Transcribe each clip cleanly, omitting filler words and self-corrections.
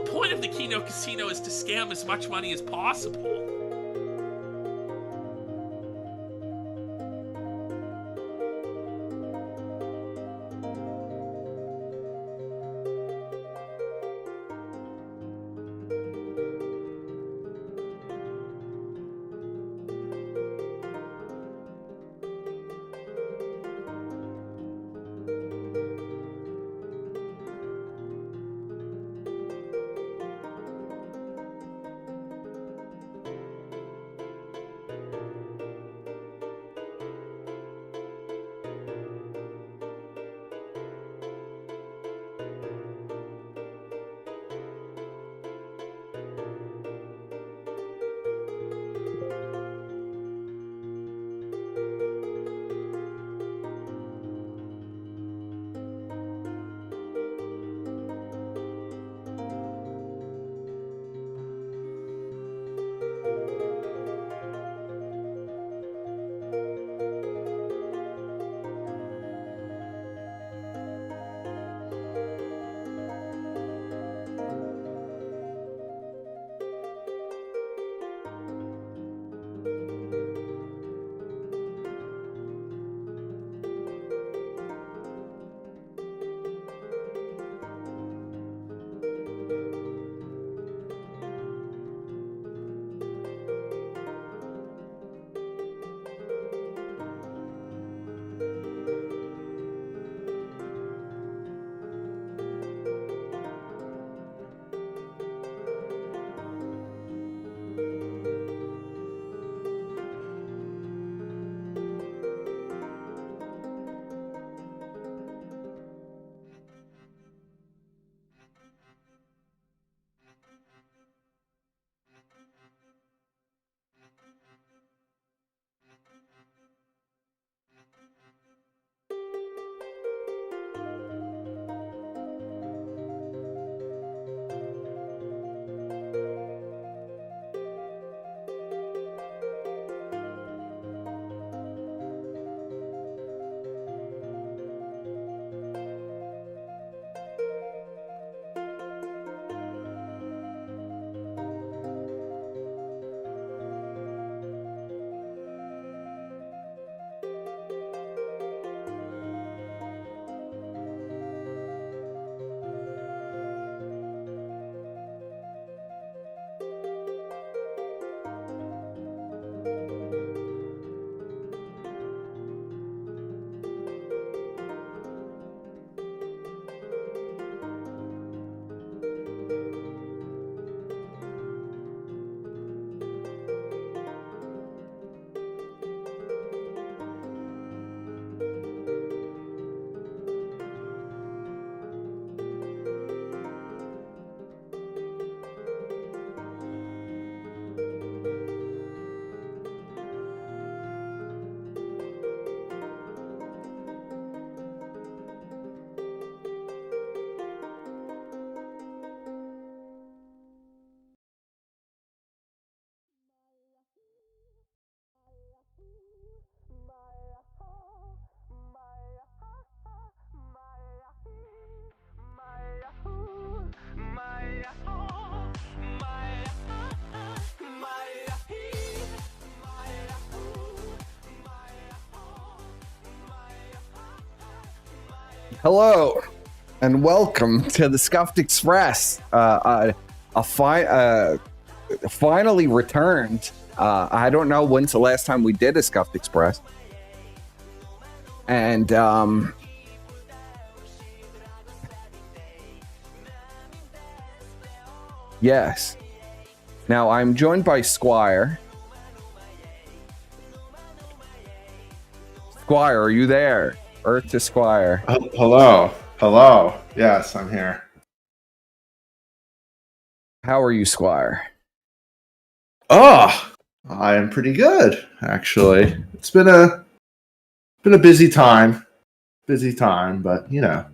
point of the Keno Casino is to scam as much money as possible. Hello, and welcome to the Scuffed Express. Finally returned. I don't know when's the last time we did a Scuffed Express. And, yes. Now, I'm joined by Squire. Squire, are you there? Earth to Squire. Hello. Hello. Yes, I'm here. How are you, Squire? Oh, I am pretty good, actually. It's been a busy time. But you know,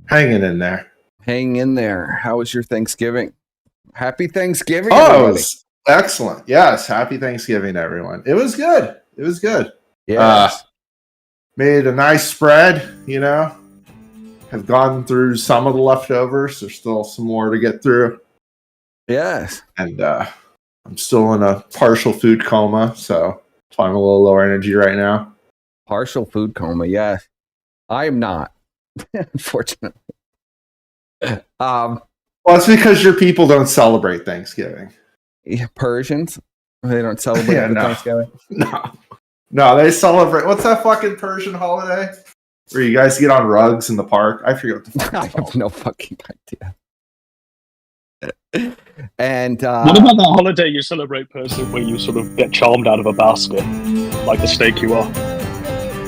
hanging in there. Hang in there. How was your Thanksgiving? Happy Thanksgiving, Oh, everybody. it was excellent. Yes, happy Thanksgiving, everyone. It was good. Yes. Made a nice spread, you know. Have gone through some of the leftovers. There's still some more to get through. Yes. And I'm still in a partial food coma, so I'm a little lower energy right now. Partial food coma. Yes. I am not, unfortunately. Well, it's because your people don't celebrate Thanksgiving. Persians, they don't celebrate Yeah, no. Thanksgiving. No, they celebrate. What's that fucking Persian holiday where you guys get on rugs in the park? I forget what the fuck. I have no fucking idea. And what about that holiday you celebrate, person, where you sort of get charmed out of a basket, like the snake you are?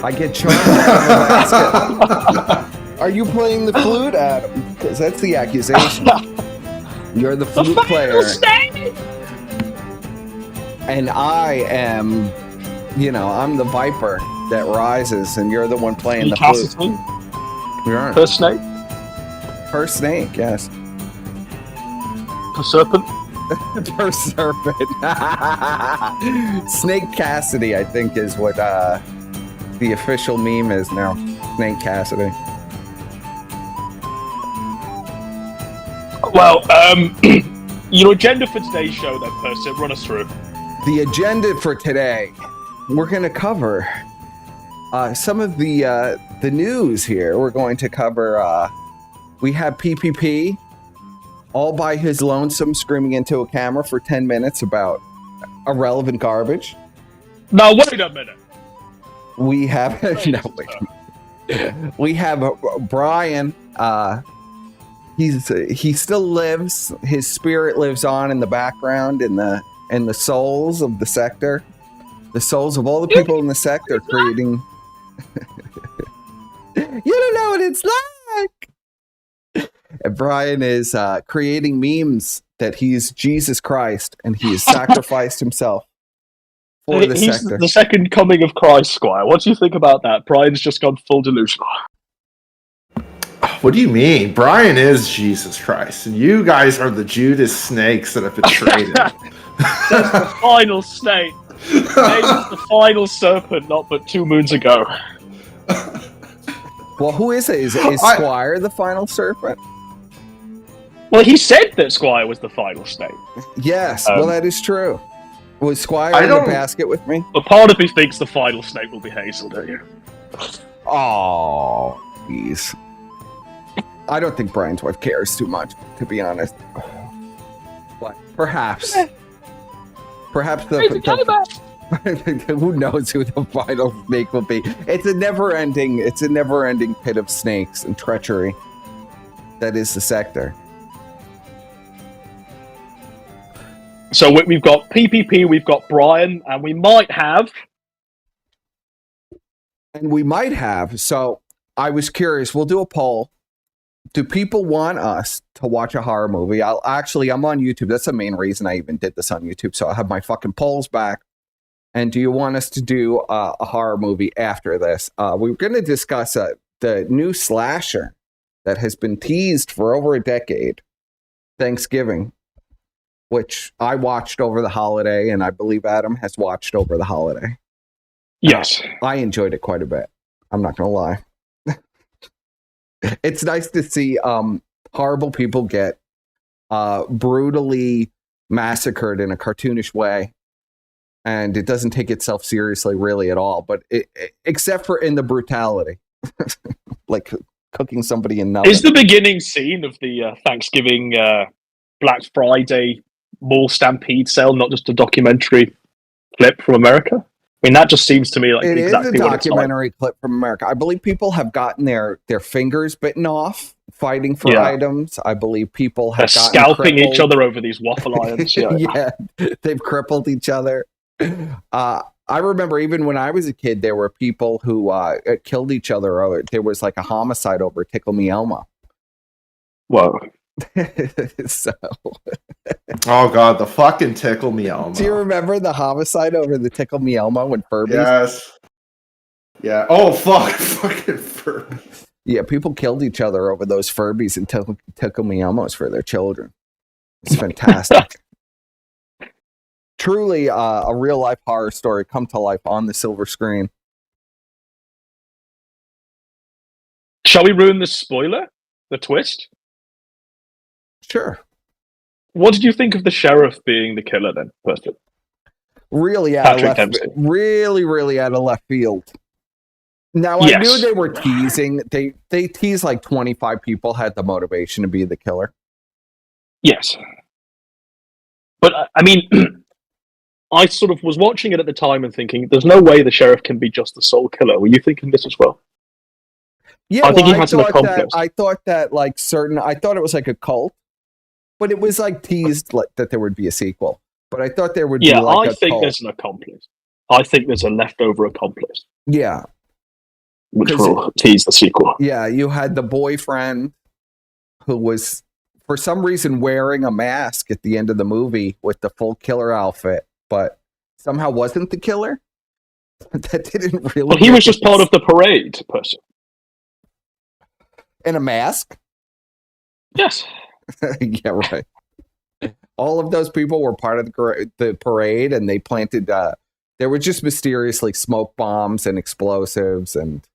I get charmed out of a basket. Are you playing the flute, Adam? Because that's the accusation. You're the flute player. Snake! And I am, I'm the viper that rises, and you're the one playing the flute. Yeah. Per snake? Per snake, yes. Per serpent? Per serpent. Snake Cassidy, I think, is what the official meme is now. Snake Cassidy. Well, your agenda for today's show, then, person, run us through. The agenda for today, we're going to cover some of the news here. We're going to cover, we have PPP all by his lonesome screaming into a camera for 10 minutes about irrelevant garbage. Now, wait a minute. We have, we have Brian, he still lives, his spirit lives on in the background in the souls of the sector. The souls of all the people in the sector creating... You don't know what it's like! And Brian is creating memes that he's Jesus Christ and he has sacrificed himself for the sector. The second coming of Christ, Squire. What do you think about that? Brian's just gone full delusional. What do you mean? Brian is Jesus Christ, and you guys are the Judas snakes that have betrayed him. That's the final snake. Named the final serpent not but 2 moons ago. Well, who is it? Is Squire the final serpent? Well, he said that Squire was the final snake. Yes, well, that is true. Was Squire in the basket with me? But part of me thinks the final snake will be Hazel, don't you? Oh, please. I don't think Brian's wife cares too much, to be honest. But perhaps. Perhaps who knows who the final snake will be. It's a never-ending pit of snakes and treachery. That is the sector. So we've got PPP, we've got Brian, and we might have... So I was curious. We'll do a poll. Do people want us to watch a horror movie? I'm on YouTube. That's the main reason I even did this on YouTube. So I'll have my fucking polls back. And do you want us to do a horror movie after this? We're going to discuss the new slasher that has been teased for over a decade, Thanksgiving, which I watched over the holiday, and I believe Adam has watched over the holiday. Yes. I enjoyed it quite a bit. I'm not going to lie. It's nice to see horrible people get brutally massacred in a cartoonish way. And it doesn't take itself seriously really at all, but except for in the brutality. Like cooking somebody in nothing. Is the beginning scene of the Thanksgiving Black Friday mall stampede sale not just a documentary clip from America? I mean, that just seems to me like exactly what it's like. It is a documentary clip from America. I believe people have gotten their fingers bitten off fighting for items. I believe people have gotten scalping each other over these waffle irons. Yeah, they've crippled each other. I remember even when I was a kid, there were people who killed each other. There was like a homicide over Tickle Me Elmo. Whoa. So... Oh god, the fucking Tickle Me Elmo. Do you remember the homicide over the Tickle Me Elmo and Furbies? Yes. Yeah. Oh fuck, fucking Furbies. Yeah, people killed each other over those Furbies and Tickle Me Elmos for their children. It's fantastic. Truly a real life horror story come to life on the silver screen. Shall we ruin the spoiler? The twist? Sure. What did you think of the sheriff being the killer then, person? Really really out of left field. Now, I knew they were teasing. They teased like 25 people had the motivation to be the killer. Yes. But, I mean, I sort of was watching it at the time and thinking, there's no way the sheriff can be just the sole killer. Were you thinking this as well? Yeah, I think he has an accomplice. I thought that I thought it was like a cult, but it was like teased that there would be a sequel. But I thought there would be like a cult. I think there's an accomplice. I think there's a leftover accomplice. Yeah. Which will tease the sequel. Yeah, you had the boyfriend who was, for some reason, wearing a mask at the end of the movie with the full killer outfit, but somehow wasn't the killer. That didn't really. Well, he was just part of the parade, person. In a mask? Yes. Yeah, right. All of those people were part of the parade, and they planted. There were just mysteriously smoke bombs and explosives and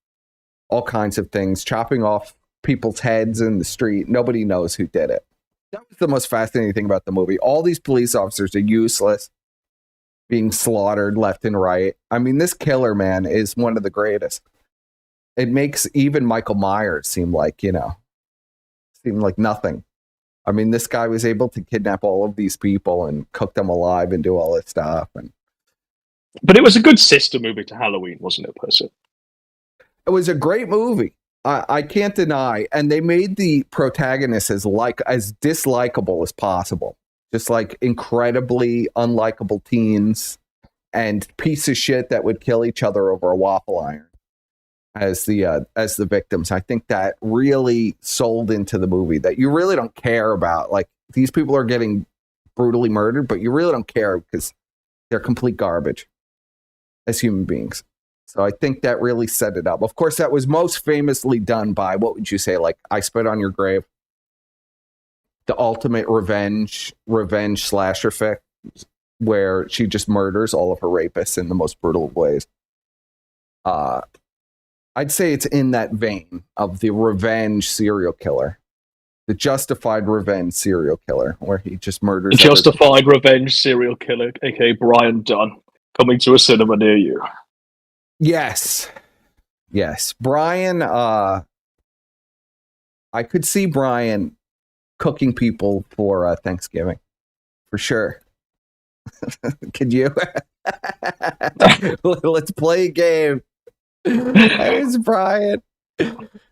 all kinds of things, chopping off people's heads in the street. Nobody knows who did it. That was the most fascinating thing about the movie. All these police officers are useless, being slaughtered left and right. I mean, this killer, man, is one of the greatest. It makes even Michael Myers seem like nothing. I mean, this guy was able to kidnap all of these people and cook them alive and do all this stuff. But it was a good sister movie to Halloween, wasn't it, person? It was a great movie. I can't deny. And they made the protagonist as dislikable as possible. Just like incredibly unlikable teens and piece of shit that would kill each other over a waffle iron as the victims. I think that really sold into the movie that you really don't care about. Like, these people are getting brutally murdered, but you really don't care because they're complete garbage as human beings. So I think that really set it up. Of course, that was most famously done by, what would you say, like I Spit on Your Grave? The ultimate revenge slasher fic, where she just murders all of her rapists in the most brutal ways. I'd say it's in that vein of the revenge serial killer. The justified revenge serial killer, where he just murders. The justified revenge serial killer, aka Brian Dunn, coming to a cinema near you. Yes. Brian, I could see Brian cooking people for Thanksgiving, for sure. Could you? Let's play a game. There's Brian.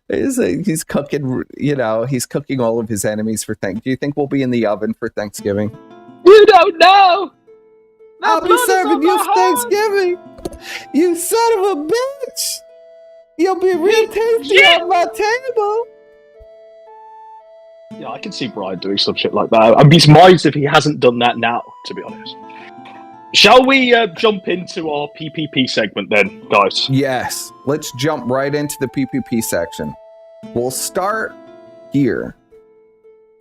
He's cooking, he's cooking all of his enemies for Thanksgiving. Do you think we'll be in the oven for Thanksgiving? You don't know! I'll be serving you for Thanksgiving. You son of a bitch! You'll be real tasty on my table. Yeah, I can see Brian doing some shit like that. I'd be surprised if he hasn't done that now, to be honest. Shall we jump into our PPP segment then, guys? Yes, let's jump right into the PPP section. We'll start here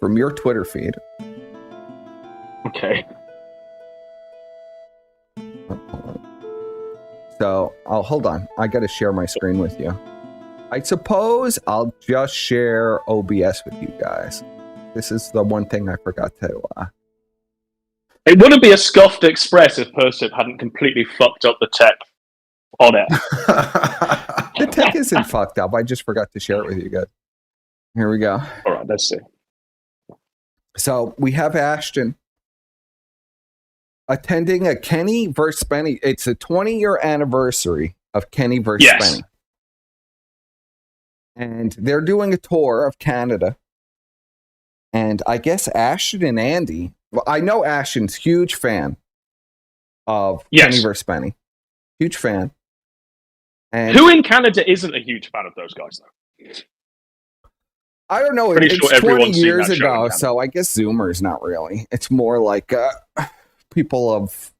from your Twitter feed. Okay. So, hold on. I got to share my screen with you. I suppose I'll just share OBS with you guys. This is the one thing I forgot to... It wouldn't be a scuffed express if Persip hadn't completely fucked up the tech on it. The tech isn't fucked up. I just forgot to share it with you guys. Here we go. All right, let's see. So, we have Ashton attending a Kenny vs. Spenny. It's a 20-year anniversary of Kenny vs. Spenny. And they're doing a tour of Canada. And I guess Ashton and Andy, well, I know Ashton's huge fan of Kenny vs. Spenny. Huge fan. And who in Canada isn't a huge fan of those guys, though? I don't know. It's sure 20 years ago, so I guess Zoomers, not really. It's more like... people of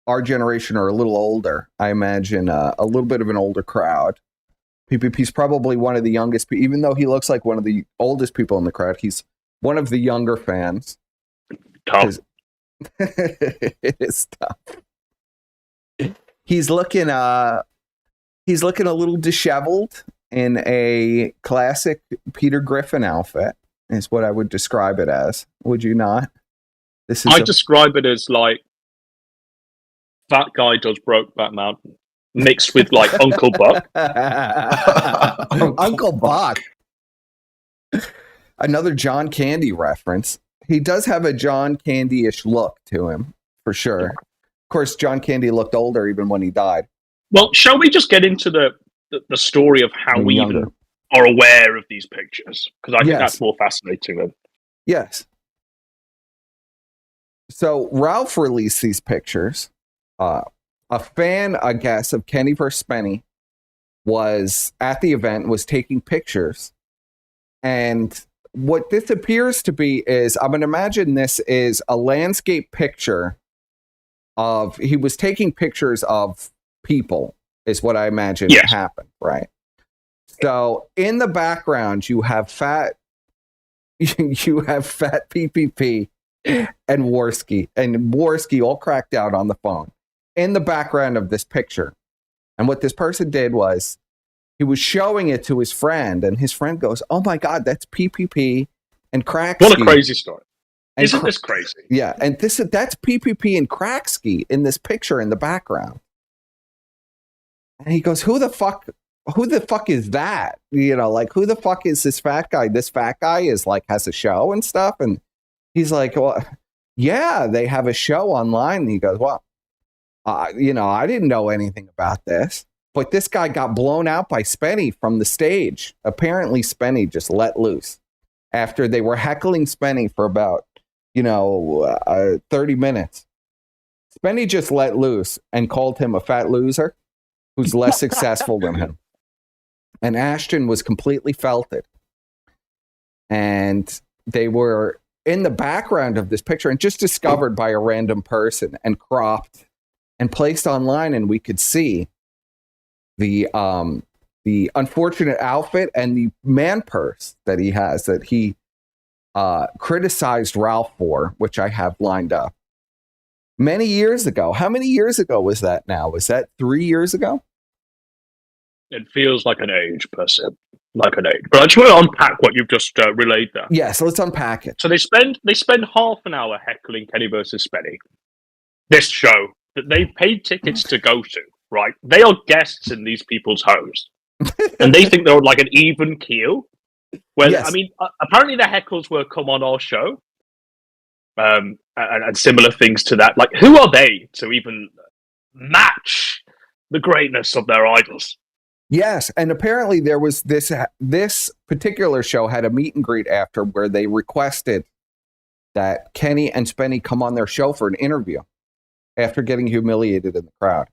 our generation are a little older. I imagine a little bit of an older crowd. PPP's probably one of the youngest, even though he looks like one of the oldest people in the crowd. He's one of the younger fans. Tough. It is tough. He's looking a little disheveled in a classic Peter Griffin outfit. is what I would describe it as. Would you not? This is I describe it as like Fat Guy does Brokeback Mountain mixed with like Uncle Buck. Uncle Buck. Another John Candy reference. He does have a John Candy-ish look to him, for sure. Of course, John Candy looked older even when he died. Well, shall we just get into the story of how we even are aware of these pictures? Because I think that's more fascinating than... Yes. So Ralph released these pictures. A fan, I guess, of Kenny vs. Spenny was at the event, was taking pictures. And what this appears to be is, I'm going to imagine this is a landscape picture of, he was taking pictures of people, is what I imagine happened, right? So in the background, you have fat PPP and Warski all cracked out on the phone in the background of this picture. And what this person did was he was showing it to his friend, and his friend goes, "Oh my God, that's PPP and Crackski." What a crazy story. Isn't this crazy? Yeah, and that's PPP and Crackski in this picture in the background. And he goes, Who the fuck is that? You know, like, who the fuck is this fat guy? This fat guy is like, has a show and stuff. And he's like, well, yeah, they have a show online. And he goes, well, I didn't know anything about this. But this guy got blown out by Spenny from the stage. Apparently, Spenny just let loose after they were heckling Spenny for about, 30 minutes. Spenny just let loose and called him a fat loser who's less successful than him. And Ashton was completely felted. And they were in the background of this picture and just discovered by a random person and cropped and placed online, and we could see the unfortunate outfit and the man purse that he has, that he criticized Ralph for, which I have lined up many years ago. How many years ago was that now? Was that 3 years ago? It feels like an age, per se. Like an age. But I just want to unpack what you've just relayed there. Yeah, so let's unpack it. So they spend half an hour heckling Kenny versus Spenny. This show that they paid tickets to go to, right? They are guests in these people's homes. And they think they're like an even keel. Well, yes. I mean, apparently the heckles were come on our show. And similar things to that. Like, who are they to even match the greatness of their idols? Yes, and apparently there was this particular show had a meet and greet after where they requested that Kenny and Spenny come on their show for an interview after getting humiliated in the crowd.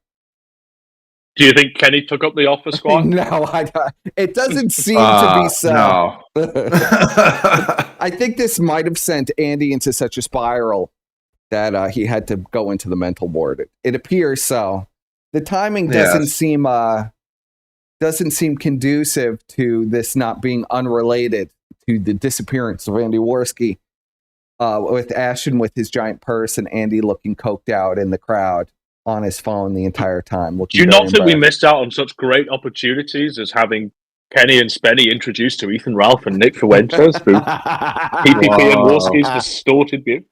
Do you think Kenny took up the offer, Squad? No, it doesn't seem to be so. No. I think this might have sent Andy into such a spiral that he had to go into the mental ward. It appears so. The timing doesn't seem conducive to this not being unrelated to the disappearance of Andy Warski, with Ashton with his giant purse and Andy looking coked out in the crowd on his phone the entire time. Do you not think we missed out on such great opportunities as having Kenny and Spenny introduced to Ethan Ralph and Nick Fuentes through PPP and Warski's distorted view?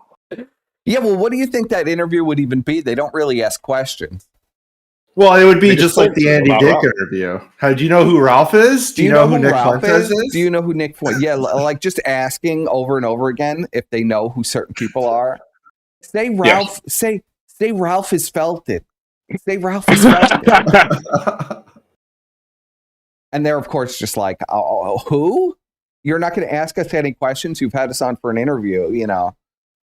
Yeah, well, what do you think that interview would even be? They don't really ask questions. Well, it would be just like the Andy Dick interview. Do you know who Ralph is? Do you know who Nick Fuentes is? Do you know who Nick Fuentes? Yeah, like just asking over and over again if they know who certain people are. Say Ralph. Yes. Say Ralph is felted. Say Ralph is felted. And they're of course just like, oh, who? You're not going to ask us any questions? You've had us on for an interview.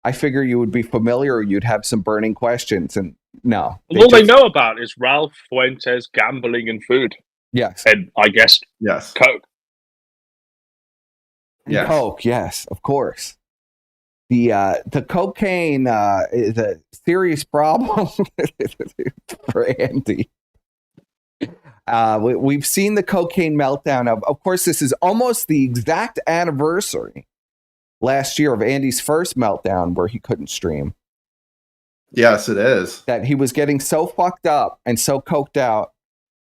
I figure you would be familiar. You'd have some burning questions, and no. All they know about is Ralph Fuentes gambling and food. Yes. And I guess Coke. Yes. Coke, yes, of course. The cocaine is a serious problem for Andy. We've seen the cocaine meltdown of course, this is almost the exact anniversary last year of Andy's first meltdown where he couldn't stream. Yes, it is. That he was getting so fucked up and so coked out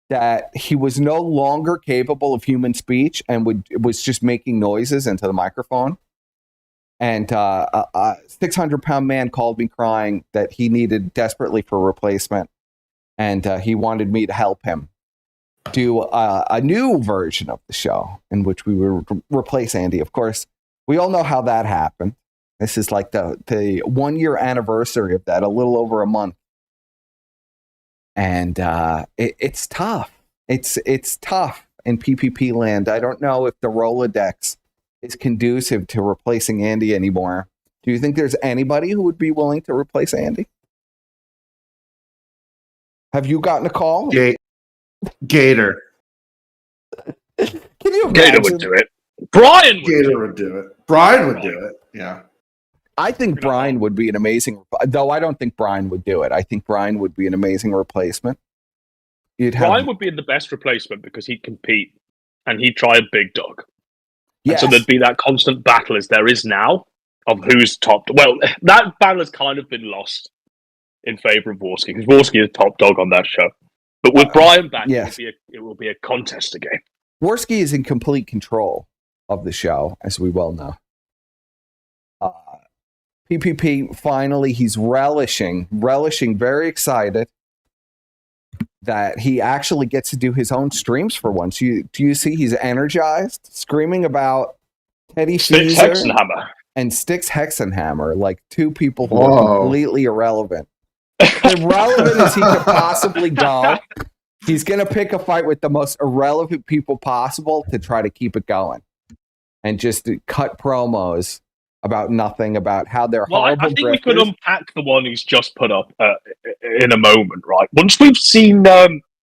that he was no longer capable of human speech and was just making noises into the microphone. And a 600-pound man called me crying that he needed desperately for a replacement. And he wanted me to help him do a new version of the show in which we would replace Andy. Of course, we all know how that happened. This is like the 1 year anniversary of that, a little over a month. And it's tough. It's tough in PPP land. I don't know if the Rolodex is conducive to replacing Andy anymore. Do you think there's anybody who would be willing to replace Andy? Have you gotten a call? Gator. Can you imagine? Gator would do it. Brian would do it. Brian would do it. Yeah. I think Brian would be an amazing, though I don't think Brian would do it. I think Brian would be an amazing replacement. Brian would be the best replacement because he'd compete and he'd try a big dog. Yes. So there'd be that constant battle as there is now of who's top. Well, that battle has kind of been lost in favor of Warski because Warski is top dog on that show. But with Brian back, yes. it will be a contest again. Warski is in complete control of the show, as we well know. PPP, finally, he's relishing, very excited that he actually gets to do his own streams for once. Do you see he's energized, screaming about Teddy Sticks Feezer Hexenhammer and Sticks Hexenhammer, like two people who are completely irrelevant. Irrelevant as he could possibly go. He's going to pick a fight with the most irrelevant people possible to try to keep it going and just cut promos about nothing, about how they're horrible. I think we could unpack the one he's just put up in a moment, right? Once we've seen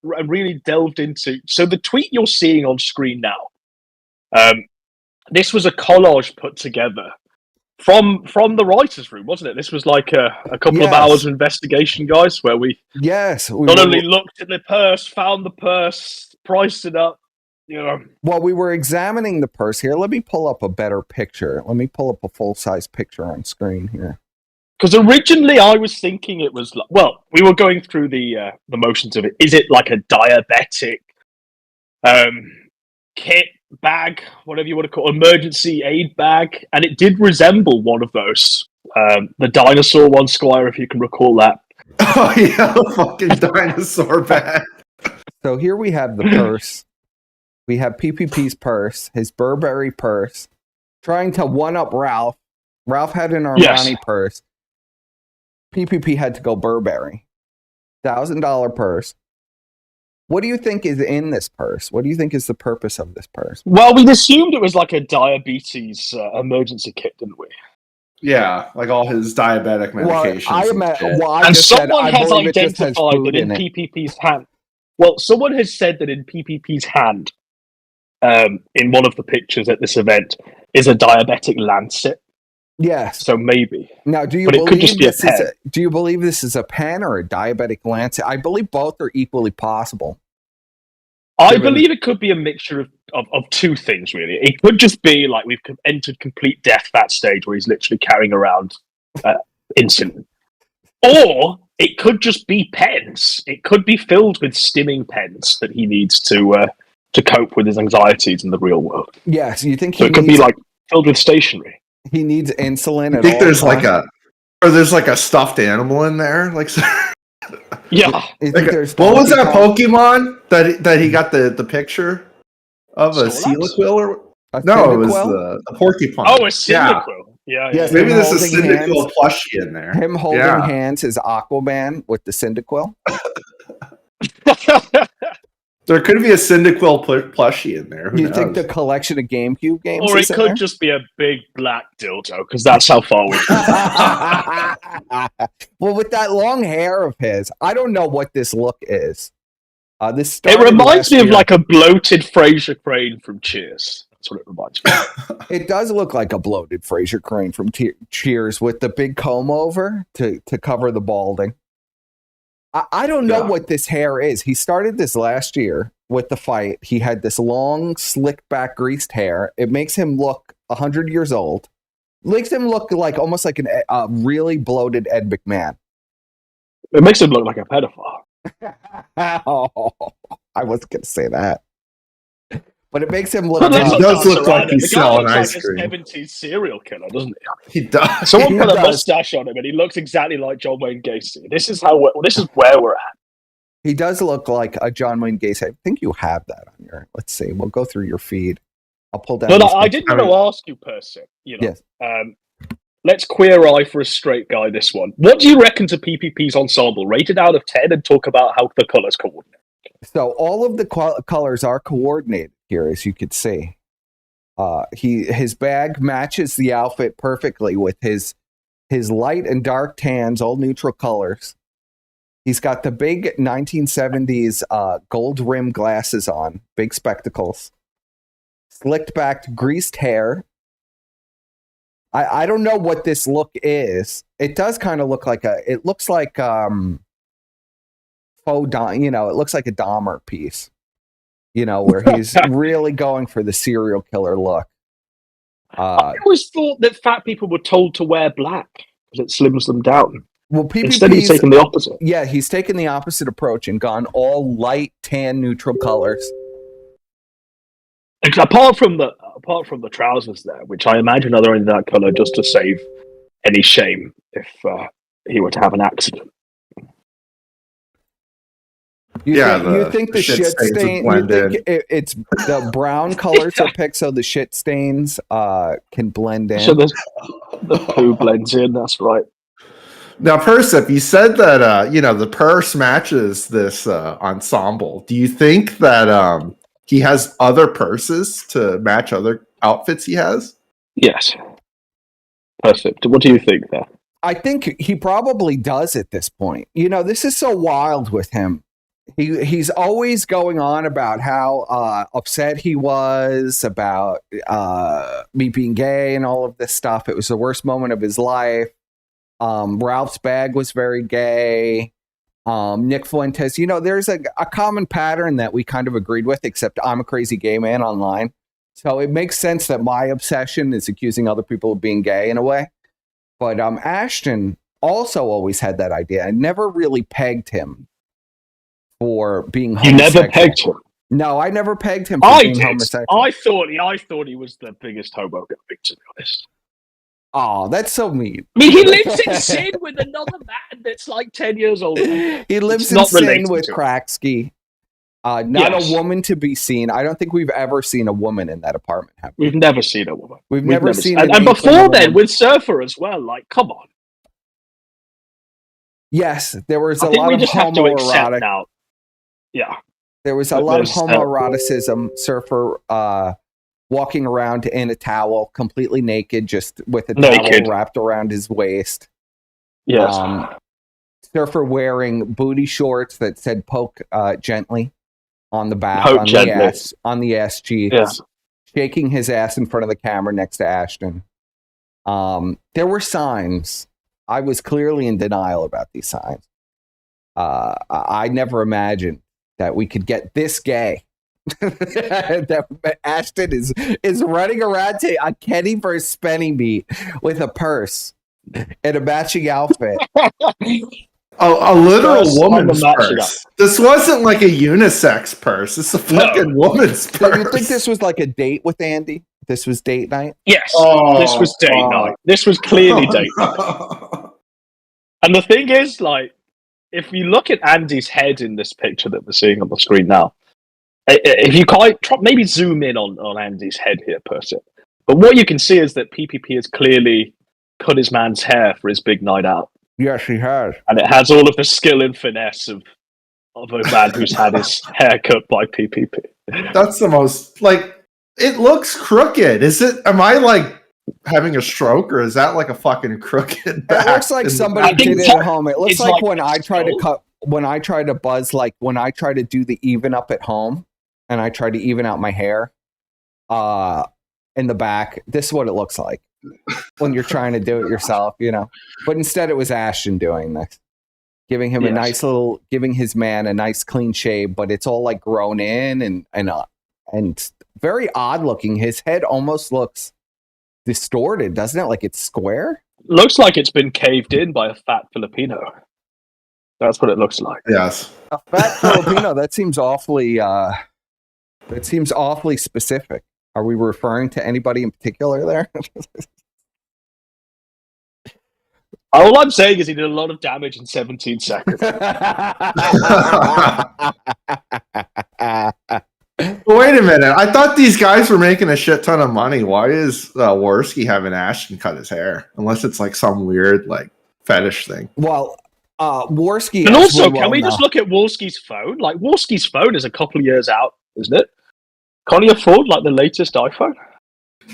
really delved into. So the tweet you're seeing on screen now, this was a collage put together from the writers' room, wasn't it? This was like a couple of hours of investigation, guys, where we not only looked at the purse, found the purse, priced it up. You know. Well, we were examining the purse here. Let me pull up a better picture. Let me pull up a full-size picture on screen here. Because originally I was thinking it was like, well, we were going through the motions of it. Is it like a diabetic kit bag, whatever you want to call it, emergency aid bag? And it did resemble one of those. The dinosaur one, Squire, if you can recall that. Oh, yeah, the fucking dinosaur bag. So here we have the purse. We have PPP's purse, his Burberry purse, trying to one-up Ralph. Ralph had an Armani purse. PPP had to go Burberry. $1,000 purse. What do you think is in this purse? What do you think is the purpose of this purse? Well, we assumed it was like a diabetes emergency kit, didn't we? Yeah, like all his diabetic medications. And someone has identified that in PPP's hand. Well, someone has said that in PPP's hand, in one of the pictures at this event, is a diabetic lancet. Yes. So maybe. Now, do you believe this is a pen or a diabetic lancet? I believe both are equally possible. I believe it could be a mixture of two things, really. It could just be like we've entered complete death that stage where he's literally carrying around insulin. Or it could just be pens. It could be filled with stimming pens that he needs to cope with his anxieties in the real world. Yes, you think so? It could be like filled with stationery. He needs insulin. I think there's there's like a stuffed animal in there, like. Yeah. What was that Pokemon that he got the picture of? A Cyndaquil or no? It was the porcupine. Oh, a Cyndaquil. Yeah. Yes, maybe there's a Cyndaquil plushie in there. Him holding hands is Aquaman with the Cyndaquil. There could be a Cyndaquil plushie in there. You think the collection of GameCube games? Or it could just be a big black dildo, because that's how far we Well, with that long hair of his, I don't know what this look is. It reminds me of like a bloated Fraser Crane from Cheers. That's what it reminds me of. It does look like a bloated Fraser Crane from Cheers with the big comb over to cover the balding. I don't know what this hair is. He started this last year with the fight. He had this long, slick back, greased hair. It makes him look 100 years old. Makes him look like almost like a really bloated Ed McMahon. It makes him look like a pedophile. Oh, I wasn't going to say that. but it makes him look. He does look like he's selling ice cream. Like a 70s serial killer, doesn't he? He does. Someone put a mustache on him, and he looks exactly like John Wayne Gacy. This is where we're at. He does look like a John Wayne Gacy. I think you have that on your. Let's see. We'll go through your feed. I'll pull down. No, I didn't want to ask you, Percy. Yes. Let's queer eye for a straight guy. This one. What do you reckon to PPP's ensemble? Rated out of 10, and talk about how the colors coordinate. So all of the colors are coordinated here, as you could see. His bag matches the outfit perfectly with his light and dark tans, all neutral colors. He's got the big 1970s gold rim glasses on, big spectacles, slicked back, greased hair. I don't know what this look is. It does kind of look like it looks like faux Dom, it looks like a Dahmer piece, where he's really going for the serial killer look. I always thought that fat people were told to wear black because it slims them down. Well, instead he's taken the opposite. Yeah, he's taken the opposite approach and gone all light tan neutral colors. Apart from the trousers there, which I imagine are only that color just to save any shame if he were to have an accident. You think the shit stain? You think it's the brown colors are picked so the shit stains can blend in. So the poo blends in. That's right. Now, Persip, you said that the purse matches this ensemble. Do you think that he has other purses to match other outfits he has? Yes. Perfect. What do you think there? I think he probably does at this point. This is so wild with him. He's always going on about how upset he was about me being gay and all of this stuff. It was the worst moment of his life. Ralph's bag was very gay. Nick Fuentes, there's a common pattern that we kind of agreed with, except I'm a crazy gay man online. So it makes sense that my obsession is accusing other people of being gay in a way. But Ashton also always had that idea. I never really pegged him for being homosexual. You never pegged him? No, I never pegged him for being homosexual. I thought he was the biggest homo guy, to be honest. Oh, that's so mean. I mean, he lives in sin with another man that's like 10 years older. He lives in sin with Kraksky. Not a woman to be seen. I don't think we've ever seen a woman in that apartment. We've never seen a woman. We've never seen and before then, with Surfer as well. Like, come on. Yes, there was a lot of homoerotic. Now. Yeah. There was a lot of homoeroticism. Surfer walking around in a towel, completely naked, just with a towel wrapped around his waist. Yes. Surfer wearing booty shorts that said "poke gently" on the back, on the ass cheeks, shaking his ass in front of the camera next to Ashton. There were signs. I was clearly in denial about these signs. I never imagined that we could get this gay. That Ashton is running around a Kenny for a Spenny meet with a purse and a matching outfit. A literal woman's purse. This wasn't like a unisex purse. It's a fucking woman's purse. So you think this was like a date with Andy? This was date night? Yes. This was date night. This was clearly date night. And the thing is, like, if you look at Andy's head in this picture that we're seeing on the screen now, if you maybe zoom in on Andy's head here, Percy. But what you can see is that PPP has clearly cut his man's hair for his big night out. Yes, he has. And it has all of the skill and finesse of a man who's had his hair cut by PPP. That's the most, it looks crooked. Am I having a stroke, or is that like a fucking crooked back? It looks like somebody did it at home. It looks like when I try to buzz, like when I try to do the even up at home and I try to even out my hair in the back. This is what it looks like when you're trying to do it yourself, But instead it was Ashton doing this, giving him giving his man a nice clean shave, but it's all like grown in and very odd looking. His head almost looks distorted, doesn't it? Like it's square. Looks like it's been caved in by a fat Filipino. That's what it looks like. Yes. A fat Filipino. That seems awfully It seems awfully specific. Are we referring to anybody in particular there? All I'm saying is he did a lot of damage in 17 seconds. Wait a minute. I thought these guys were making a shit ton of money. Why is Warski having Ashton cut his hair? Unless it's like some weird like fetish thing. Well, Warski. And also, can we just look at Warski's phone? Like, Warski's phone is a couple of years out, isn't it? Can't he afford like the latest iPhone?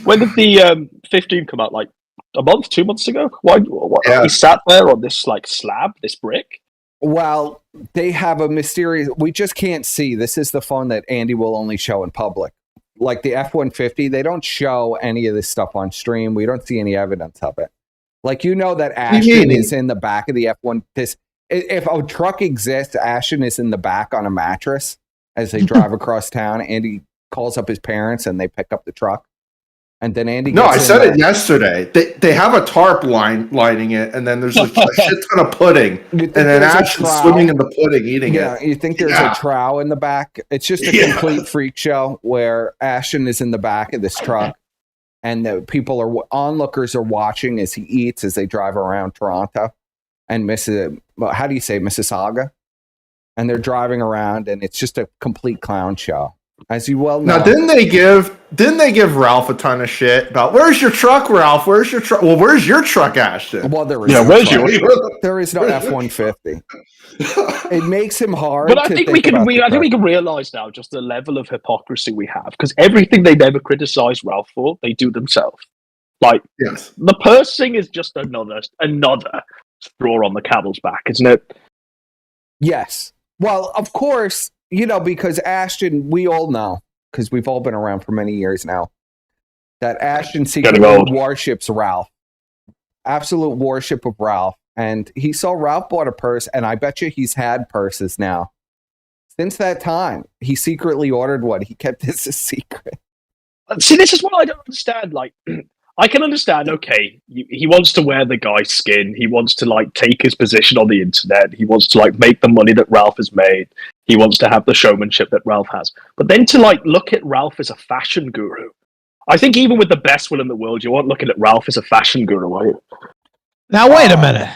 When did the 15 come out? Like a month, 2 months ago? Why he sat there on this like slab, this brick? Well, they have a mysterious. We just can't see. This is the phone that Andy will only show in public. Like the F-150, they don't show any of this stuff on stream. We don't see any evidence of it. Like, you know that Ashton is in the back of the F1. If a truck exists, Ashton is in the back on a mattress as they drive across town. Andy calls up his parents and they pick up the truck. And then Andy No, I said it yesterday. They have a tarp lining it, and then there's a shit ton of pudding. And then Ashton's swimming in the pudding, eating it. Yeah, you think there's a trow in the back? It's just a complete freak show where Ashton is in the back of this truck. And the onlookers are watching as he eats as they drive around Toronto and Mississauga. And they're driving around, and it's just a complete clown show, as you well know. Now, didn't they give Ralph a ton of shit about where's your truck, Ralph? Where's your truck? Well, where's your truck, Ashton? Well, there is there is no F-150. It makes him hard. But I think we can realize now just the level of hypocrisy we have, because everything they never criticize Ralph for, they do themselves. Like, the purse thing is just another straw on the camel's back, isn't it? Yes. Well, of course, because Ashton, we all know, because we've all been around for many years now, that Ashton secretly worships Ralph. Absolute worship of Ralph. And he saw Ralph bought a purse, and I bet you he's had purses now. Since that time, he secretly ordered one. He kept this a secret. See, this is what I don't understand. Like, I can understand, okay, he wants to wear the guy's skin. He wants to, like, take his position on the internet. He wants to, like, make the money that Ralph has made. He wants to have the showmanship that Ralph has. But then to, like, look at Ralph as a fashion guru. I think even with the best will in the world, you aren't looking at Ralph as a fashion guru, are you? Now, wait a minute.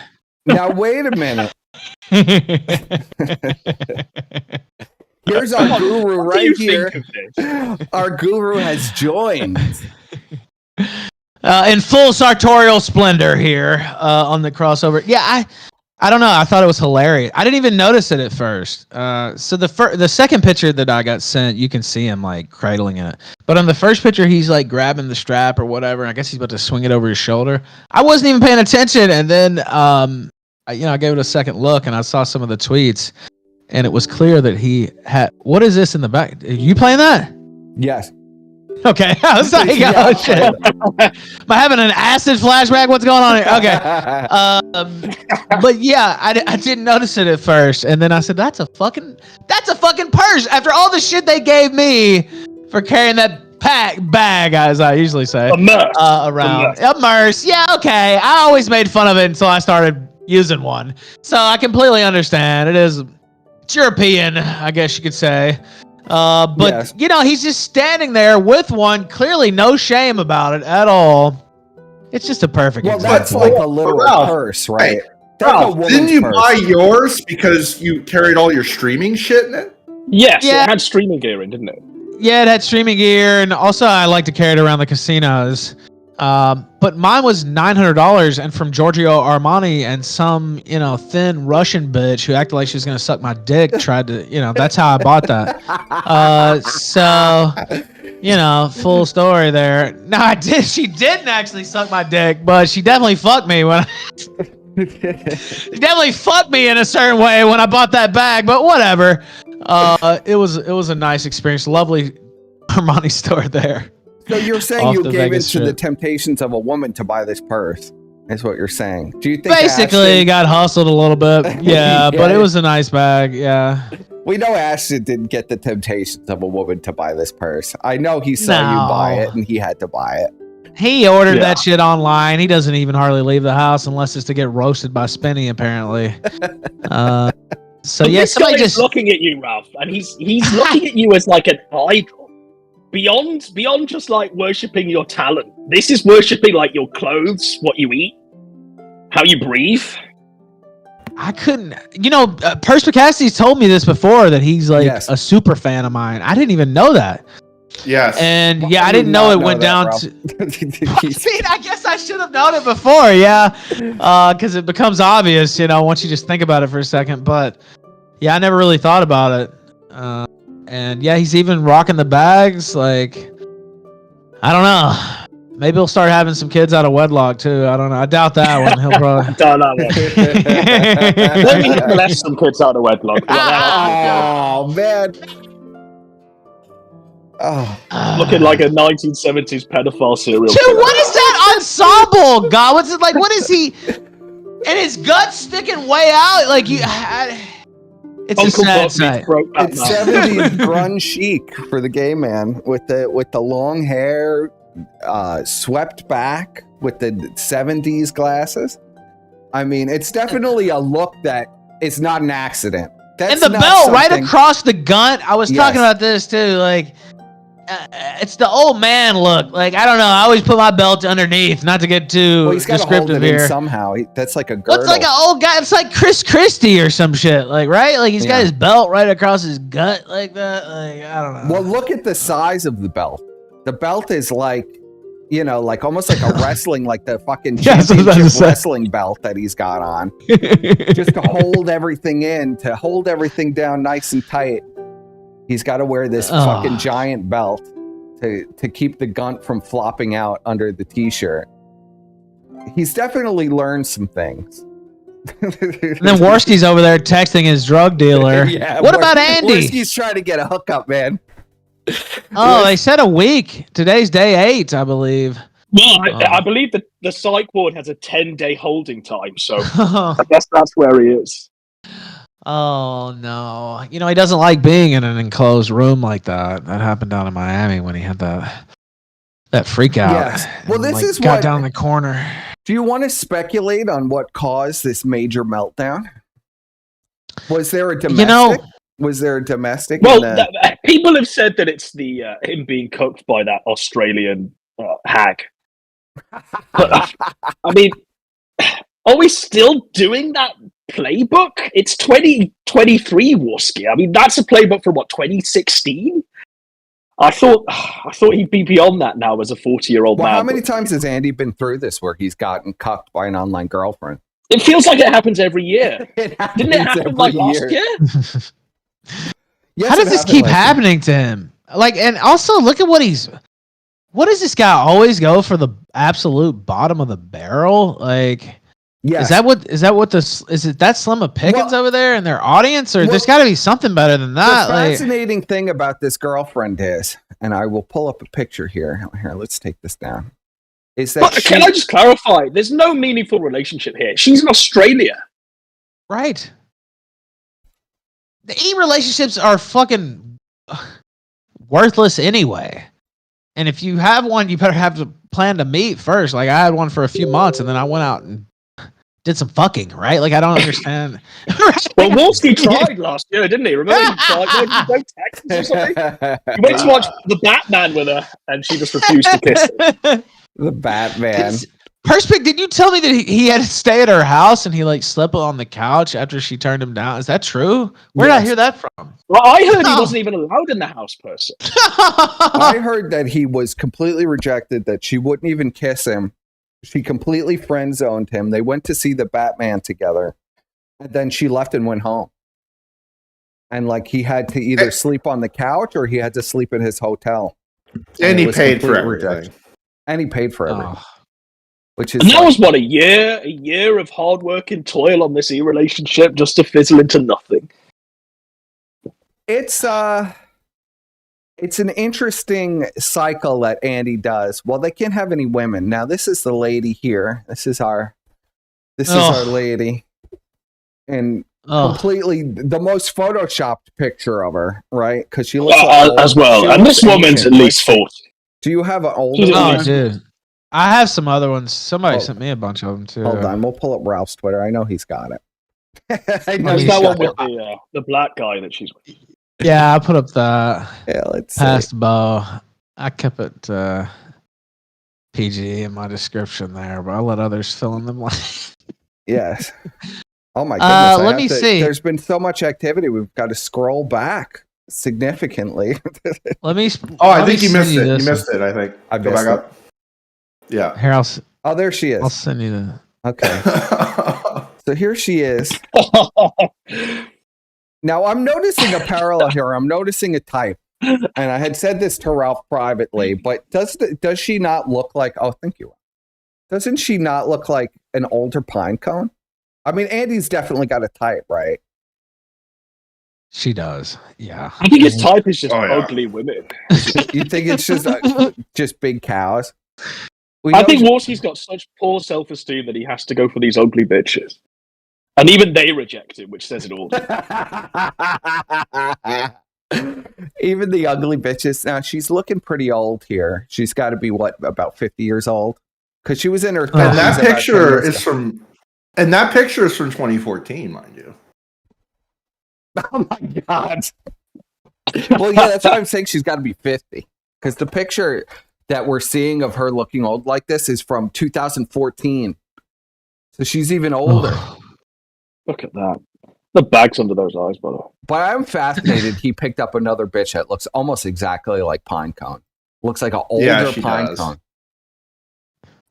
Here's our guru right here. Our guru has joined. In full sartorial splendor here on the crossover. Yeah, I don't know. I thought it was hilarious. I didn't even notice it at first. So the second picture that I got sent, you can see him like cradling it. But on the first picture, he's like grabbing the strap or whatever. I guess he's about to swing it over his shoulder. I wasn't even paying attention, and then I gave it a second look, and I saw some of the tweets, and it was clear that he had. What is this in the back? Are you playing that? Yes. Okay, I was like, oh shit. Am I having an acid flashback? What's going on here? Okay. But yeah, I didn't notice it at first, and then I said, that's a fucking purse. After all the shit they gave me for carrying that bag, as I usually say, around. A merce. Yeah, okay. I always made fun of it until I started using one. So I completely understand. It's European, I guess you could say. But he's just standing there with one, clearly no shame about it at all. It's just a perfect example. That's like a literal purse, right? Ralph, didn't you buy yours because you carried all your streaming shit in it? Yes, it had streaming gear in, didn't it? Yeah, it had streaming gear, and also I like to carry it around the casinos. But mine was $900, and from Giorgio Armani, and some thin Russian bitch who acted like she was gonna suck my dick tried to that's how I bought that. So full story there. No, I did. She didn't actually suck my dick, but she definitely fucked me when she definitely fucked me in a certain way when I bought that bag. But whatever. It was a nice experience. Lovely Armani store there. So you're saying you gave in to the temptations of a woman to buy this purse? Is what you're saying? Do you think basically got hustled a little bit? Yeah, but it was a nice bag. Yeah. We know Ashton didn't get the temptations of a woman to buy this purse. I know he saw you buy it, and he had to buy it. He ordered that shit online. He doesn't even hardly leave the house unless it's to get roasted by Spinny, apparently. So somebody just looking at you, Ralph, and he's looking at you as like an idol. beyond just like worshipping your talent. This is worshipping like your clothes, what you eat, how you breathe. I couldn't, Perspicacy's told me this before, that he's like a super fan of mine. I didn't even know that. Yes. And I didn't know it went down to. I guess I should have known it before. Yeah. Because it becomes obvious, once you just think about it for a second. But yeah, I never really thought about it. And yeah, he's even rocking the bags. Like, I don't know. Maybe he'll start having some kids out of wedlock too. I don't know. I doubt that one. He'll probably. Don't know. Maybe he'll molest some kids out of wedlock. Oh man. Oh. Looking like a 1970s pedophile serial Dude, killer. what is that ensemble, God? What's it like? What is he? And his guts sticking way out. Like it's Uncle a sad Bob sight. It's 70s grunge chic for the gay man with the long hair, swept back with the 70s glasses. I mean, it's definitely a look that is not an accident. And the belt right across the gun. I was talking about this too. Like, it's the old man look. Like, I don't know. I always put my belt underneath, not to get too he's got descriptive to hold it here. in somehow. That's like a girdle. What's like an old guy? It's like Chris Christie or some shit. Like, right? Like he's got his belt right across his gut like that. Like, I don't know. Well, look at the size of the belt. The belt is like, like almost like a wrestling, like the fucking championship wrestling belt that he's got on. Just to hold everything in, to hold everything down nice and tight. He's got to wear this fucking giant belt to keep the gunt from flopping out under the t-shirt. He's definitely learned some things. And then Warski's over there texting his drug dealer. What about Andy? Warski's trying to get a hookup, man. Oh, they said a week. Today's day 8, I believe. Well, I believe that the psych ward has a 10-day holding time, so I guess that's where he is. Oh no! He doesn't like being in an enclosed room like that. That happened down in Miami when he had that freak out. Yes. Well, this is got down the corner. Do you want to speculate on what caused this major meltdown? Was there a domestic? Was there a domestic? Well, people have said that it's the him being cooked by that Australian hag. But, I mean, are we still doing that playbook? It's 2023, Warski. I mean, that's a playbook from 2016. I thought he'd be beyond that now as a 40-year-old man. How many times has Andy been through this where he's gotten cucked by an online girlfriend? It feels like it happens every year. Didn't it happen like last year? Yes, how does this keep happening to him? Like, and also look at what does this guy always go for, the absolute bottom of the barrel? Like, is that that Slim of Pickens over there in their audience, or there's got to be something better than that? The fascinating thing about this girlfriend is, and I will pull up a picture here. Here, let's take this down. Is that can I just clarify? There's no meaningful relationship here. She's in Australia, right? The relationships are fucking worthless anyway. And if you have one, you better have to plan to meet first. Like, I had one for a few months, and then I went out and did some fucking, right? Like, I don't understand. Well, Warski tried last year, didn't he? Remember he tried? Go Texas or something? He went to watch The Batman with her, and she just refused to kiss him. The Batman. Perspic, did you tell me that he had to stay at her house and he slept on the couch after she turned him down? Is that true? Where did I hear that from? Well, I heard he wasn't even allowed in the house, person. I heard that he was completely rejected, that she wouldn't even kiss him. She completely friend zoned him. They went to see the Batman together, and then she left and went home. And he had to either sleep on the couch or he had to sleep in his hotel. And he paid for everything. And he paid for everything. Which is, and that was a year of hard work and toil on this relationship just to fizzle into nothing. It's an interesting cycle that Andy does. Well, they can't have any women. Now, this is the lady here. This is our lady. And completely the most photoshopped picture of her, right? Because she looks as well. And this woman's at least 40. Do you have an older one? Oh, dude. I have some other ones. Somebody sent me a bunch of them too. Hold on, we'll pull up Ralph's Twitter. I know he's got it. There's that one with the black guy that she's with. Yeah, I put up the let's past see. bow. I kept it PG in my description there, but I'll let others fill in the blanks. Yes. Oh my goodness. Let me see. There's been so much activity. We've got to scroll back significantly. I think you missed it. You missed it, I think. Go back up. Yeah. Here, oh, there she is. I'll send you the. Okay. So here she is. Now I'm noticing a parallel here. I'm noticing a type. And I had said this to Ralph privately, but does she not look like, oh, thank you. Doesn't she not look like an older Pinecone? I mean, Andy's definitely got a type, right? She does, yeah. I think his type is just ugly women. You think it's just big cows? I think Warski's got such poor self-esteem that he has to go for these ugly bitches. And even they reject him, which says it all. Even the ugly bitches. Now, she's looking pretty old here. She's got to be, what, about 50 years old? Because she was in her 30s. And that picture is from 2014, mind you. Oh my God. Well, yeah, that's why I'm saying she's got to be 50. Because the picture that we're seeing of her looking old like this is from 2014. So she's even older. Look at that. The bags under those eyes, by the way. But I'm fascinated he picked up another bitch that looks almost exactly like Pinecone. Looks like an older Pinecone.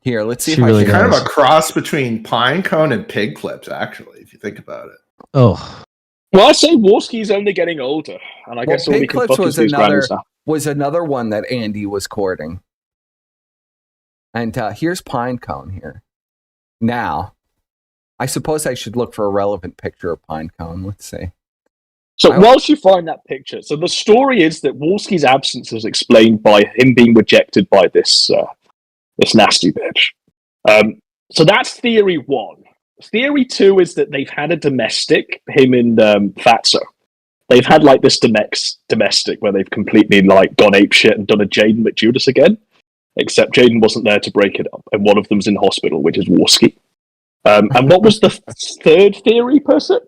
Here, let's see if really kind of a cross between Pinecone and Pig Clips, actually, if you think about it. Oh. Well, I say Warski's only getting older, and I guess all we can fuck is these grannies now. Was another one that Andy was courting. And here's Pinecone here. Now, I suppose I should look for a relevant picture of Pinecone. Let's see. So whilst you find that picture, so the story is that Warski's absence is explained by him being rejected by this nasty bitch. So that's theory one. Theory two is that they've had a domestic, him and Fatso. They've had like this domestic where they've completely like gone apeshit and done a Jaden McJudas again. Except Jaden wasn't there to break it up, and one of them's in hospital, which is Warski. And what was the third theory, person?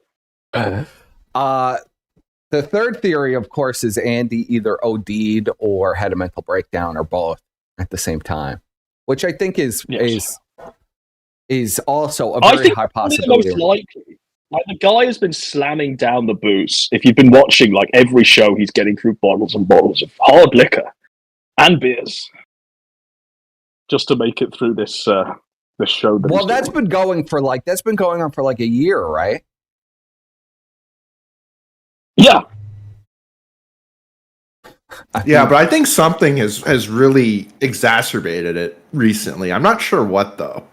The third theory, of course, is Andy either OD'd or had a mental breakdown or both at the same time, which I think is also a very high possibility. Most likely, like the guy has been slamming down the booze. If you've been watching, like every show, he's getting through bottles and bottles of hard liquor and beers just to make it through this show. Well, that's been going on for like a year, right? Yeah. But I think something has really exacerbated it recently. I'm not sure what, though.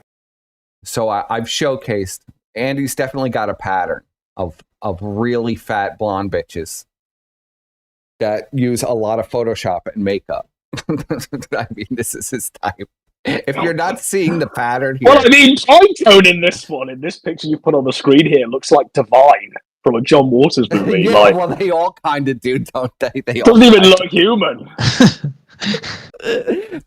So I've showcased, Andy's definitely got a pattern of really fat blonde bitches that use a lot of Photoshop and makeup. I mean, this is his type. If you're not seeing the pattern here... Well, I mean, Pinecone in this picture you put on the screen here looks like Divine from a John Waters movie. Yeah, well, they all kind of do, don't they? Doesn't even look human.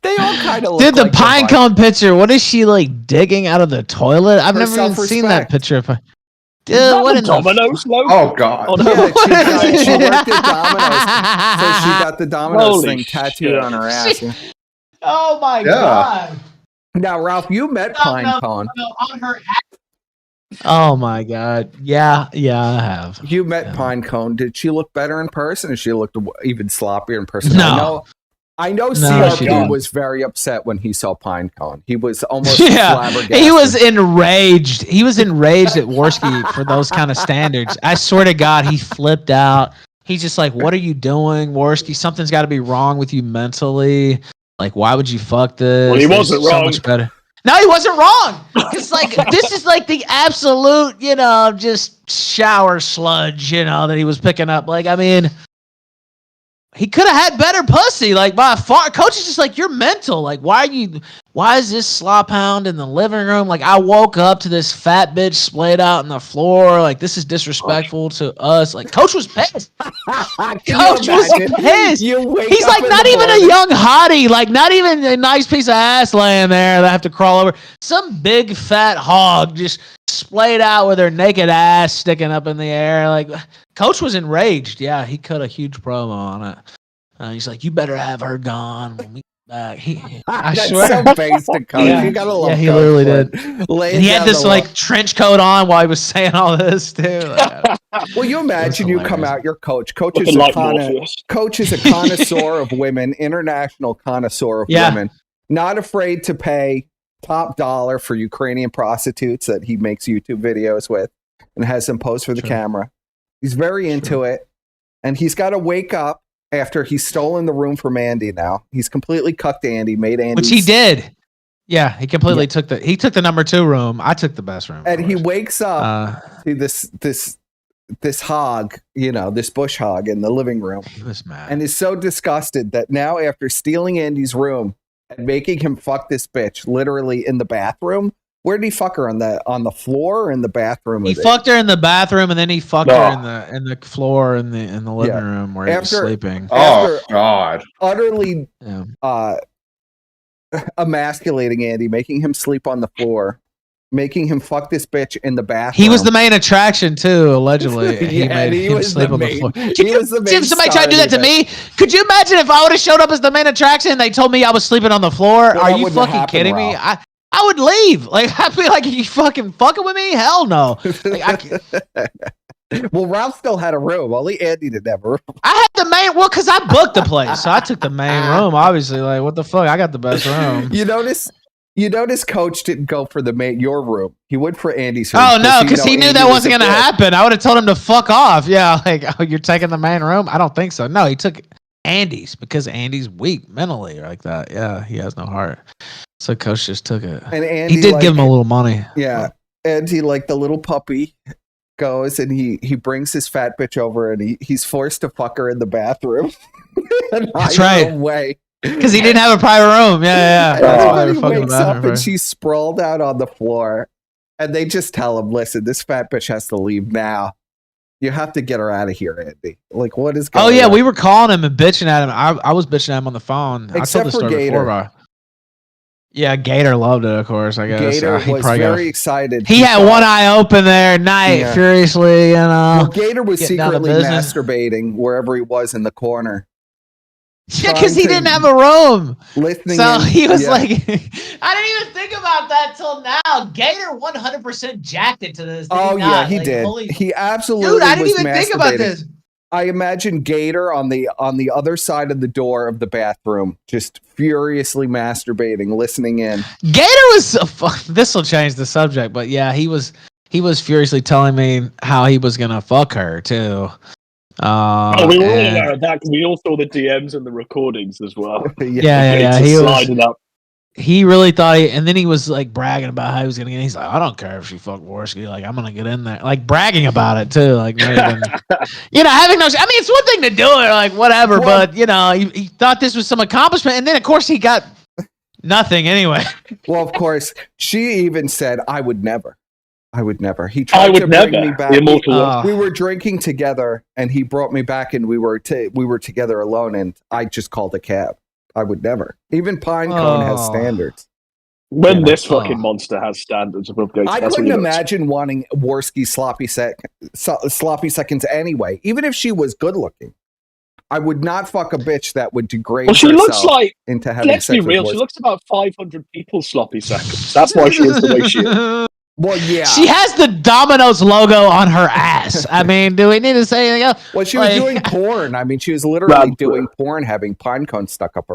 They all kind of look Dude, the like Pinecone picture, what is she, like, digging out of the toilet? I've never even seen that picture. Dude, what in Domino's logo? Oh, God. Oh, yeah, she worked at Domino's, so she got the Domino's thing tattooed on her ass. Oh, my God. Now, Ralph, you met Pinecone. On her ass. Oh, my God. Yeah, I have. You met Pinecone. Did she look better in person, or she looked even sloppier in person? No. I know CRP was very upset when he saw Pinecone. He was almost flabbergasted. He was enraged. He was enraged at Warski for those kind of standards. I swear to God, he flipped out. He's just like, what are you doing, Warski? Something's got to be wrong with you mentally. Like, why would you fuck this? Well, he wasn't wrong. So much better. No, he wasn't wrong. It's like, this is like the absolute, just shower sludge, that he was picking up. Like, I mean... He could have had better pussy, like by far. Coach is just like, you're mental. Like, why is this slop hound in the living room? Like, I woke up to this fat bitch splayed out on the floor. Like, this is disrespectful to us. Like, Coach was pissed. Coach was pissed. He's like, not even a young hottie. Like, not even a nice piece of ass laying there that I have to crawl over. Some big fat hog just splayed out with her naked ass sticking up in the air. Like, Coach was enraged. Yeah, he cut a huge promo on it. He's like, you better have her gone when we get back. I That's swear. so basic, Coach. Yeah. You gotta love Yeah, he Coach literally Flynn. did. Laying And he had down this the like law. trench coat on while he was saying all this too. Like, Well, you imagine you come hilarious. out, you're Coach. Coach Looking is a like Morpheus. Coach is a connoisseur of women, international connoisseur of Yeah. women, not afraid to pay top dollar for Ukrainian prostitutes that he makes YouTube videos with and has them pose for the True. camera. He's very into it, and he's got to wake up after he's stolen the room from Andy. Now he's completely cucked Andy, made Andy, which he did. Yeah, he completely took the number 2 room. I took the best room. and of he course. wakes up to this hog, this bush hog in the living room. He was mad. And is so disgusted that now, after stealing Andy's room and making him fuck this bitch literally in the bathroom, where did he fuck her, on the floor or in the bathroom? He fucked her in the bathroom, and then he fucked her in the floor in the living room where he was sleeping. Oh God! Utterly emasculating Andy, making him sleep on the floor, making him fuck this bitch in the bathroom. He was the main attraction too, allegedly. He made him sleep on the floor. If somebody tried to do that to me, could you imagine if I would have showed up as the main attraction and they told me I was sleeping on the floor? Well, Are that you wouldn't fucking happen, kidding me? Ralph. I would leave. Like, I'd be like, are you fucking fucking with me? Hell no. Like, Well, Ralph still had a room. Only Andy didn't have a room. I had the main, well, because I booked the place. So I took the main room, obviously. Like, what the fuck? I got the best room. You notice Coach didn't go for your room. He went for Andy's room. Oh, no, because he knew Andy that was wasn't a going to bitch. happen. I would have told him to fuck off. Yeah, like, oh, you're taking the main room? I don't think so. No, he took Andy's because Andy's weak mentally like that. Yeah, he has no heart. So Coach just took it. And Andy, He did give him a little money. Yeah. Andy, like the little puppy, goes and he brings his fat bitch over and he's forced to fuck her in the bathroom. That's right. Way. Because he didn't have a private room. Yeah. And That's why then we're he fucking wakes the up bathroom and first. she's sprawled out on the floor. And they just tell him, listen, this fat bitch has to leave now. You have to get her out of here, Andy. Like, what is going on? Oh, yeah, we were calling him and bitching at him. I was bitching at him on the phone. Except I told the for story Gator. before. Yeah, Gator loved it, of course, I guess. Gator He was probably very excited. He had one eye open there at night, Yeah. furiously, Well, Gator was getting down to secretly business. masturbating wherever he was in the corner. Yeah, because he trying to- didn't have a room. Listening So in. he was Yeah. like, I didn't even think about that till now. Gator 100% jacked it to this. Did Oh he yeah, not? he Like, did. holy- He absolutely Dude, I didn't was even think about masturbating. this. I imagine Gator on the other side of the door of the bathroom, just furiously masturbating, listening in. Gator was so this will change the subject, but yeah, he was furiously telling me how he was gonna fuck her too. We were all and- aware of that. We all saw the DMs and the recordings as well. Yeah. He He was. sliding up. He really thought and then he was like bragging about how he was gonna get in. He's like, I don't care if she fucked Warski, like I'm gonna get in there. Like bragging about it too. Like not even having no I mean it's one thing to do it, like whatever, Well- but he thought this was some accomplishment, and then of course he got nothing anyway. Well, of course, she even said, "I would never. He I tried would to never. bring me back. The immortal. We were drinking together, and he brought me back, and we were together alone, and I just called a cab. I would never. Even Pinecone has standards. When Yeah. this fucking monster has standards above Gator, I that's couldn't what he does. imagine wanting Warski sloppy seconds anyway, even if she was good looking. I would not fuck a bitch that would degrade Well, she herself looks like. into having Let's sex be real. with She Warski. looks about 500 people sloppy seconds. That's why she is the way she is. Well, yeah. She has the Domino's logo on her ass. I mean, do we need to say anything else? Well, she was Like- doing porn. I mean, she was literally doing porn, having Pinecone stuck up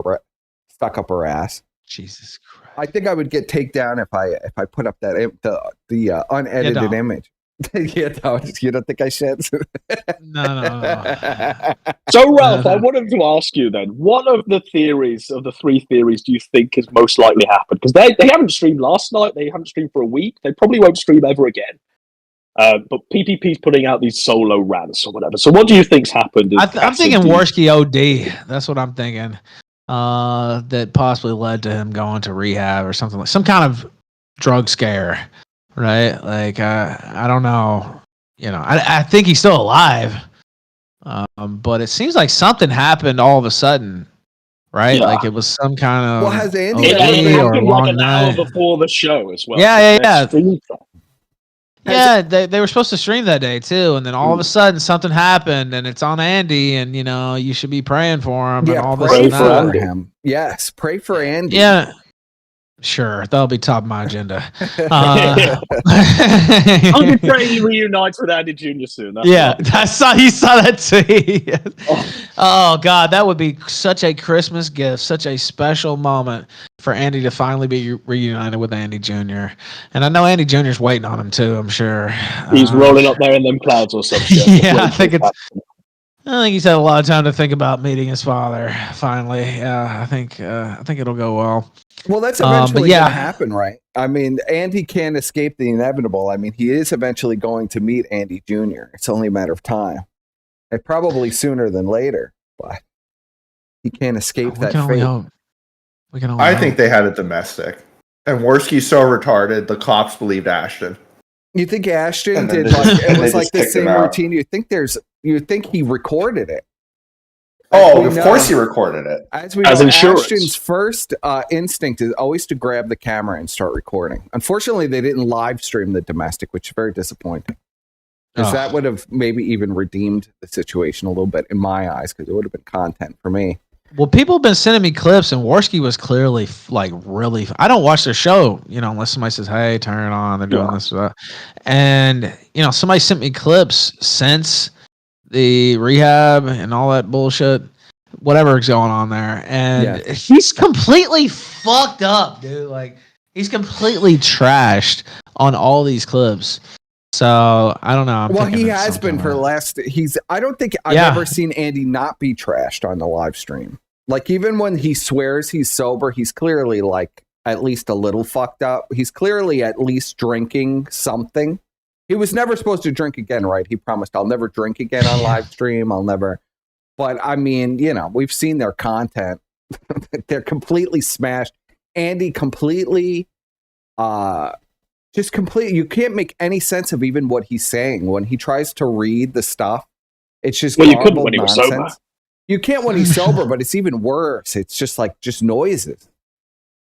her ass. Jesus Christ. I think I would get taken down if I put up that the unedited don't. image. You don't think I should? No. So, Ralph, I wanted to ask you then, what of the three theories, do you think is most likely happened? Because they haven't streamed last night, they haven't streamed for a week, they probably won't stream ever again. But PPP's putting out these solo rants or whatever. So, what do you think's happened? I'm thinking Warski OD. That's what I'm thinking. That possibly led to him going to rehab or something, like some kind of drug scare, right? Like I don't know. I think he's still alive. But it seems like something happened all of a sudden, right? Yeah. Like it was some kind of Well, has Andy It ever OD been or happened long like an hour night. before the show as well. Yeah. They streamed that. Yeah, they were supposed to stream that day too, and then all of a sudden something happened, and it's on Andy, and you should be praying for him and all this pray and for that. him. Yes, pray for Andy. Yeah, sure, that'll be top of my agenda. I'll be praying he reunites with Andy Jr. soon. He saw that too. Oh God, that would be such a Christmas gift, such a special moment for Andy to finally be reunited with Andy Jr. And I know Andy Jr.'s waiting on him too. I'm sure he's rolling up there in them clouds or something. I think he's had a lot of time to think about meeting his father. Finally, I think it'll go well. Well, that's eventually going to happen, right? I mean, Andy can't escape the inevitable. I mean, he is eventually going to meet Andy Jr. It's only a matter of time. And probably sooner than later, but he can't escape that fate. I think they had a domestic. And Warski's so retarded, the cops believed Ashton. You think Ashton did it was like the same routine? You think he recorded it? Oh, of course he recorded it. As we know, Ashton's first instinct is always to grab the camera and start recording. Unfortunately, they didn't live stream the domestic, which is very disappointing. Because that would have maybe even redeemed the situation a little bit in my eyes, because it would have been content for me. Well, people have been sending me clips, and Warski was clearly really. I don't watch their show, unless somebody says, "Hey, turn it on." They're doing this, and somebody sent me clips since the rehab and all that bullshit, whatever's going on there, and he's completely fucked up, dude. Like he's completely trashed on all these clips. So I don't know. Well, he has been for the last. I don't think I've ever seen Andy not be trashed on the live stream. Like even when he swears he's sober, he's clearly like at least a little fucked up. He's clearly at least drinking something. He was never supposed to drink again, right? He promised, "I'll never drink again on live stream. I'll never." But I mean, we've seen their content. They're completely smashed. Andy completely. Just completely, you can't make any sense of even what he's saying when he tries to read the stuff. It's just you couldn't when he was sober. You can't when he's sober, but it's even worse. It's just noises,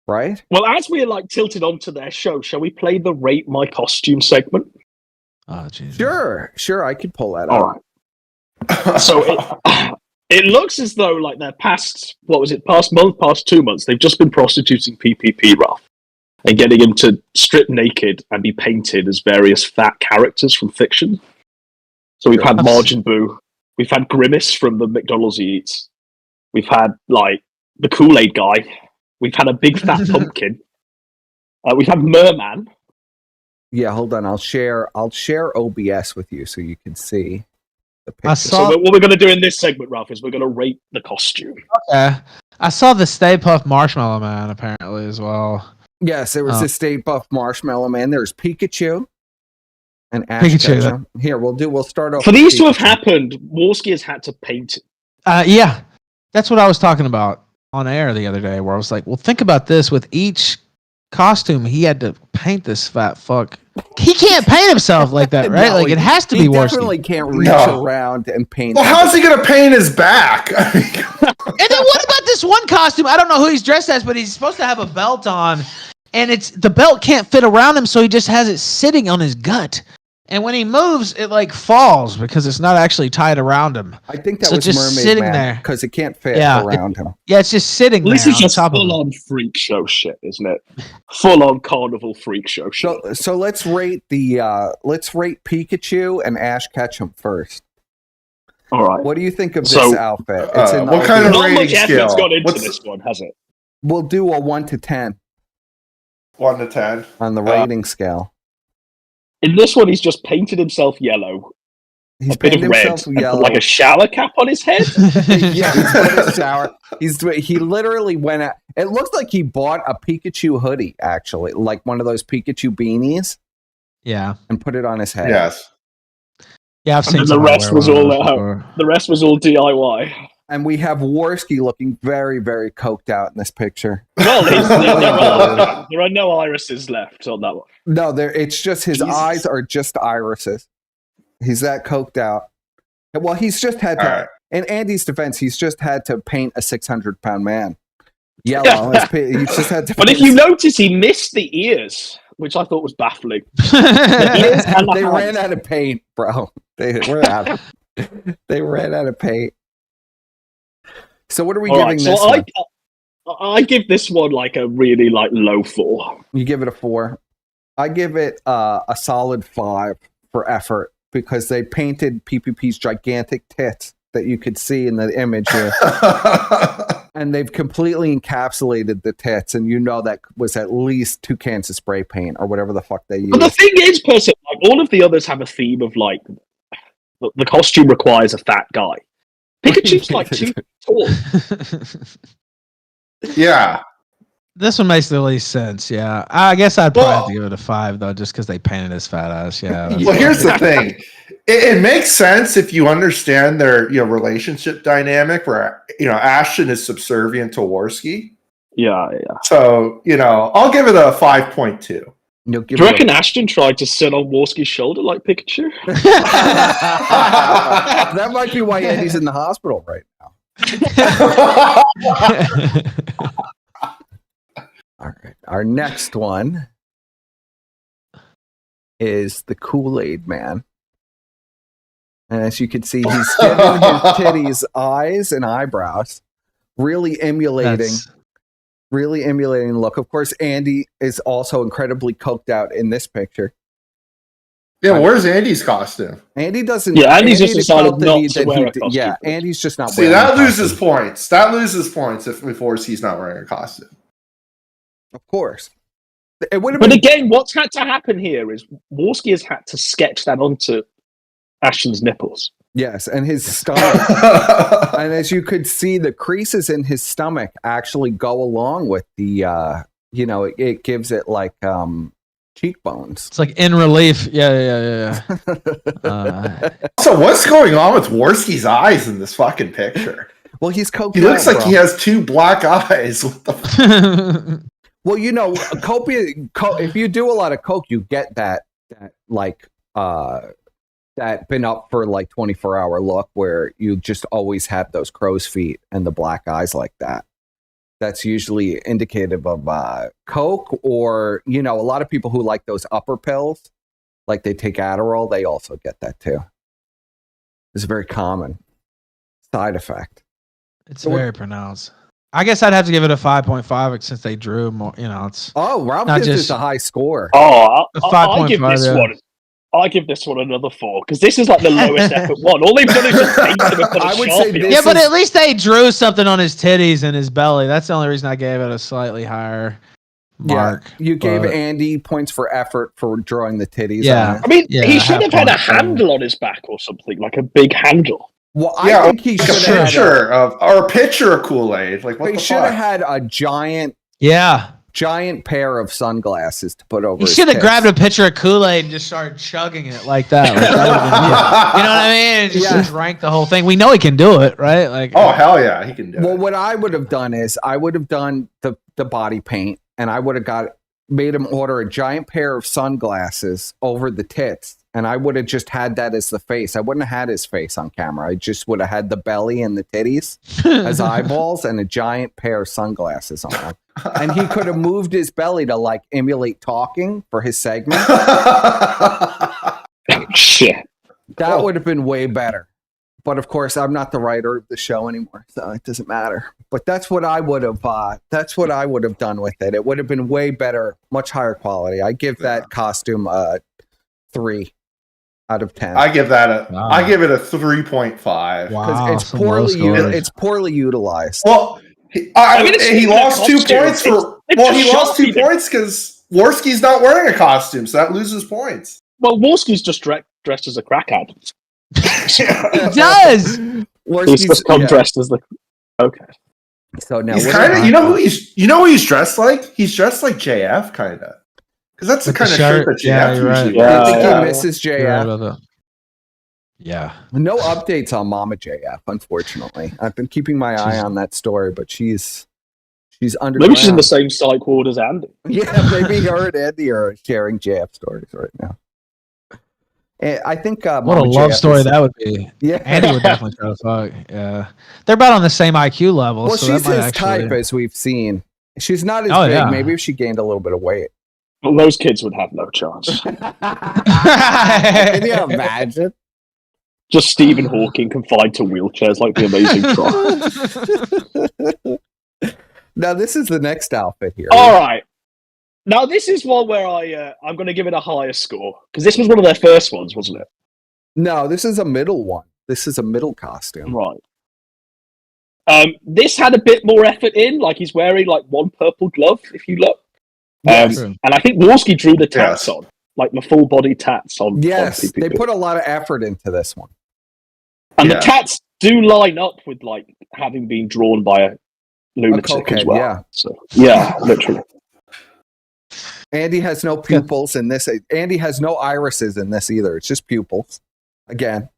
right? Well, as we're tilted onto their show, shall we play the Rate My Costume segment? Oh, geez. Sure, I could pull that All up. Right. So it looks as though their past 2 months, they've just been prostituting PPP Ralph. And getting him to strip naked and be painted as various fat characters from fiction. So we've had Marge and Boo. We've had Grimace from the McDonald's He Eats. We've had, the Kool-Aid guy. We've had a big fat pumpkin. We've had Merman. Yeah, hold on. I'll share OBS with you so you can see the picture. So what we're going to do in this segment, Ralph, is we're going to rate the costume. Okay. I saw the Stay Puft Marshmallow Man, apparently, as well. Yes, there was the State Buff Marshmallow Man. There's Pikachu and Ash Pikachu. Ketchum. Here, we'll start off. For these to have happened, Warski has had to paint it. Yeah, that's what I was talking about on air the other day, where I was like, well, think about this. With each costume, he had to paint this fat fuck. He can't paint himself like that, right? No, it has to be Warski. He definitely can't reach around and paint. Well, how's he going to paint his back? And then what about this one costume? I don't know who he's dressed as, but he's supposed to have a belt on. And the belt can't fit around him, so he just has it sitting on his gut. And when he moves, it falls because it's not actually tied around him. I think that was just Mermaid sitting Man, there because it can't fit around him. Yeah, it's just sitting there. This is just full-on freak show shit, isn't it? Full-on carnival freak show shit. So let's rate Pikachu and Ash Ketchum first. All right. What do you think of this outfit? It's what kind of rating scale? Not much gone into this one, has it? We'll do a 1 to 10. 1 to 10 on the rating scale. In this one, he's just painted himself yellow. He's painted himself yellow, like a shower cap on his head. Yeah, he's got a shower. He literally went out. It looks like he bought a Pikachu hoodie, actually, like one of those Pikachu beanies. Yeah, and put it on his head. Yes. Yeah, I've seen. The rest was all the rest was all DIY. And we have Warski looking very, very coked out in this picture. Well, there are no irises left on that one. No, it's just his eyes are just irises. He's that coked out. Well, he's just had to, in Andy's defense, he's just had to paint a 600-pound man yellow. He just had to. But if you notice, he missed the ears. which I thought was baffling. They ran out of paint, bro. They ran out of paint. So what are we giving this one? I give this one like a really low 4. You give it a 4. I give it a solid 5 for effort because they painted PPP's gigantic tits that you could see in the image here. And they've completely encapsulated the tits, and that was at least 2 cans of spray paint or whatever the fuck they used. But the thing is, person, all of the others have a theme of the costume requires a fat guy. Pikachu's too tall. Yeah. This one makes the least sense. Yeah, I guess I'd probably have to give it a 5 though, just because they painted his fat ass. Yeah. Well, here's the thing. It makes sense if you understand their relationship dynamic, where Ashton is subservient to Warski. Yeah. So I'll give it a 5.2. Do you reckon Ashton tried to sit on Warski's shoulder like Pikachu? That might be why Andy's in the hospital right now. All right. Our next one is the Kool-Aid Man. And as you can see, he's giving his titties eyes and eyebrows, really emulating the look. Of course, Andy is also incredibly coked out in this picture. Yeah, where's Andy's costume? Andy doesn't. Yeah, Andy's just decided not to wear a costume. Yeah, Andy's just not. See, that loses points. That loses points if Warski's not wearing a costume. Of course. But again, what's had to happen here is Warski has had to sketch that onto Ashton's nipples. Yes, and his stomach. And as you could see, the creases in his stomach actually go along with the, it gives it cheekbones. It's like in relief. Yeah. So what's going on with Warski's eyes in this fucking picture? Well, he's coked. He looks like he has 2 black eyes. What the Well, if you do a lot of coke, you get that been up for 24-hour look where you just always have those crow's feet and the black eyes like that. That's usually indicative of coke, or a lot of people who like those upper pills, like they take Adderall, they also get that too. It's a very common side effect. It's very pronounced. I guess I'd have to give it a 5.5 since they drew more. It's Ralph gives this a high score. Oh, I'll give this one. I give this one another 4 because this is the lowest effort one. All they've done is just paint him and put a Sharpie. But at least they drew something on his titties and his belly. That's the only reason I gave it a slightly higher mark. Yeah, you gave Andy points for effort for drawing the titties. Yeah, I mean, he should have had a handle on his back or something, like a big handle. Well, I think he should have had or a picture of Kool-Aid. He should have had a giant pair of sunglasses to put over. He should have grabbed a pitcher of Kool-Aid and just started chugging it like that. You know what I mean? And just drank the whole thing. We know he can do it, right? Oh hell yeah, he can do it. Well, what I would have done is I would have done the body paint, and I would have made him order a giant pair of sunglasses over the tits. And I would have just had that as the face. I wouldn't have had his face on camera. I just would have had the belly and the titties as eyeballs and a giant pair of sunglasses on him. And he could have moved his belly to emulate talking for his segment. Shit. That would have been way better. But of course, I'm not the writer of the show anymore, so it doesn't matter. But that's what I would have. That's what I would have done with it. It would have been way better, much higher quality. I give that costume a 3 out of 10. I give it a 3.5 because it's poorly utilized. Well, he lost 2 points he lost 2 points because Warski's not wearing a costume, so that loses points. Well, Warski's just dressed as a crackhead. He does. He's just come dressed as the. Okay. So now he's kind of. You know who he's dressed like? He's dressed like JF, kind of. Because that's the kind of shirt that JF usually wears. I think he misses JF. Yeah. No updates on Mama JF, unfortunately. I've been keeping my eye on that story, but she's underground. Maybe she's in the same psych ward as Andy. Yeah, maybe her and Andy are sharing JF stories right now. I think what Mama a love JF story that would be. Yeah, Andy would definitely try to fuck. Yeah, they're about on the same IQ level. Well, so she's his type, as we've seen. She's not as big. Yeah. Maybe if she gained a little bit of weight. Well, those kids would have no chance. Can you imagine? Just Stephen Hawking confined to wheelchairs like the Amazing Tron. Now, this is the next outfit here. All right. Now, this is one where I'm going to give it a higher score. Because this was one of their first ones, wasn't it? No, this is a middle one. This is a middle costume. Right. This had a bit more effort in. Like, he's wearing, like, one purple glove, if you look. And I think Warski drew the tats on. Like, the full-body tats on. Yes, on PPP. they put a lot of effort into this one. And the tats do line up with, like, having been drawn by a lunatic as well. Yeah. So, yeah, literally. Andy has no pupils in this. Andy has no irises in this either. It's just pupils. Again.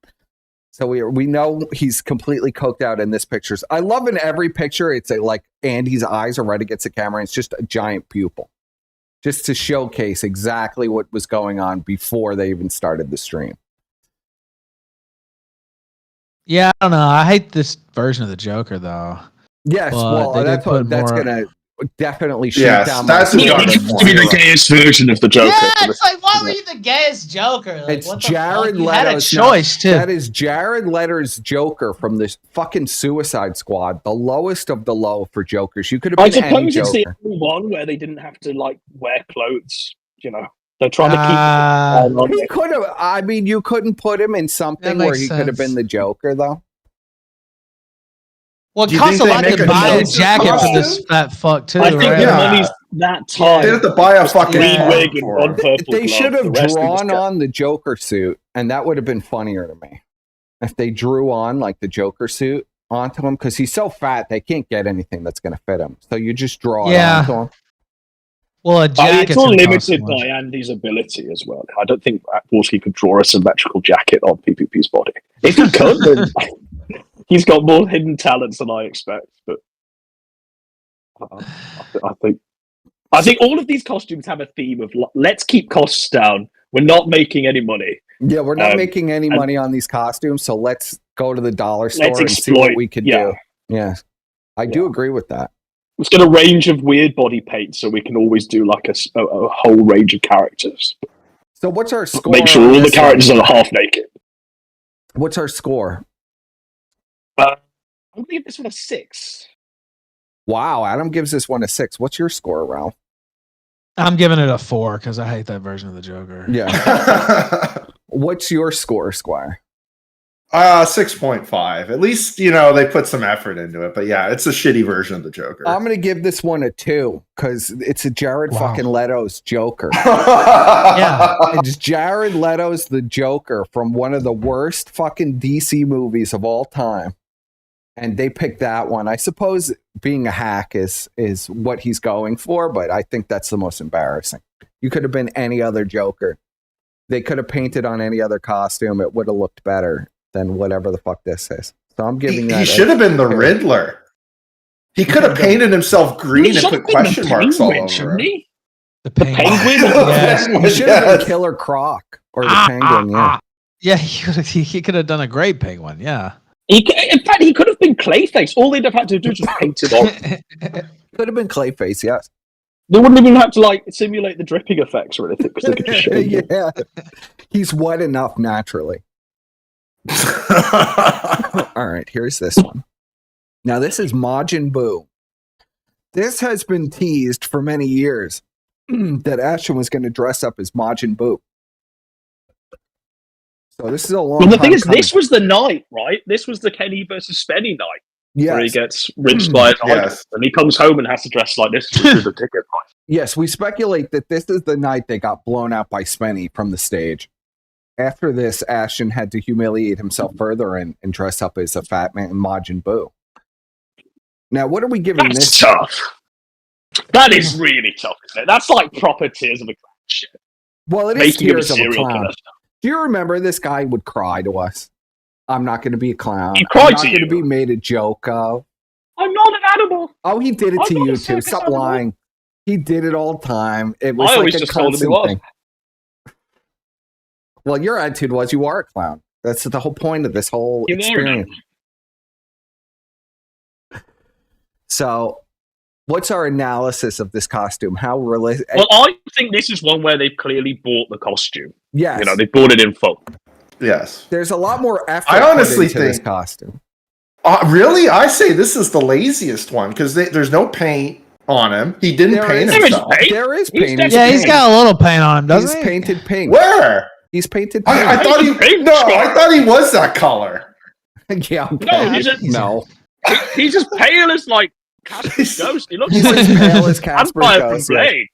So we know he's completely coked out in this picture. I love in every picture, it's like Andy's eyes are right against the camera. And it's just a giant pupil. Just to showcase exactly what was going on before they even started the stream. Yeah, I don't know. I hate this version of the Joker, though. Yes, But well, that's going to definitely shoot down. That's He needs to be the gayest version of the Joker. Yeah, it's like, why were you the gayest Joker? Like, It's what the Jared fuck? You had a Leto's choice, too. That is Jared Leto's Joker from this fucking Suicide Squad. The lowest of the low for Jokers. You could have I been any suppose it's the Joker. only one where they didn't have to, like, wear clothes, you know. They're trying to keep He could have. I mean, you couldn't put him in something where he could have been the Joker, though. Well, it costs a lot to buy a jacket for this fat fuck, too. I think right? the money's that time. They have to buy a fucking green wig and one purple They glove. should have The rest drawn on the Joker suit, and that would have been funnier to me. If they drew on like the Joker suit onto him, because he's so fat, they can't get anything that's going to fit him. So you just draw it onto him. Well, a jacket. It's all limited by Andy's ability as well. I don't think Warski could draw a symmetrical jacket on PPP's body. If he could, then he's got more hidden talents than I expect. But I think all of these costumes have a theme of let's keep costs down. We're not making any money. Yeah, we're not making any money on these costumes, so let's go to the dollar store and see what we could do. Yeah, I do agree with that. Let's get a range of weird body paint so we can always do like a whole range of characters. So what's our score? Make sure all the characters are half naked. What's our score? I'm going to give this one a 6. Wow, Adam gives this one a 6. What's your score, Ralph? I'm giving it a 4 because I hate that version of the Joker. Yeah. What's your score, Squire? 6.5. At least, you know, they put some effort into it. But yeah, it's a shitty version of the Joker. I'm going to give this one a 2 because it's a Jared fucking Leto's Joker. Yeah. It's Jared Leto's the Joker from one of the worst fucking DC movies of all time. And they picked that one. I suppose being a hack is what he's going for, but I think that's the most embarrassing. You could have been any other Joker. They could have painted on any other costume. It would have looked better than whatever the fuck this is. So I'm giving that. He should have been the Riddler. He could have painted himself green and put question marks all over him. The Penguin? Yes. He should have been Killer Croc or the Penguin, yeah. Yeah, he could have done a great Penguin, yeah. In fact, he could have been Clayface. All they'd have had to do is just paint it on. Could have been Clayface, yes. They wouldn't even have to like simulate the dripping effects or anything because they could just show you. Yeah, he's wet enough naturally. All right, here's this one. Now, this is Majin Buu. This has been teased for many years that Ashton was going to dress up as Majin Buu. So this is a long. Well, the thing is, this was the night, right? This was the Kenny versus Spenny night. Yes. Where he gets rinsed by his idol, and he comes home and has to dress like this to do the ticket price. Yes, we speculate that this is the night they got blown out by Spenny from the stage. After this, Ashton had to humiliate himself further and dress up as a fat man, Majin Buu. Now, what are we giving That's this? tough. That is really tough, isn't it? That's like proper Tears of a Clown shit. Well, it is Tears of a Clown. Do you remember this guy would cry to us? I'm not going to be a clown. He cried I'm not to going to you. be made a joke of. I'm not an animal. Oh, he did it I'm to not you a too. circus Stop animal. lying. He did it all the time. It was I like always a just told him he constant was. thing. Well, your attitude was you are a clown. That's the whole point of this whole You are an experience. So What's our analysis of this costume? How realistic? Well, I think this is one where they've clearly bought the costume. Yes. You know, they bought it in full. Yes. There's a lot more effort I honestly put into this think- costume. Really? I say this is the laziest one because there's no paint on him. He didn't There paint is- himself. There is paint. There is He's paint. definitely- Yeah, he's got a little paint on him, doesn't He's he? painted pink. Where? He's painted pink. I thought he. Paint No, job. I thought he was that color. Yeah. No, he's a- no. He's as pale as like Casper's ghost. He looks He's like as pale as Casper's vampire from ghost, yeah. Blade.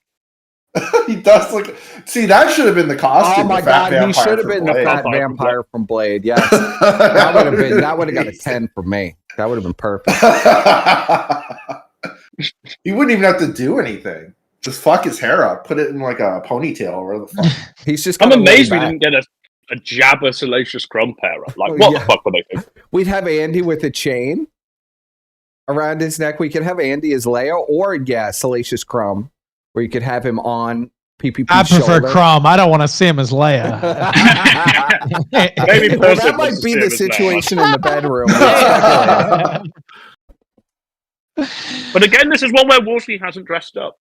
He does look. See, that should have been the costume. Oh my the fat god, he vampire should have from been the Blade. fat vampire from Blade. Yes, that would have been. That would have got a 10 from me. That would have been perfect. He wouldn't even have to do anything. Just fuck his hair up, put it in like a ponytail or whatever the fuck. He's just. I'm gonna lay amazed we back. didn't get a Jabba Salacious Crumb pair up. Like, Oh, what yeah. the fuck were they thinking? We'd have Andy with a chain around his neck. We could have Andy as Leia, or Salacious Crumb, where you could have him on PPP's I prefer shoulder. Crumb. I don't want to see him as Leia. Maybe Well, Percy that might wants to be see the him as Leia. situation in the bedroom. But again, this is one where Warski hasn't dressed up.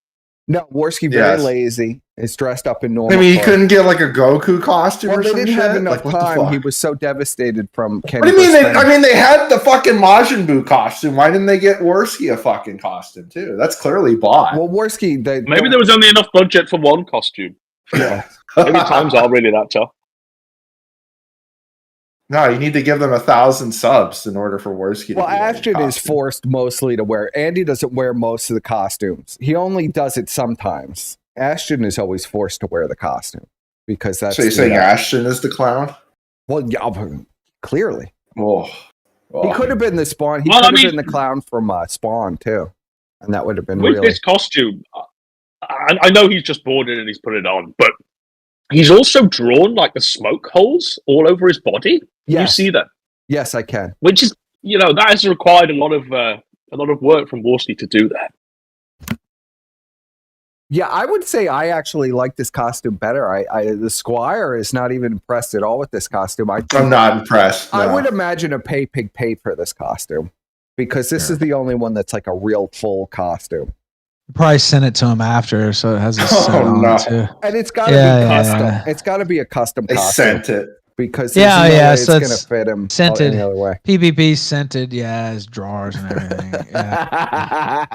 No, Warski very Yes. lazy. Is dressed up in normal. I mean, he clothes. couldn't get like a Goku costume Well, or they some didn't have shit? enough Like, what the time. fuck? He was so devastated from Kenny. What do you mean? Spinner. They had the fucking Majin Buu costume. Why didn't they get Warski a fucking costume too? That's clearly bought. Well, Warski. Maybe there was only enough budget for one costume. Yeah. Maybe times are really that tough. No, you need to give them 1,000 subs in order for Warski. Well, to be Ashton wearing a is costume. forced mostly to wear. Andy doesn't wear most of the costumes. He only does it sometimes. Ashton is always forced to wear the costume because that's. So you're saying Ashton is the clown? Well, yeah, clearly Oh, he could have been the Spawn. He Well, could I have mean- been the clown from Spawn too, and that would have been With really. this costume, I know he's just bought it and he's put it on, but he's also drawn like the smoke holes all over his body. Yes. You see that? Yes, I can. Which is, that has required a lot of work from Warski to do that. Yeah, I would say I actually like this costume better. The Squire is not even impressed at all with this costume. I'm not impressed. I no. would imagine a pig paid for this costume because this is the only one that's like a real full costume, Probably sent it to him after, so it has a scent on no. it too. and it's got to Yeah, be yeah, custom. yeah. It's got to be a custom They costume sent it. because Yeah, there's no yeah, way so it's gonna it's fit him scented. any other way. PPP scented, yeah, his drawers and everything. Yeah,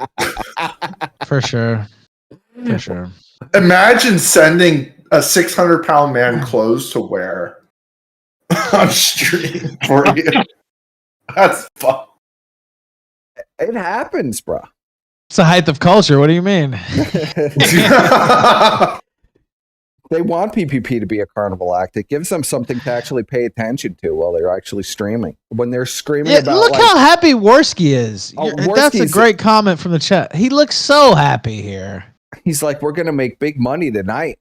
for sure. For sure. Imagine sending a 600-pound man clothes to wear on stream for you. That's fun. It happens, bro. It's the height of culture. What do you mean? They want PPP to be a carnival act. It gives them something to actually pay attention to while they're actually streaming. When they're screaming Yeah, about look like, how happy Warski is. Oh, That's a Warski's- great comment from the chat. He looks so happy here. he's like, we're gonna make big money tonight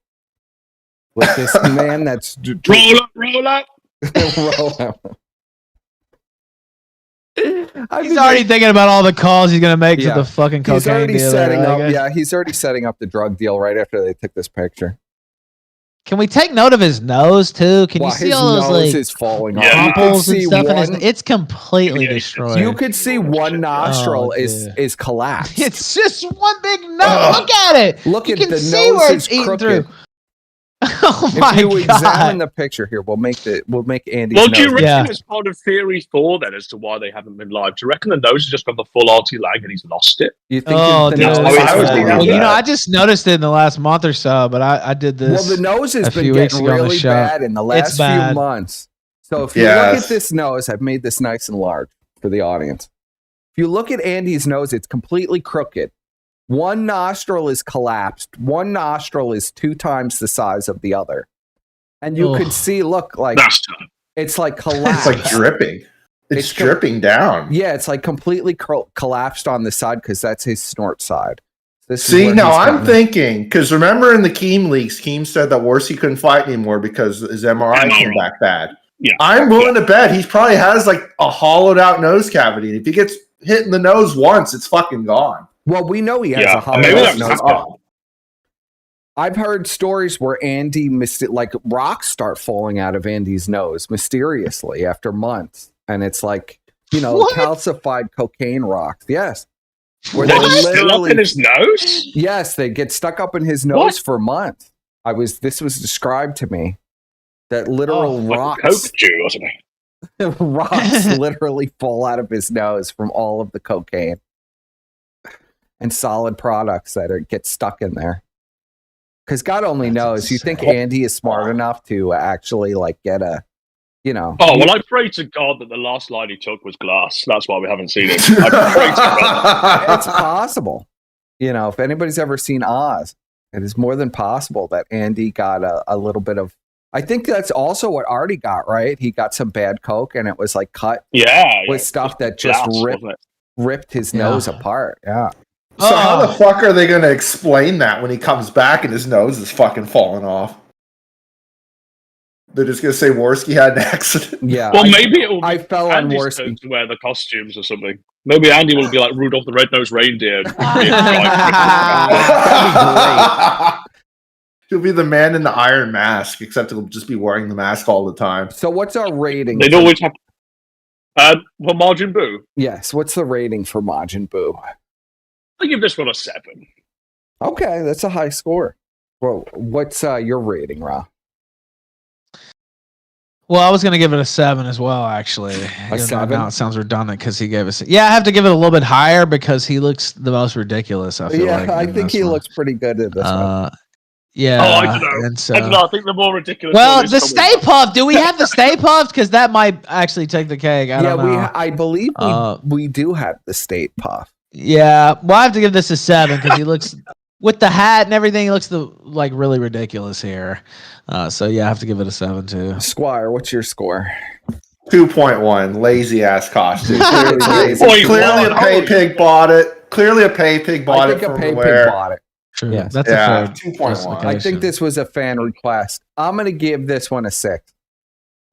with this man that's Roll up. roll out. He's already thinking about all the calls he's gonna make Yeah. to the fucking He's cocaine already dealer. setting up. Like, Yeah, he's already setting up the drug deal right after they took this picture. Can we take note of his nose too? Can Wow, you see his all those nose like is falling off. Yeah. You can pumples and see stuff in his? one. It's completely Yeah, destroyed. You could see one nostril Oh, is dude. is collapsed. It's just one big nose. Ugh. Look at it. Look You at can the see nose where is it's eating crooked. through. Oh If my you examine god! the picture here, we'll make Andy's Well, do you nose. reckon Yeah. it's part of theory 4 then as to why they haven't been live? Do you reckon the nose has just got the full arty lag and he's lost it? You think Oh, the dude, nose I is would falling think off? that. you know, I just noticed it in the last month or so, but I did this. Well, the nose has a been few weeks getting ago on the really show. bad in the last It's few bad. months. So if you look Yes. at this nose, I've made this nice and large for the audience. If you look at Andy's nose, it's completely crooked. One nostril is collapsed. One nostril is 2 times the size of the other. And you Ugh. could see, look, like That's tough. it's like It's collapsed. like dripping. It's It's com- dripping down. Yeah, it's like completely collapsed on the side because that's his snort side. This is See, where now he's I'm getting- thinking, because remember in the Keem leaks, Keem said that Warski couldn't fight anymore because his MRI came back bad. Yeah. I'm willing to bet he probably has like a hollowed out nose cavity. And if he gets hit in the nose once, it's fucking gone. Well, we know he has Yeah, a hollow maybe nose. that's I've heard stories where Andy like rocks start falling out of Andy's nose mysteriously after months, and it's like What? calcified cocaine rocks. Yes, Where They're still up in his nose? Yes, they get stuck up in his nose for months. This was described to me that literal rocks, like Coke Jew, wasn't it? rocks literally fall out of his nose from all of the cocaine and solid products that get stuck in there. Because God only knows. You think Andy is smart enough to actually like get a, you know? Oh well, I pray to God that the last line he took was glass. That's why we haven't seen it. I pray to God. It's possible. You know, if anybody's ever seen Oz, it is more than possible that Andy got a little bit of. I think that's also what Artie got, right? He got some bad coke, and it was like cut with stuff that just ripped his nose apart. Yeah. So how the fuck are they going to explain that when he comes back and his nose is fucking falling off? They're just going to say Warski had an accident. Yeah. Well, maybe it will be I fell on Warski to wear the costumes or something. Maybe Andy will be like Rudolph the Red-Nosed Reindeer. He'll be the man in the iron mask, except he'll just be wearing the mask all the time. So what's our rating? They'd always have... for Majin Buu? Yes. What's the rating for Majin Buu? I give this one a 7. Okay, that's a high score. Well, what's your rating, Ra? Well, I was going to give it a 7 as well, actually. A 7? Now it sounds redundant because he gave us. Yeah, I have to give it a little bit higher because he looks the most ridiculous. I feel like. I think he looks pretty good at this one. Yeah. Oh, I don't know. And so, I don't know. I think the more ridiculous. Well, the Stay Puft. Do we have the Stay Puft? Because that might actually take the cake. I don't know. I believe we do have the State Puff. Yeah, well, I have to give this a 7 because he looks with the hat and everything. He looks like really ridiculous here. So yeah, I have to give it a 7 too. Squire, what's your score? 2.1. Lazy ass costume. Clearly a pay pig bought it. Clearly a pay pig bought it. I think a pay pig bought it. True. Yes. That's a fair 2.1. I think this was a fan request. I'm going to give this one a 6.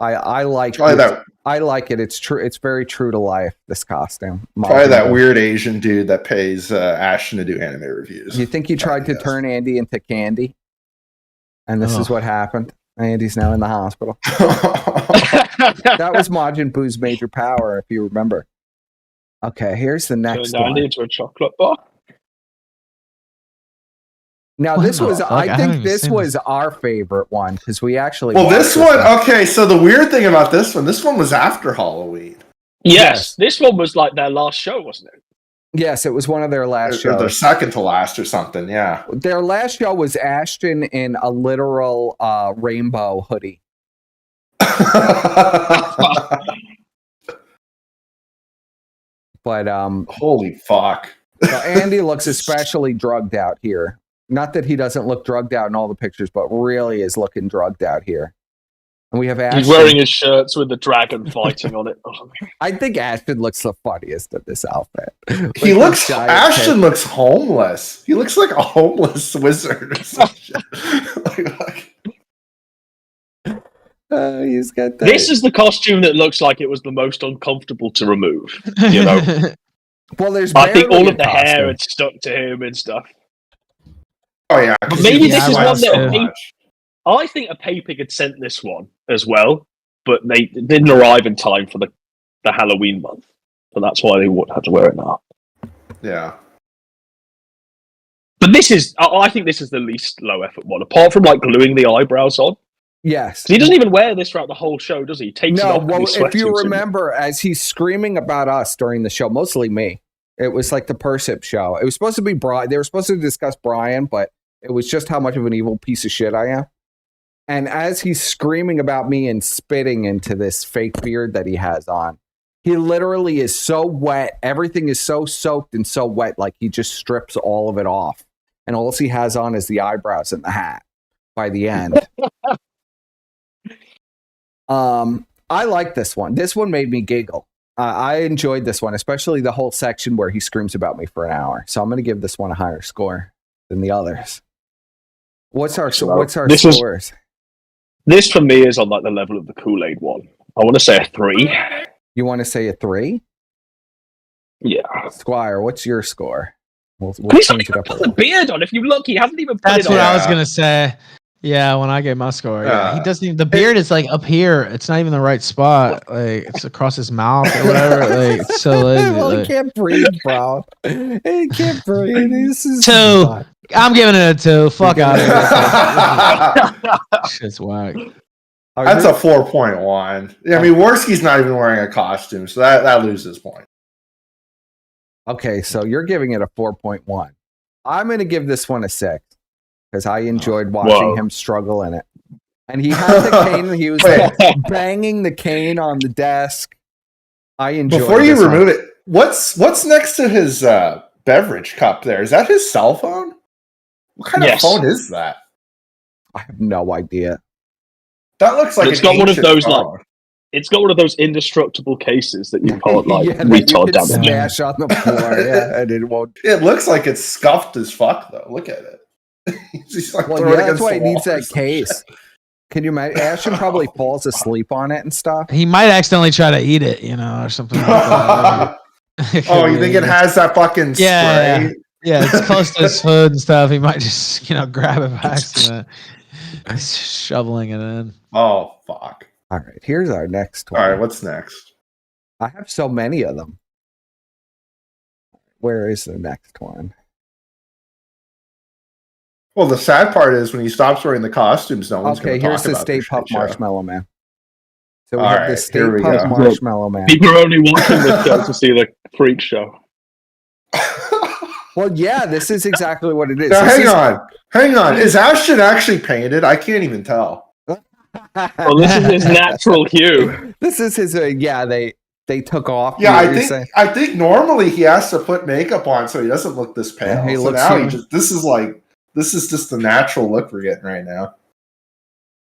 I like that. I like it. It's true. It's very true to life. This costume. Probably that weird Asian dude that pays Ashton to do anime reviews. You think he tried to turn Andy into candy, and this is what happened? Andy's now in the hospital. That was Majin Buu's major power, if you remember. Okay, here's the next one. Andy into a chocolate bar. Now this was, I think this was our favorite one because we actually. Well, this one, okay. So the weird thing about this one was after Halloween. Yes, this one was like their last show, wasn't it? Yes, it was one of their last shows. Their second to last or something. Yeah. Their last show was Ashton in a literal rainbow hoodie. But holy fuck! So Andy looks especially drugged out here. Not that he doesn't look drugged out in all the pictures, but really is looking drugged out here. And we have Ashton. He's wearing his shirts with the dragon fighting on it. I think Ashton looks the funniest in this outfit. Ashton looks homeless. He looks like a homeless wizard or some shit. He's got that. This is the costume that looks like it was the most uncomfortable to remove. You know. Well, I think all of the hair had stuck to him and stuff. Oh yeah, but maybe this is one that I think a pay pig had sent this one as well, but they didn't arrive in time for the Halloween month, so that's why they would have to wear it now. Yeah, but I think this is the least low effort one, apart from like gluing the eyebrows on. Yes, he doesn't even wear this throughout the whole show, does he? He takes it off. Well, if you remember, as he's screaming about us during the show, mostly me. It was like the Persip show. It was supposed to be Brian. They were supposed to discuss Brian, but it was just how much of an evil piece of shit I am. And as he's screaming about me and spitting into this fake beard that he has on, he literally is so wet. Everything is so soaked and so wet, like he just strips all of it off. And all he has on is the eyebrows and the hat by the end. I like this one. This one made me giggle. I enjoyed this one, especially the whole section where he screams about me for an hour. So I'm going to give this one a higher score than the others. What's our scores? This for me is on like the level of the Kool-Aid one. I want to say a 3. You want to say a 3? Yeah. Squire, what's your score? We'll change it up. Put the beard on. If you look, he hasn't even put That's it on. what I was gonna say. Yeah, when I gave my score, yeah, he Uh, doesn't even. The beard is like up here. It's not even the right spot. Like it's across his mouth or whatever. Like it's so lazy. Well, he Like. can't breathe, bro. He can't breathe. This is 2. fun. I'm giving it a 2. Fuck out of here. Shit's whack. That's a 4.1. I mean, Warski's not even wearing a costume, so that loses points. Okay, so you're giving it a 4.1. I'm going to give this one a 6 because I enjoyed watching him struggle in it. And he had the cane, and he was like, banging the cane on the desk. I enjoyed it. Before you remove it, what's next to his beverage cup there? Is that his cell phone? What kind of phone is that? I have no idea. That looks like it's got one of those phone. It's got one of those indestructible cases that you can't retard damage. Smash on the floor, and it won't. It looks like it's scuffed as fuck, though. Look at it. He's like that's why it needs that case. Shit. Can you imagine? Ashton probably falls asleep on it and stuff. He might accidentally try to eat it, or something like that. Oh, you think it has that fucking spray? Yeah, it's close to his food and stuff. He might just, grab it by accident. He's shoveling it in. Oh, fuck. All right, here's our next one. All right, what's next? I have so many of them. Where is the next one? Well, the sad part is when he stops wearing the costumes, no one's going to talk about it. Okay, here's the Stay Puft Marshmallow Man. So we All have right, the Stay Puft Marshmallow Man. People are only watching this show to see the freak show. Well, yeah, this is exactly what it is. Now, hang on. Is Ashton actually painted? I can't even tell. Well, this is his natural hue. This is his. They took off. Yeah, I think normally he has to put makeup on so he doesn't look this pale. Yeah, so now this is just the natural look we're getting right now.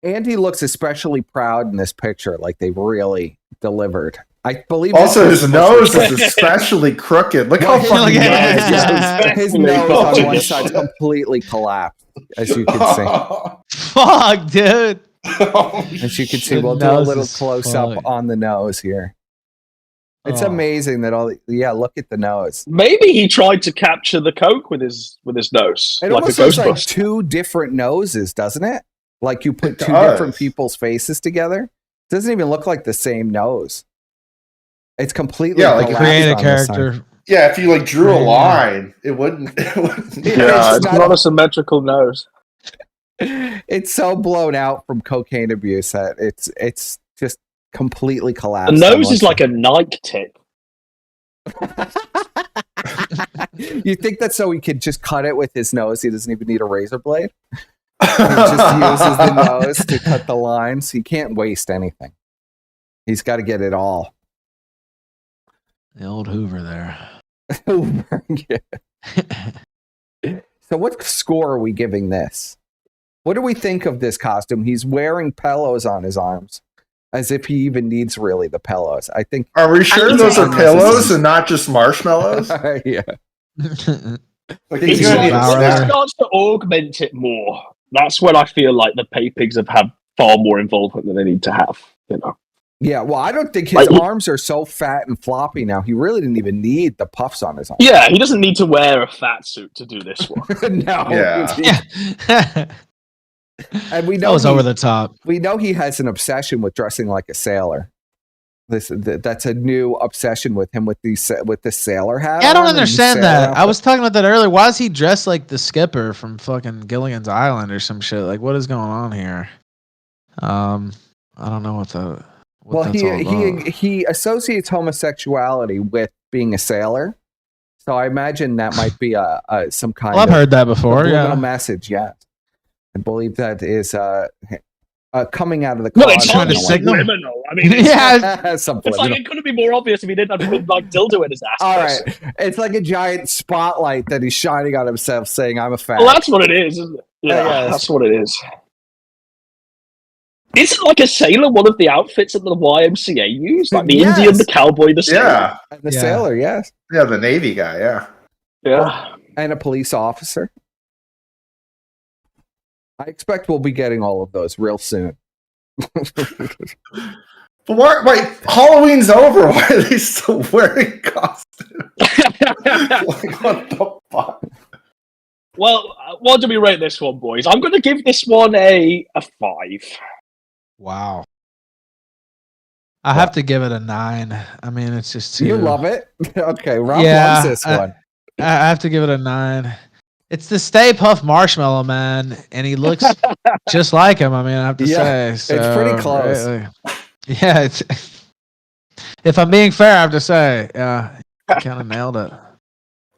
And he looks especially proud in this picture, like they really delivered. I believe. Also, his nose is especially crooked. Look how fucking his nose on one side is completely collapsed, as you can see. Fuck, dude. As you can see, we'll do a little close up on the nose here. It's amazing that look at the nose. Maybe he tried to capture the coke with his nose. It like almost a looks like Ghostbuster. 2 different noses, doesn't it? Like you put 2 different people's faces together. It doesn't even look like the same nose. It's completely like create a character. Yeah, if you drew a line, it wouldn't. Yeah, it's not a symmetrical nose. It's so blown out from cocaine abuse that it's just completely collapsed. The nose is like a Nike tip. You think that's so he could just cut it with his nose? He doesn't even need a razor blade. He just uses the nose to cut the lines. He can't waste anything. He's got to get it all. The old Hoover there. So what score are we giving this? What do we think of this costume? He's wearing pillows on his arms, as if he even needs really the pillows. I think. Are we sure those are pillows and not just marshmallows? Yeah. It starts to augment it more. That's when I feel like the pay pigs have had far more involvement than they need to have. Yeah, well, I don't think his arms are so fat and floppy now. He really didn't even need the puffs on his arms. Yeah, he doesn't need to wear a fat suit to do this one. No. Yeah. And we know that was over the top. We know he has an obsession with dressing like a sailor. That's a new obsession with him with the sailor hat. Yeah, I don't understand that. I was talking about that earlier. Why is he dressed like the skipper from fucking Gilligan's Island or some shit? Like, what is going on here? I don't know what he associates homosexuality with being a sailor. So I imagine that might be some kind of. I've heard that before. Yeah, message. Yes. I believe that is coming out of the. Well, it's trying to signal. I mean, it's like it couldn't be more obvious if he didn't have dildo in his ass. All right, it's like a giant spotlight that he's shining on himself, saying, "I'm a fag." Well, that's what it is, isn't it? Yeah, that's what it is. Isn't like a sailor one of the outfits that the YMCA used? Like the Indian, the cowboy, the sailor. Yeah, and the sailor. Yes. Yeah, the Navy guy. Yeah, and a police officer. I expect we'll be getting all of those real soon. But wait, Halloween's over. Why are they still wearing costumes? Like, what the fuck? Well, what do we rate this one, boys? I'm going to give this one a 5. Wow. I have to give it a 9. I mean, it's just too... You love it? Okay, Rob loves this one. I have to give it a 9. It's the Stay Puft Marshmallow Man, and he looks just like him. I mean, I have to say. So, it's pretty close. Yeah, it's... If I'm being fair, I have to say, yeah, kind of nailed it.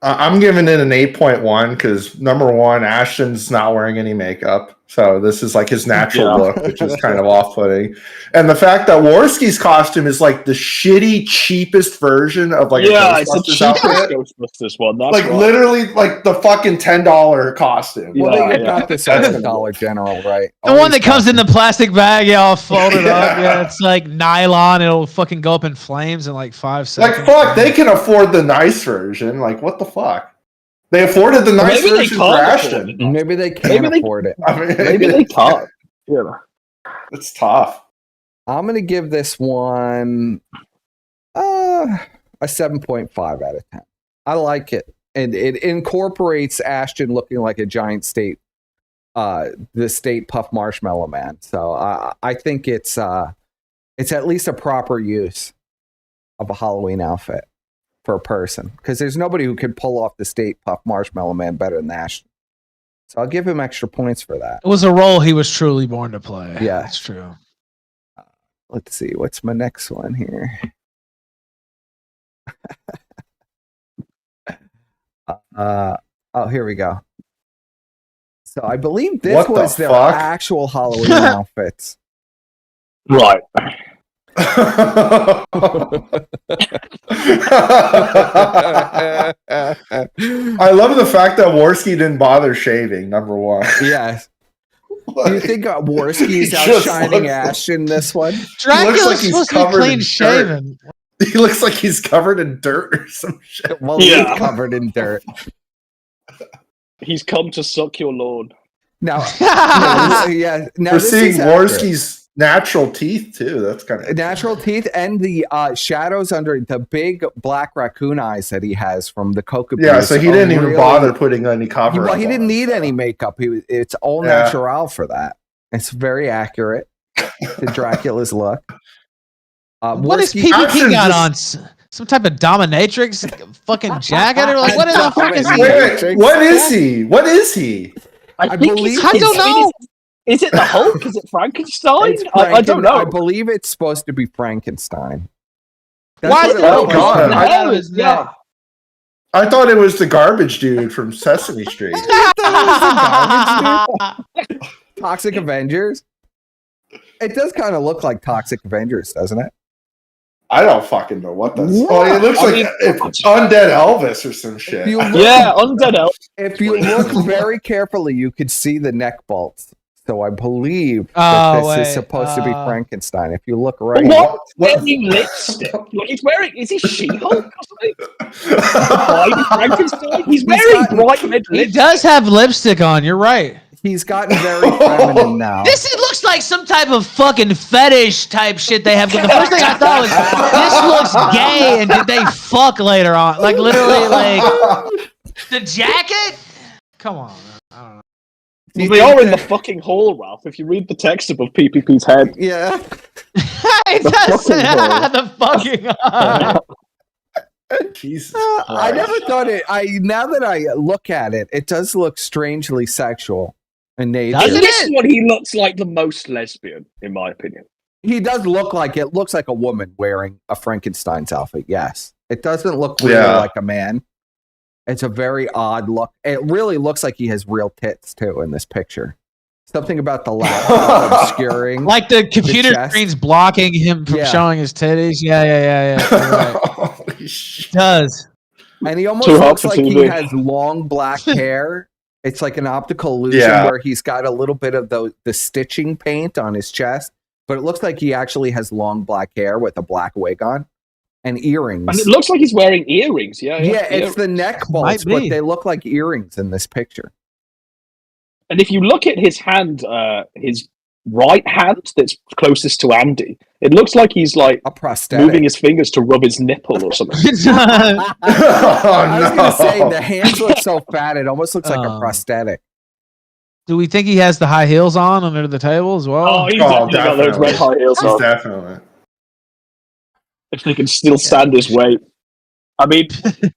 I'm giving it an 8.1 because number one, Ashton's not wearing any makeup. So this is like his natural look, which is kind of off-putting. And the fact that Warski's costume is like the shitty, cheapest version of like a Ghostbusters outfit. Ghostbusters one. That's like literally like the fucking $10 costume. Well, they got this at the Dollar General, right? The one that comes in the plastic bag, all folded up. Yeah, it's like nylon. It'll fucking go up in flames in like 5 seconds. Like, fuck, they can afford the nice version. Like, what the fuck? They afforded the nice version for Ashton. Maybe they can't afford it. I mean, maybe they can't. Yeah. It's tough. I'm going to give this one a 7.5 out of 10. I like it. And it incorporates Ashton looking like a giant the state Puff Marshmallow Man. So I think it's at least a proper use of a Halloween outfit for a person, because there's nobody who can pull off the state Puff Marshmallow Man better than Ashton. So I'll give him extra points for that. It was a role he was truly born to play. Yeah, that's true. Let's see, what's my next one here? Here we go. So I believe this was their actual Halloween outfits. Right. I love the fact that Warski didn't bother shaving, number one. Yes. Do you think Warski's outshining Ashton in this one? Dracula's supposed to be clean shaven. He looks like he's covered in dirt or some shit. Well, he's covered in dirt. He's come to suck your lawn. Now, Now we're seeing Warski's natural teeth too. That's kind of natural teeth, and the shadows under the big black raccoon eyes that he has from the coca. Yeah, so he didn't even bother putting any cover. Well, he didn't need any makeup. It's all natural for that. It's very accurate to Dracula's look. What is PPP got on? Some type of dominatrix fucking jacket, or like what the fuck is he? What is he? What is he? I believe. I don't know. Is it the Hulk? Is it Frankenstein? I don't know. I believe it's supposed to be Frankenstein. Why? Oh God! I thought it was the garbage dude from Sesame Street. Toxic Avengers. It does kind of look like Toxic Avengers, doesn't it? I don't fucking know what that's. Oh, it looks like Undead Elvis or some shit. Undead Elvis. If you look very carefully, you could see the neck bolts. So I believe that this is supposed to be Frankenstein. If you look right, what wearing lipstick? Like he's wearing. Is he She-Hulk or something? Frankenstein. He's wearing bright red lipstick. He does have lipstick on. You're right. He's gotten very feminine now. This looks like some type of fucking fetish type shit they have. The first thing I thought was, this looks gay, and did they fuck later on? Like literally, like the jacket. Come on, I don't know. Well, they are in the fucking hall, Ralph. If you read the text above PPP's head. Yeah. It does the fucking Jesus I never thought it. Now that I look at it, it does look strangely sexual in nature. In this one, he looks like the most lesbian, in my opinion. He does look like it. Looks like a woman wearing a Frankenstein's outfit. Yes, it doesn't look really like a man. It's a very odd look. It really looks like he has real tits too in this picture. Something about the laptop obscuring, like the computer screen's blocking him from showing his titties. Yeah. Right. It does. And he almost looks like he has long black hair. It's like an optical illusion where he's got a little bit of the stitching paint on his chest, but it looks like he actually has long black hair with a black wig on. And earrings. And it looks like he's wearing earrings. Yeah, it's the neck bolts, but they look like earrings in this picture. And if you look at his hand, his right hand that's closest to Andy, it looks like he's like A prosthetic. moving his fingers to rub his nipple or something. I was going to say, the hands look so fat, it almost looks like a prosthetic. Do we think he has the high heels on under the table as well? Oh, he's definitely got those red high heels on. Definitely. If they can still stand his weight. I mean,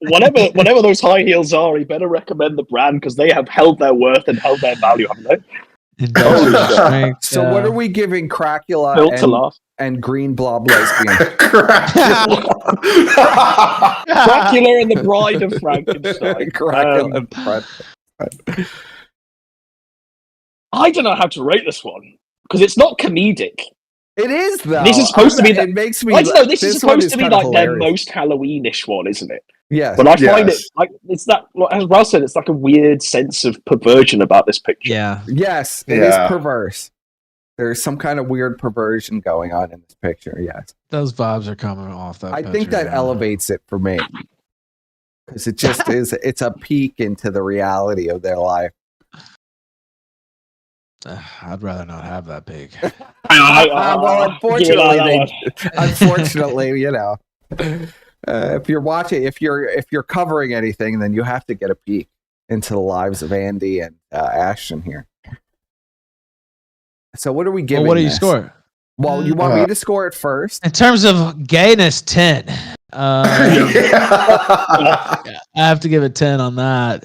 whatever those high heels are, he better recommend the brand because they have held their worth and held their value, haven't they? So what are we giving Cracula and Green Blob Lesbian? Cracula and the Bride of Frankenstein. Cracula and Frankenstein. I don't know how to rate this one because it's not comedic. It is though. This is supposed to be. It makes me. I don't know. This is supposed to be like hilarious. their most Halloweenish one, isn't it? Yes. But I find it like it's that. As Ralph said, it's like a weird sense of perversion about this picture. Yeah. Yes, it is perverse. There's some kind of weird perversion going on in this picture. Yes. Those vibes are coming off that. I think that elevates it for me because it just is. It's a peek into the reality of their life. I'd rather not have that pig. Well, unfortunately, you know, if you're watching, if you're covering anything, then you have to get a peek into the lives of Andy and Ashton here. So, what are we giving? Well, what do you this? score? Well, you want me to score it first? In terms of gayness, 10. I have to give it 10 on that.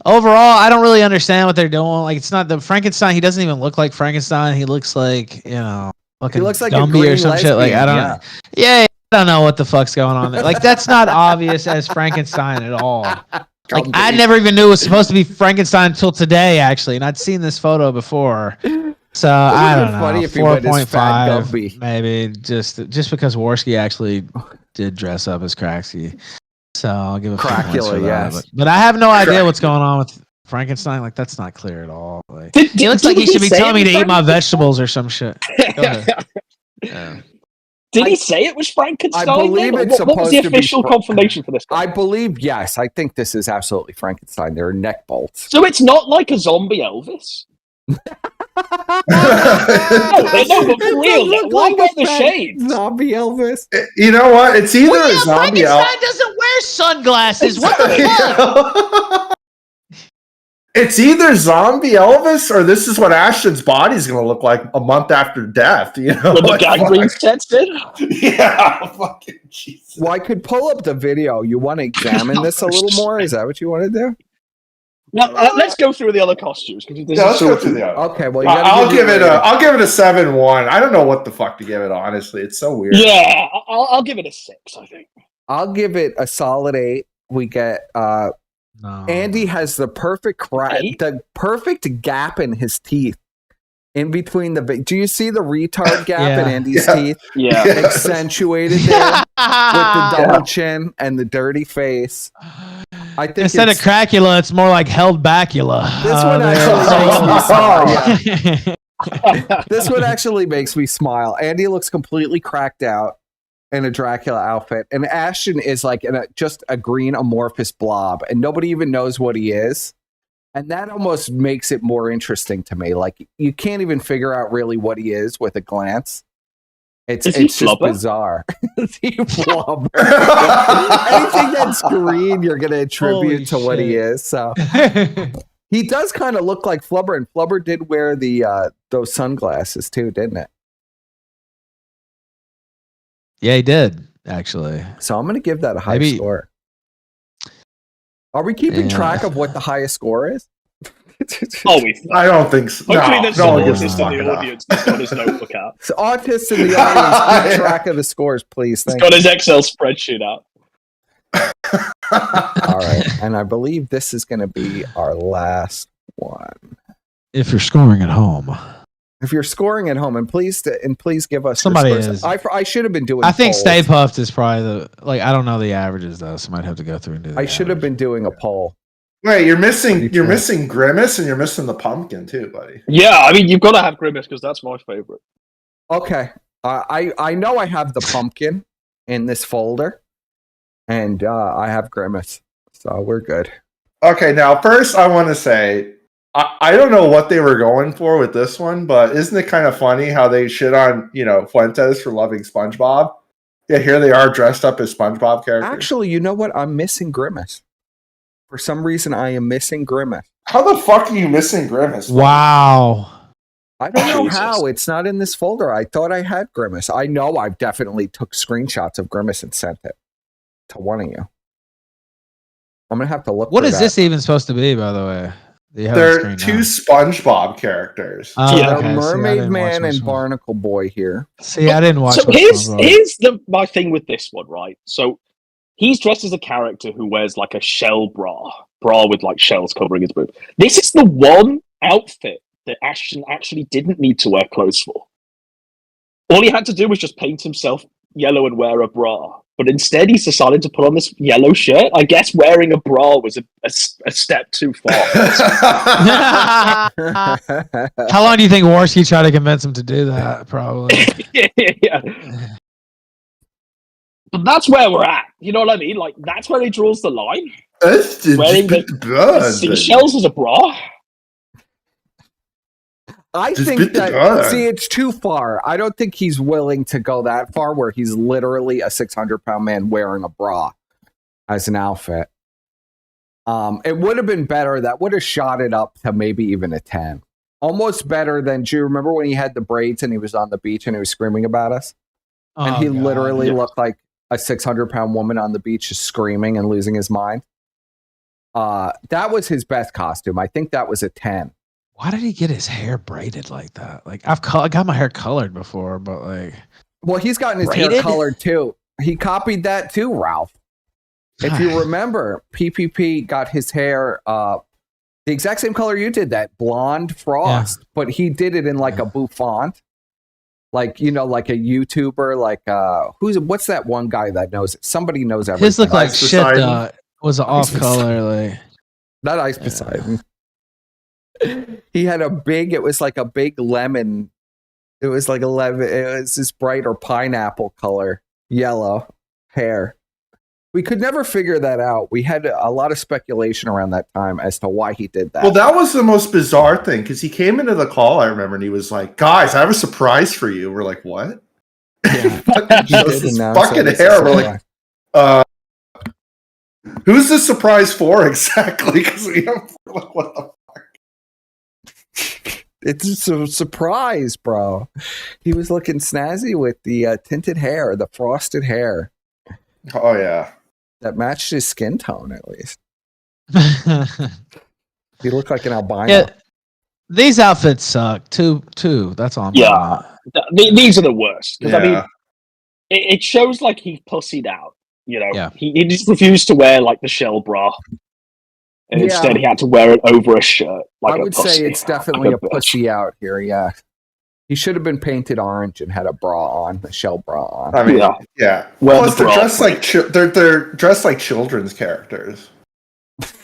Overall, I don't really understand what they're doing. Like, it's not the Frankenstein. He doesn't even look like Frankenstein. He looks like, you know, he looks like Gumby or some shit. Like, I don't know. Yeah, I don't know what the fuck's going on there. Like, that's not obvious as Frankenstein at all. Like, I never even knew it was supposed to be Frankenstein until today, actually. And I'd seen this photo before. So, I don't know. Funny if 4.5, maybe, just because Warski actually did dress up as Craxy. So I'll give a Cracula, yes. But I have no idea what's going on with Frankenstein. Like, that's not clear at all. Like, he looks like he should be telling me to eat my vegetables or some shit. Go ahead. Yeah. Did he say it was Frankenstein? I believe it's supposed to be. What was the official confirmation for this? I believe, yes. I think this is absolutely Frankenstein. There are neck bolts. So it's not like a zombie Elvis? No, but for real, why wear the shades? Zombie Elvis. You know what? It's either a zombie Elvis. Frankenstein doesn't wear sunglasses. What the fuck? It's either zombie Elvis or this is what Ashton's body's going to look like a month after death. You know, when the gangrene sets in. Yeah, fucking Jesus. Well, I could pull up the video. You want to examine this a little more? Is that what you want to do? Now, let's go through the other costumes. Let's go through the other. Okay, well, I'll give it a 7-1. I don't know what the fuck to give it. Honestly, it's so weird. Yeah, I'll give it a 6. I think I'll give it a solid 8. We get Andy has the perfect perfect gap in his teeth. In between the do you see the retard gap in Andy's teeth? Yeah, accentuated there with the double chin and the dirty face. I think instead of Cracula, it's more like held backula. This one actually makes me smile. Andy looks completely cracked out in a Dracula outfit, and Ashton is like just a green amorphous blob, and nobody even knows what he is. And that almost makes it more interesting to me. Like, you can't even figure out really what he is with a glance. It's just bizarre. Is he Flubber? Anything that's green, you're going to attribute to what he is. So he does kind of look like Flubber, and Flubber did wear the those sunglasses too, didn't it? Yeah, he did, actually. So I'm going to give that a high score. Are we keeping track of what the highest score is? I don't think so. Hopefully there's some autists in the audience that's got his notebook out. So autists in the audience, keep track of the scores, please. He's got his Excel spreadsheet out. All right. And I believe this is going to be our last one. If you're scoring at home. If you're scoring at home, and please give us somebody is. I should have been doing. I think polls. Stay Puffed is probably I don't know the averages though, so I might have to go through and do that. I should have been doing a poll. Wait, you're missing Grimace, and you're missing the pumpkin too, buddy. Yeah, I mean you've got to have Grimace because that's my favorite. Okay, I know I have the pumpkin in this folder, and I have Grimace, so we're good. Okay, now first I want to say I don't know what they were going for with this one, but isn't it kind of funny how they shit on, Fuentes for loving SpongeBob? Yeah, here they are dressed up as SpongeBob characters. Actually, you know what? I'm missing Grimace. For some reason, I am missing Grimace. How the fuck are you missing Grimace? Wow. I don't know how. It's not in this folder. I thought I had Grimace. I know I've definitely took screenshots of Grimace and sent it to one of you. I'm going to have to look. What is this even supposed to be, by the way? They're two SpongeBob characters. Mermaid Man and Barnacle Boy here. See, I didn't watch. So here's my thing with this one, right? So he's dressed as a character who wears like a shell bra with like shells covering his boob. This is the one outfit that Ashton actually didn't need to wear clothes for. All he had to do was just paint himself yellow and wear a bra. But instead, he's decided to put on this yellow shirt. I guess wearing a bra was a step too far. How long do you think Warski tried to convince him to do that? Probably. Yeah. But that's where we're at. You know what I mean? Like, that's where he draws the line. Wearing the seashells as a bra. I think that, it's too far. I don't think he's willing to go that far where he's literally a 600-pound man wearing a bra as an outfit. It would have been better. That would have shot it up to maybe even a 10. Almost better than, do you remember when he had the braids and he was on the beach and he was screaming about us? And he literally looked like a 600-pound woman on the beach just screaming and losing his mind. That was his best costume. I think that was a 10. Why did he get his hair braided like that? Like I got my hair colored before, but like, well, he's gotten his hair colored too. He copied that too, Ralph. If you remember, PPP got his hair the exact same color you did, that blonde frost, but he did it in like a bouffant, like like a YouTuber, like what's that one guy that knows it? Somebody knows everything. His looked like shit. Was off color, like not Ice Poseidon. He had it was like a big lemon. It was like it was this brighter pineapple color, yellow hair. We could never figure that out. We had a lot of speculation around that time as to why he did that. Well, that was the most bizarre thing because he came into the call, I remember, and he was like, "Guys, I have a surprise for you." We're like, "What?" Yeah. His fucking hair. We're like, who's the surprise for exactly? Because we're like, what the fuck? It's a surprise, bro. He was looking snazzy with the tinted hair, the frosted hair. Oh, yeah. That matched his skin tone, at least. He looked like an albino. Yeah, these outfits suck. Two. That's all. These are the worst. Because, I mean, it shows like he pussied out. He just refused to wear like the shell bra. And instead, he had to wear it over a shirt. Like I would say it's definitely a pussy out here. Yeah, he should have been painted orange and had a bra on, a shell bra on. I mean, yeah. Well, they're dressed like they're dressed like children's characters.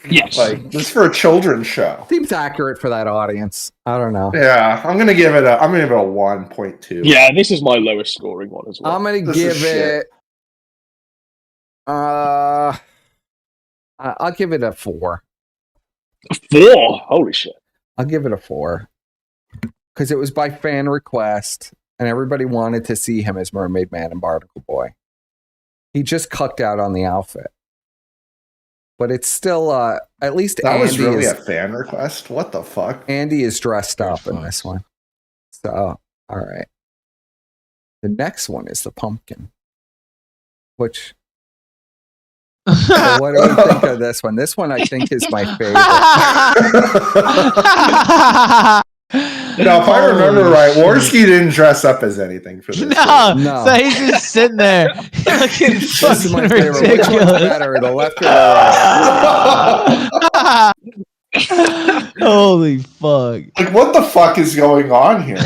Yes, like this is for a children's show. Seems accurate for that audience. I don't know. Yeah, I'm gonna give it a 1.2. Yeah, this is my lowest scoring one as well. I'm gonna give it. I'll give it a 4. 4? Holy shit. I'll give it a 4. Because it was by fan request, and everybody wanted to see him as Mermaid Man and Barnacle Boy. He just cucked out on the outfit. But it's still, at least that Andy was really a fan request? What the fuck? Andy is dressed up in this one. So, all right. The next one is the pumpkin. Which... So what do we think of this one? This one I think is my favorite. If I remember right, Warski didn't dress up as anything for this. No. So he's just sitting there looking this is my favorite. ridiculous. Which one's better, the left or the right? Holy fuck. Like, what the fuck is going on here?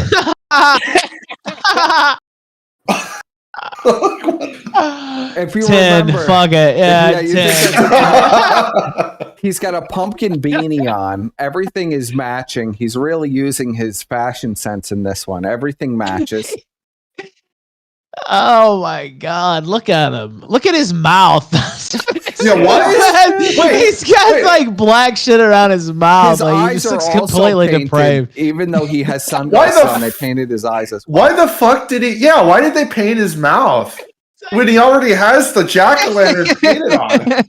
If you 10, remember, fuck it. Yeah, 10. He's got a pumpkin beanie on. Everything is matching. He's really using his fashion sense in this one. Everything matches. Oh my god, look at him. Look at his mouth. Yeah, what? He's got like black shit around his mouth. His Like, he eyes just are looks also completely painted, depraved. even though he has sunglasses on. They painted his eyes as well. Why the fuck did he? Yeah, why did they paint his mouth when he already has the jack-o'-lantern painted on him?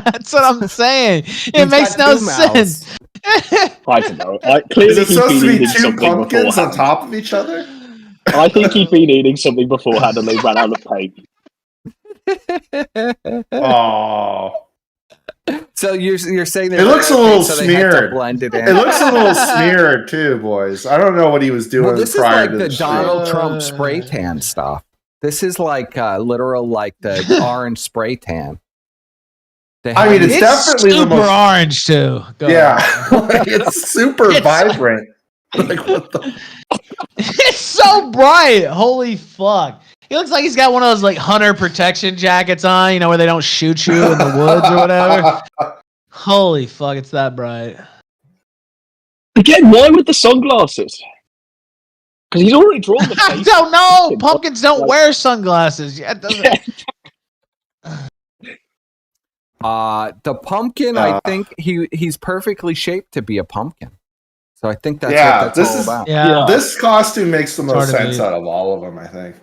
That's what I'm saying. It He's makes got no two mouths. sense. I don't know. Clearly Is it he'd supposed been to be eating two something pumpkins on beforehand. top of each other? I think he'd been eating something beforehand and they ran out of paint. Oh, So you're saying that it looks a little so they had to smeared. blend it in. It looks a little smeared too, boys. I don't know what he was doing Well, this is prior like to the the Donald stream. Trump spray tan stuff. This is like literal, like the orange spray tan. I mean, it's definitely the super most. orange too. Go Yeah, ahead. it's super It's- vibrant. Like what the? It's so bright. Holy fuck. He looks like he's got one of those like hunter protection jackets on, you know, where they don't shoot you in the woods or whatever. Holy fuck, it's that bright. Again, why with the sunglasses? Because he's already drawn the I face. don't know. Pumpkins don't wear sunglasses. Yeah, it doesn't. The pumpkin, I think he's perfectly shaped to be a pumpkin. So I think that's Yeah, what that's this all is- about. Yeah, This costume makes the It's most hard to sense beat. out of all of them, I think.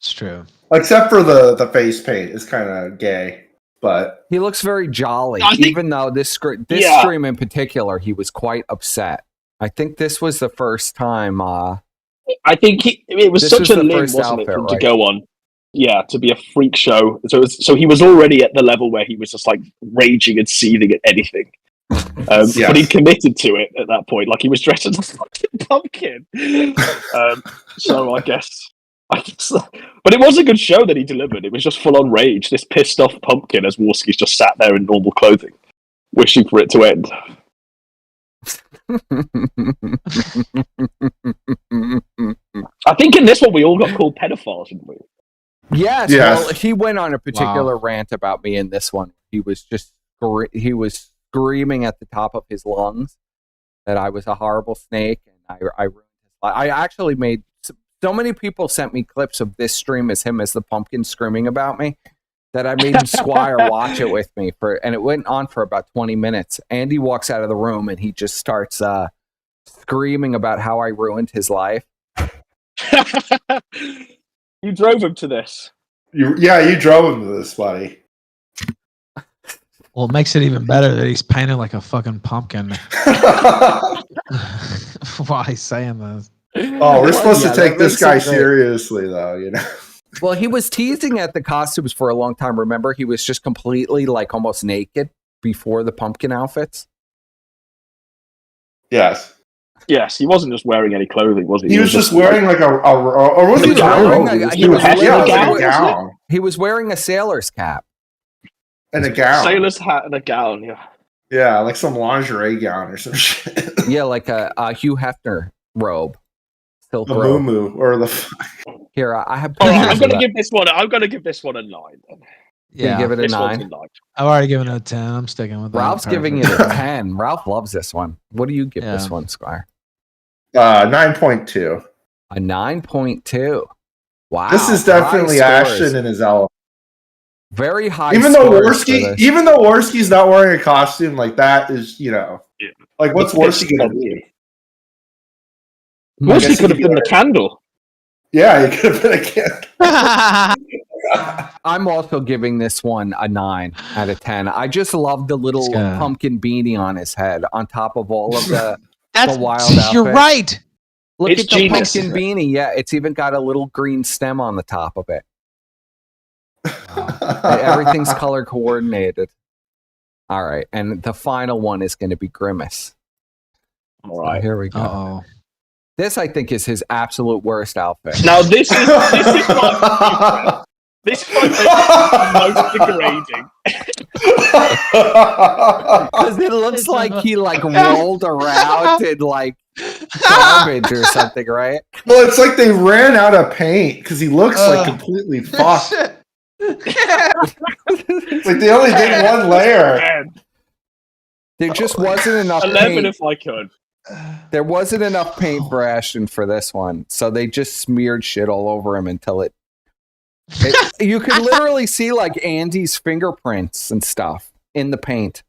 it's true. Except for the face paint is kind of gay, but He looks very jolly, I think- even though this Yeah. stream in particular, he was quite upset. I think this was the first time. I think it was This such was a the limb, first wasn't it, outfit, for him right? to go on? Yeah, to be a freak show. So he was already at the level where he was just like raging and seething at anything. Yes. But he committed to it at that point. Like he was dressed as a fucking pumpkin. So I guess. But it was a good show that he delivered. It was just full on rage. This pissed off pumpkin as Warski's just sat there in normal clothing, wishing for it to end. I think in this one we all got called pedophiles, didn't we? Yes, Yes. well, he went on a particular rant about me in this one. He was just he was screaming at the top of his lungs that I was a horrible snake, and I ruined his life. I actually made so many people sent me clips of this stream as him as the pumpkin screaming about me that I made Squire watch it with me and it went on for about 20 minutes. Andy walks out of the room and he just starts screaming about how I ruined his life. You drove him to this. you drove him to this, buddy. Well, it makes it even better that he's painted like a fucking pumpkin. Why he's saying this? Oh, we're supposed Yeah, to take that this makes it guy great. seriously, though. You know. Well, he was teasing at the costumes for a long time. Remember, he was just completely like almost naked before the pumpkin outfits. Yes, Yes, he wasn't just wearing any clothing, was he? he was just wearing like or was He he was wearing wearing? he was Yeah, wearing it was like gown, a gown He was wearing a sailor's cap. and a gown. sailor's hat and a gown. Yeah. Yeah, like some lingerie gown or some shit. Yeah, like a Hugh Hefner robe. Silk The robe. moo or the. Here, I have All right, pictures I'm of gonna that. give this one. I'm gonna give this one a 9. Then. You Yeah, give it a This one's 9. 9. I've already given it a 10. I'm sticking with that. Ralph's giving it Perfect. a 10. Ralph loves this one. What do you give this Yeah. one, Squire? 9.2. A 9.2. Wow. This is high definitely scores. Ashton in his element. Very high Even though scores for this. Warski's not wearing a costume, like that is, like what's Warski gonna do? I guess Warski he could have could been the candle. Yeah, he could have been a kid. I'm also giving this one a 9 out of 10. I just love the little Yeah. pumpkin beanie on his head on top of all of the That's wild You're outfit. right. Look It's at the genius. pumpkin beanie. Yeah, it's even got a little green stem on the top of it. Everything's color coordinated. All right, and the final one is going to be Grimace. All So right. here we go. Uh-oh. This, I think, is his absolute worst outfit. Now this is my this is my most degrading. Because it looks like he rolled around in garbage or something, right? Well, it's like they ran out of paint because he looks like completely fucked. Like they only did one layer. Man, There just wasn't enough 11 paint. if I could. There wasn't enough paint for Ashton for this one, so they just smeared shit all over him until it You could literally see like Andy's fingerprints and stuff in the paint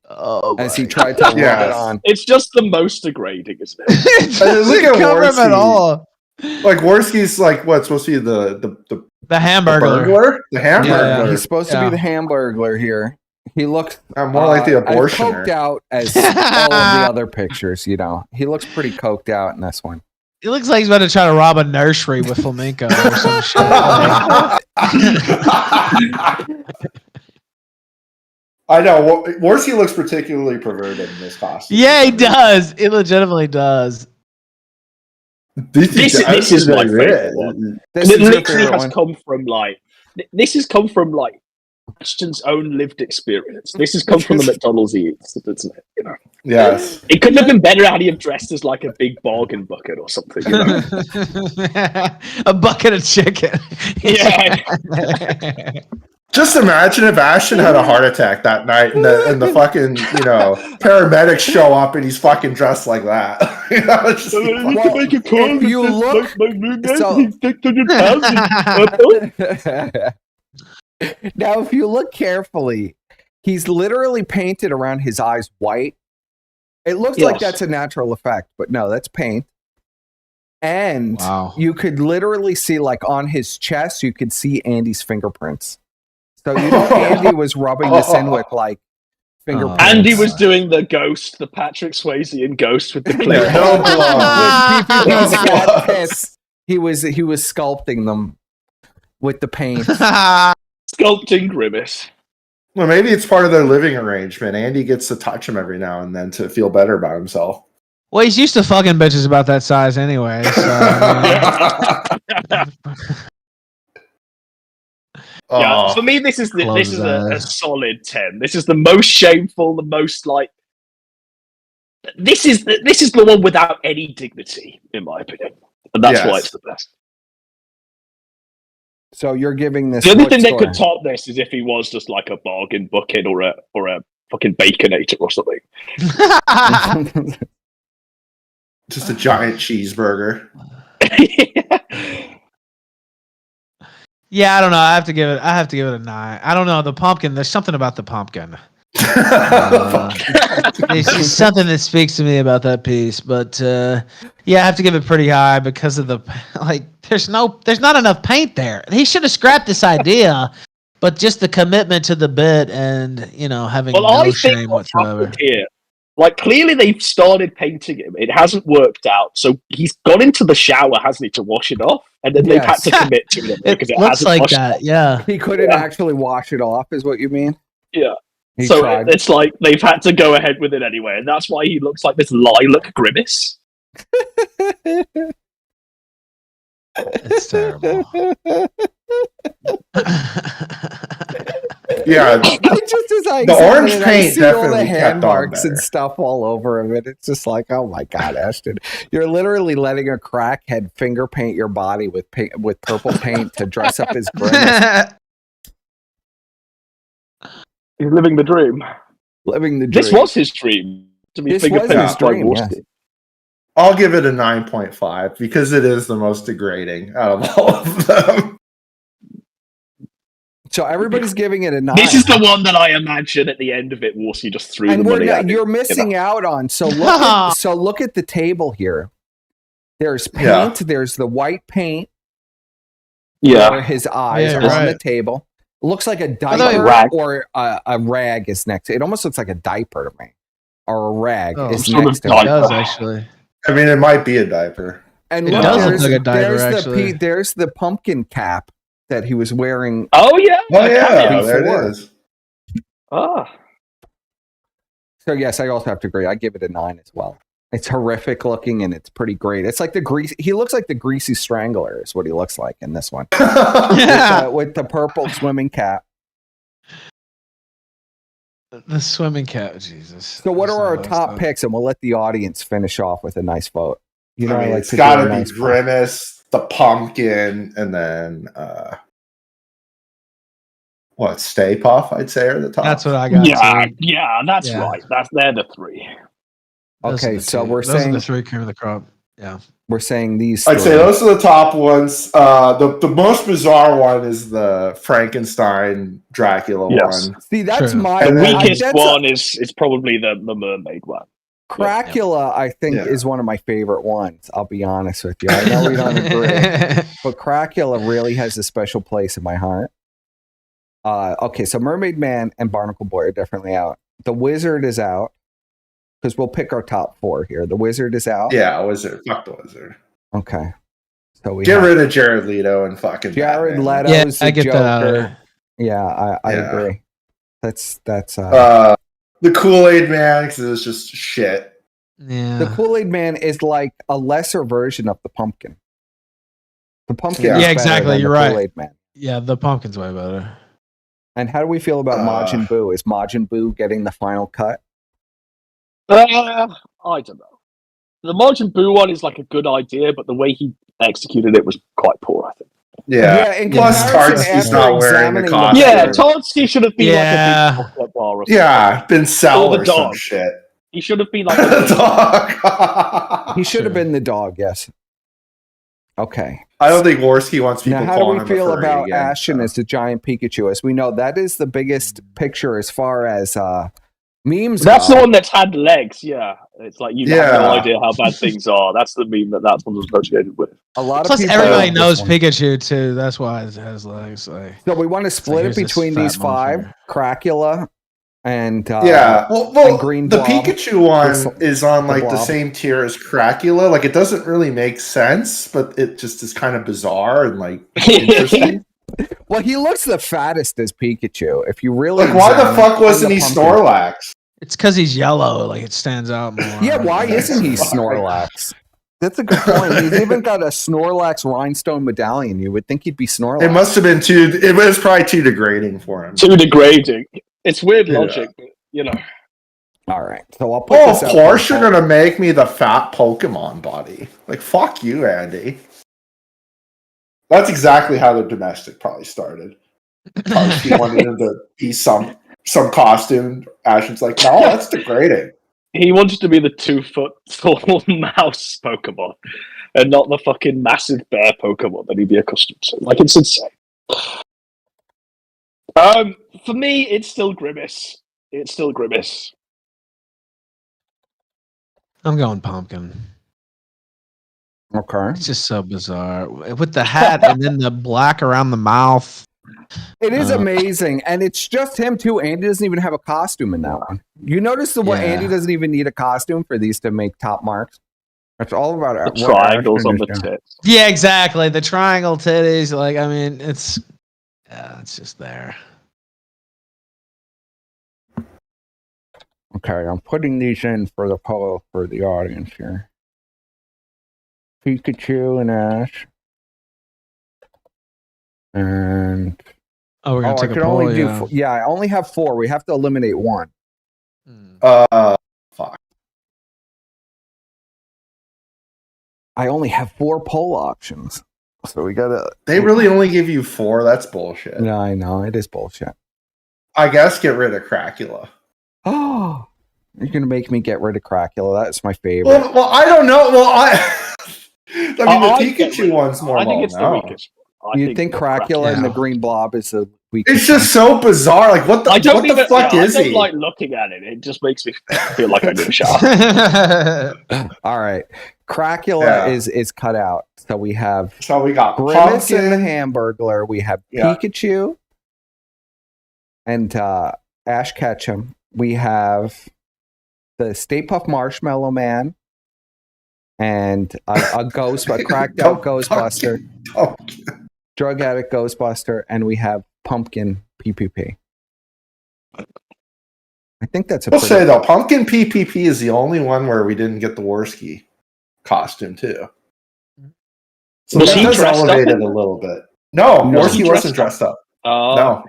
as he tried to rub it on. It's just the most degrading, isn't it? It Look at cover him at all. Like Warski's like what's supposed to be the Hamburglar. The Hamburglar. Yeah, he's supposed to be the Hamburglar here. He looks more like the abortioner. As coked out as all of the other pictures, you know. He looks pretty coked out in this one. He looks like he's about to try to rob a nursery with flamenco or some shit. I know. Warski looks particularly perverted in this costume. Yeah, he does. It legitimately does. This is my favorite one. It literally has come from like. This has come from like Ashton's own lived experience. This has come from the McDonald's he eats, doesn't it? You know. Yes. It couldn't have been better had he have dressed as like a big bargain bucket or something. You know? A bucket of chicken. Yeah. Just imagine if Ashton had a heart attack that night and the fucking, paramedics show up and he's fucking dressed like that. If you look, now if you look carefully, he's literally painted around his eyes white. It looks like that's a natural effect, but no, that's paint. And you could literally see, like on his chest, you could see Andy's fingerprints. So Andy was rubbing this in with like fingerprints. Andy was doing the ghost, the Patrick Swayze in Ghost with the clear. He was sculpting them with the paint. Sculpting Grimace. Well, maybe it's part of their living arrangement. Andy gets to touch him every now and then to feel better about himself. Well, he's used to fucking bitches about that size anyway. Yeah, for me, this is a solid 10. This is the most shameful, the most like. This is the one without any dignity, in my opinion, and that's why it's the best. So you're giving this. The only thing that could top this is if he was just like a bargain bucket or a fucking baconator or something. Just a giant cheeseburger. Yeah, I don't know. I have to give it a 9. I don't know. The pumpkin. There's something about the pumpkin. There's just something that speaks to me about that piece. But I have to give it pretty high because of the There's not enough paint there. He should have scrapped this idea, but just the commitment to the bit and having no shame whatsoever. Here, like clearly they've started painting him. It hasn't worked out, so he's gone into the shower, hasn't he, to wash it off, and then they've had to commit to it because it looks hasn't like washed that. off. Yeah, he couldn't actually wash it off, is what you mean? Yeah. He so tried. It's like they've had to go ahead with it anyway, and that's why he looks like this lilac grimace. It's terrible. Yeah, the orange paint definitely the hand kept on marks better. and stuff all over him, and it's just like, oh my god, Ashton, you're literally letting a crackhead finger paint your body with purple paint to dress up his grimace. He's living the dream. Living the dream. This was his dream to be finger painted by Warski. I'll give it a 9.5 because it is the most degrading out of all of them. So everybody's giving it a 9. This is the one that I imagine at the end of it, Warski just threw the money at you're missing out on. So look at the table here. There's paint. There's the white paint. Yeah, where his eyes are on the table. Looks like a diaper or a rag is next. It almost looks like a diaper to me, or a rag is next to it. It does actually. I mean, it might be a diaper. And it does look like a diaper. Actually, there's the pumpkin cap that he was wearing. Oh yeah, there it is. Ah. So yes, I also have to agree. I give it a 9 as well. It's horrific looking and it's pretty great. It's like he looks like the Greasy Strangler is what he looks like in this one. with the purple swimming cap. The swimming cap, Jesus. So what are our top picks? And we'll let the audience finish off with a nice vote. It's got to be Grimace, the pumpkin, and then Stay Puff, I'd say, are the top. That's what I got. Yeah, that's right. They're the 3. Okay, so we're those saying are the 3 cream of the crop. Yeah. We're saying these. I'd say those are the top ones. The most bizarre one is the Frankenstein Dracula one. See, that's True. my. The And then- weakest one is probably the mermaid one. Cracula, I think, Yeah. is one of my favorite ones. I'll be honest with you. I know we don't agree, but Cracula really has a special place in my heart. Okay, so Mermaid Man and Barnacle Boy are definitely out. The Wizard is out because we'll pick our top 4 here. The Wizard is out. Yeah, Wizard. Fuck the Wizard. Okay. So we Get have rid of Jared Leto and fucking Jared Batman. Leto. Yeah, is the I get that out of Joker. there. Yeah, I Yeah. agree. That's The Kool-Aid Man, because it was just shit. Yeah. the Kool-Aid Man is like a lesser version of the pumpkin. The pumpkin Yeah. is Yeah, better exactly, than you're the right. Kool-Aid Man. Yeah, the pumpkin's way better. And how do we feel about Majin Buu? Is Majin Buu getting the final cut? I don't know. The Majin Buu one is like a good idea, but the way he executed it was quite poor, I think. Yeah. in Plus, comparison, Tartsky's after not wearing the examining costume. Yeah, Sure. Todsky should have been Yeah. like a big chocolate bar or something. Yeah, been Cell Or the or some dog. shit. He should have been like a little Dog. He should have Sure. been the dog, yes. Okay. I don't think Worski wants people Now, how do calling we him feel a furry about again, Ashton so. as the giant Pikachu? As we know, that is the biggest picture as far as memes That's go. the one that's had legs, yeah. It's like you have no Yeah. idea how bad things are. That's the meme that one's associated with. A lot Plus, of people everybody love this knows one. Pikachu too. That's why it has legs. Like, So we want to split it here's this between fat these 5: motherfucker. Cracula and Yeah, well, and Green the Blob. Pikachu one is on the like the blob. same tier as Cracula. Like, it doesn't really make sense, but it just is kind of bizarre and like interesting. Well, he looks the fattest as Pikachu. If you really Like, why the examine fuck on wasn't the he pumpkin. Snorlax? it's because he's yellow. Like, it stands out more. Yeah, why isn't he Fuck. Snorlax? That's a good point. He's even got a Snorlax rhinestone medallion. You would think he'd be Snorlax. It must have been too. It was probably too degrading for him. Too degrading. It's weird Yeah. logic, but, you know. All right, so I'll put Oh, this of out course for you're gonna make me the fat Pokemon body. Like, fuck you, Andy. That's exactly how the domestic probably started. He wanted him to be some costume. Ashton's like, no, that's degrading. He wanted to be the 2-foot tall mouse Pokemon and not the fucking massive bear Pokemon that he'd be accustomed to. Like, it's insane. For me, it's still Grimace. It's still Grimace. I'm going pumpkin. Okay. It's just so bizarre with the hat and then the black around the mouth. It is amazing, and it's just him too. Andy doesn't even have a costume in that one. You notice the way Yeah. Andy doesn't even need a costume for these to make top marks. That's all about The what triangles on Ashton the is doing. tits. Yeah, exactly. The triangle titties. Like, I mean, it's just there. Okay, I'm putting these in for the poll for the audience here. Pikachu and Ash. And Oh, we're gonna I take a can poll. only do Yeah. four. Yeah, I only have 4. We have to eliminate 1. Fuck. I only have 4 poll options. So we gotta. They really only give you 4. That's bullshit. Yeah, I know. It is bullshit. I guess get rid of Cracula. Oh, you're gonna make me get rid of Cracula. That's my favorite. Well, I don't know. Well, I mean, the I'd get Pikachu rid of one's it. more. I think it's the well-known. weakest. You think Cracula and the green blob is the weakest? It's just so bizarre. Like, what the I don't what even, the fuck yeah, is I don't he? like looking at it. It just makes me feel like I need a shower. All right, Cracula Yeah. is cut out. So we have So we got Grimace and the Pumpkin. Hamburglar. We have Yeah. Pikachu and Ash Ketchum. We have the Stay Puft Marshmallow Man and a ghost, a cracked out Ghostbuster, Pumpkin. drug addict Ghostbuster, and we have Pumpkin PPP. I think that's a I'll pretty. say though, Pumpkin PPP is the only one where we didn't get the Worski costume too. So Was that he does dressed up elevate in it a little bit. No, No. Was he Worski wasn't dressed dressed up. No. No.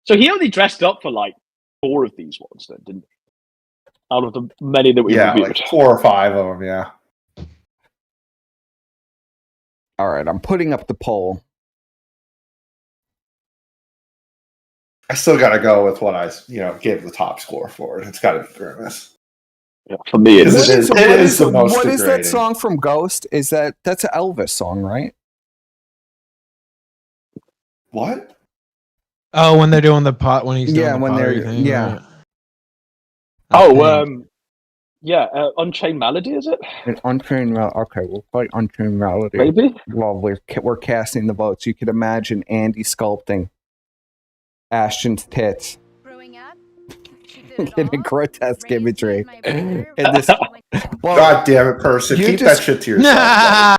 So he only dressed up for like 4 of these ones, then, didn't he? Out of the many that we Yeah, reviewed. like 4 or 5 of them. Yeah. All right, I'm putting up the poll. I still got to go with what I, gave the top score for it. It's got to be Grimace. Yeah, for me, it What is. What is that song from Ghost? That's an Elvis song, right? What? Oh, when they're doing the pot, when he's doing the when pottery they're thing, yeah. right? I think. Unchained Melody, is it? Unchained Melody. Okay, we'll play Unchained Melody. Maybe. Well, we're casting the votes. You could imagine Andy sculpting Ashton's tits in a grotesque imagery. And this, well, God damn it, person! Keep that shit to yourself.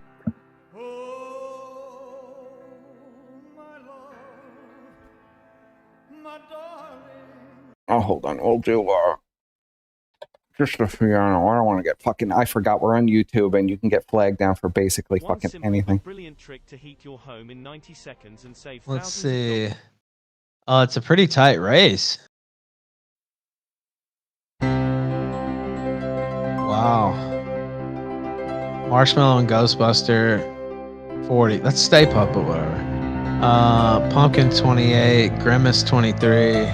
Oh, hold on. We'll do just a piano. I don't want to get fucking. I forgot we're on YouTube, and you can get flagged down for basically fucking anything. Brilliant trick to heat your home in 90 seconds and save. Let's see. Oh, it's a pretty tight race. Wow. Marshmallow and Ghostbuster 40. That's Stay Puft, but whatever. Pumpkin 28, Grimace 23.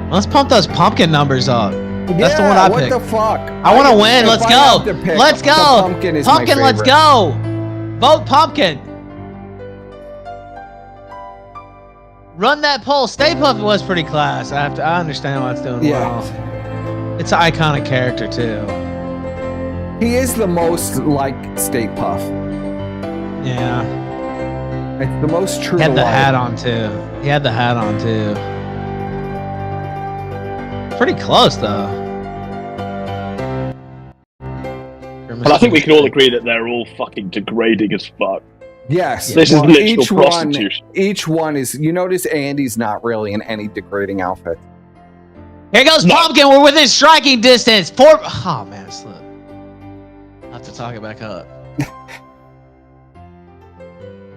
Let's pump those pumpkin numbers up. That's the one I picked. What the fuck? I want to win. Let's go. Let's go. Pumpkin is Pumpkin, my let's go. Vote Pumpkin. Run that poll. Stay Puft was pretty class. I understand why it's doing well. It's an iconic character too. He is the most like Stay Puft. Yeah. It's the most true. He had the hat on too. Pretty close though. But I think we can all agree that they're all fucking degrading as fuck. Yes. This is literal prostitution. Each one is. You notice Andy's not really in any degrading outfit. Here goes Pumpkin. We're within striking distance. Oh man, slip. I have to talk it back up.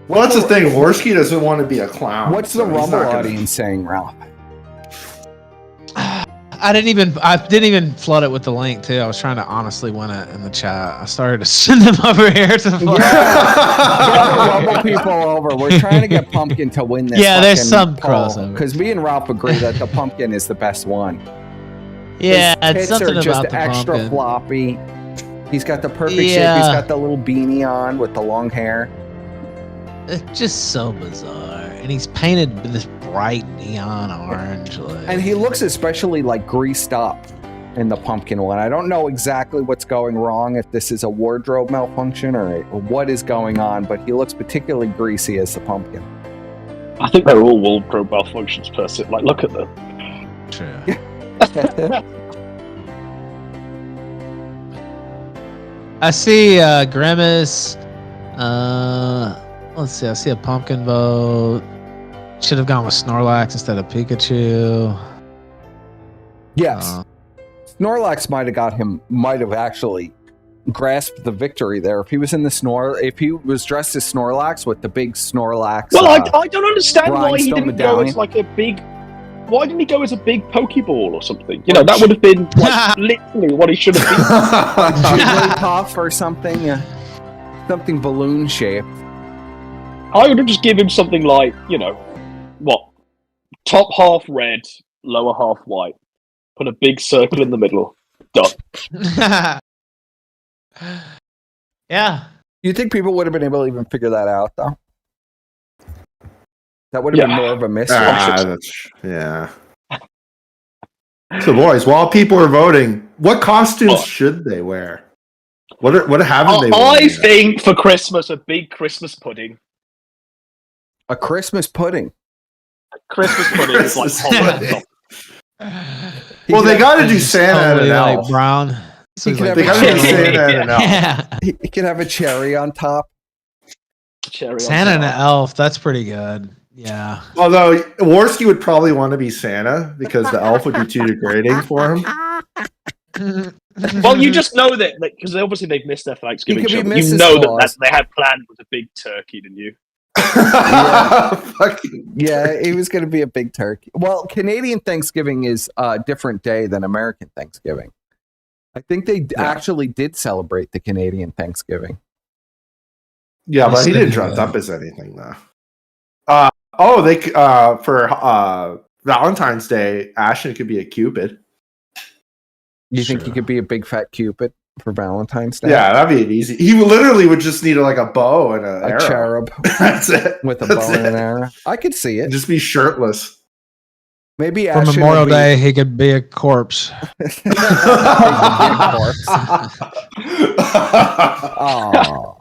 Well, that's the thing. Warski doesn't want to be a clown. What's the Rumble audience saying, Ralph? I didn't even flood it with the link too. I was trying to honestly win it in the chat. I started to send them over here to the Rumble people over. We're trying to get Pumpkin to win this. Yeah, there's some crossover. Because me and Ralph agree that the Pumpkin is the best one. Yeah, his it's something are just about the extra pumpkin. floppy. He's got the perfect shape. He's got the little beanie on with the long hair. It's just so bizarre, and he's painted with this bright neon orange. And he looks especially like greased up in the Pumpkin one. I don't know exactly what's going wrong, if this is a wardrobe malfunction or what is going on, but he looks particularly greasy as the Pumpkin. I think they're all wardrobe malfunctions per se. Like, look at them. True. I see Grimace. Let's see. I see a Pumpkin vote. Should have gone with Snorlax instead of Pikachu. Yes. Snorlax might have actually grasped the victory there. If he was if he was dressed as Snorlax with the big Snorlax. Well, I don't understand why he didn't go medallion. as like a big. Why didn't he go as a big Pokeball or something? You know, that would have been like literally what he should have been. Jigglypuff or something. Something balloon shaped. I would have just given him something like, top half red, lower half white. Put a big circle in the middle. Done. Yeah. You think people would have been able to even figure that out, though? That would have been more of a mystery. Yeah. So, boys, while people are voting, what costumes should they wear? What haven't they worn? I think for Christmas, a big Christmas pudding. A Christmas pudding. Christmas pudding is like hot. Well, they got to do Santa and an elf. Like brown. They got to do Santa and an elf. Yeah. He could have a cherry on top. Santa and an elf. That's pretty good. Yeah. Although Warski would probably want to be Santa because the elf would be too degrading for him. Well, you just know that because obviously they've missed their Thanksgiving show. You know that they had planned with a big turkey, didn't you? Yeah, he was going to be a big turkey. Well, Canadian Thanksgiving is a different day than American Thanksgiving. I think they actually did celebrate the Canadian Thanksgiving. Yeah, but he didn't dress up as anything though. For Valentine's Day, Ashton could be a Cupid. You think he could be a big fat Cupid for Valentine's Day? Yeah, that'd be an easy. He literally would just need like a bow and a arrow. Cherub. That's it. With a bow and an arrow. I could see it. Just be shirtless. Maybe for Memorial Day, he could be a corpse. Oh.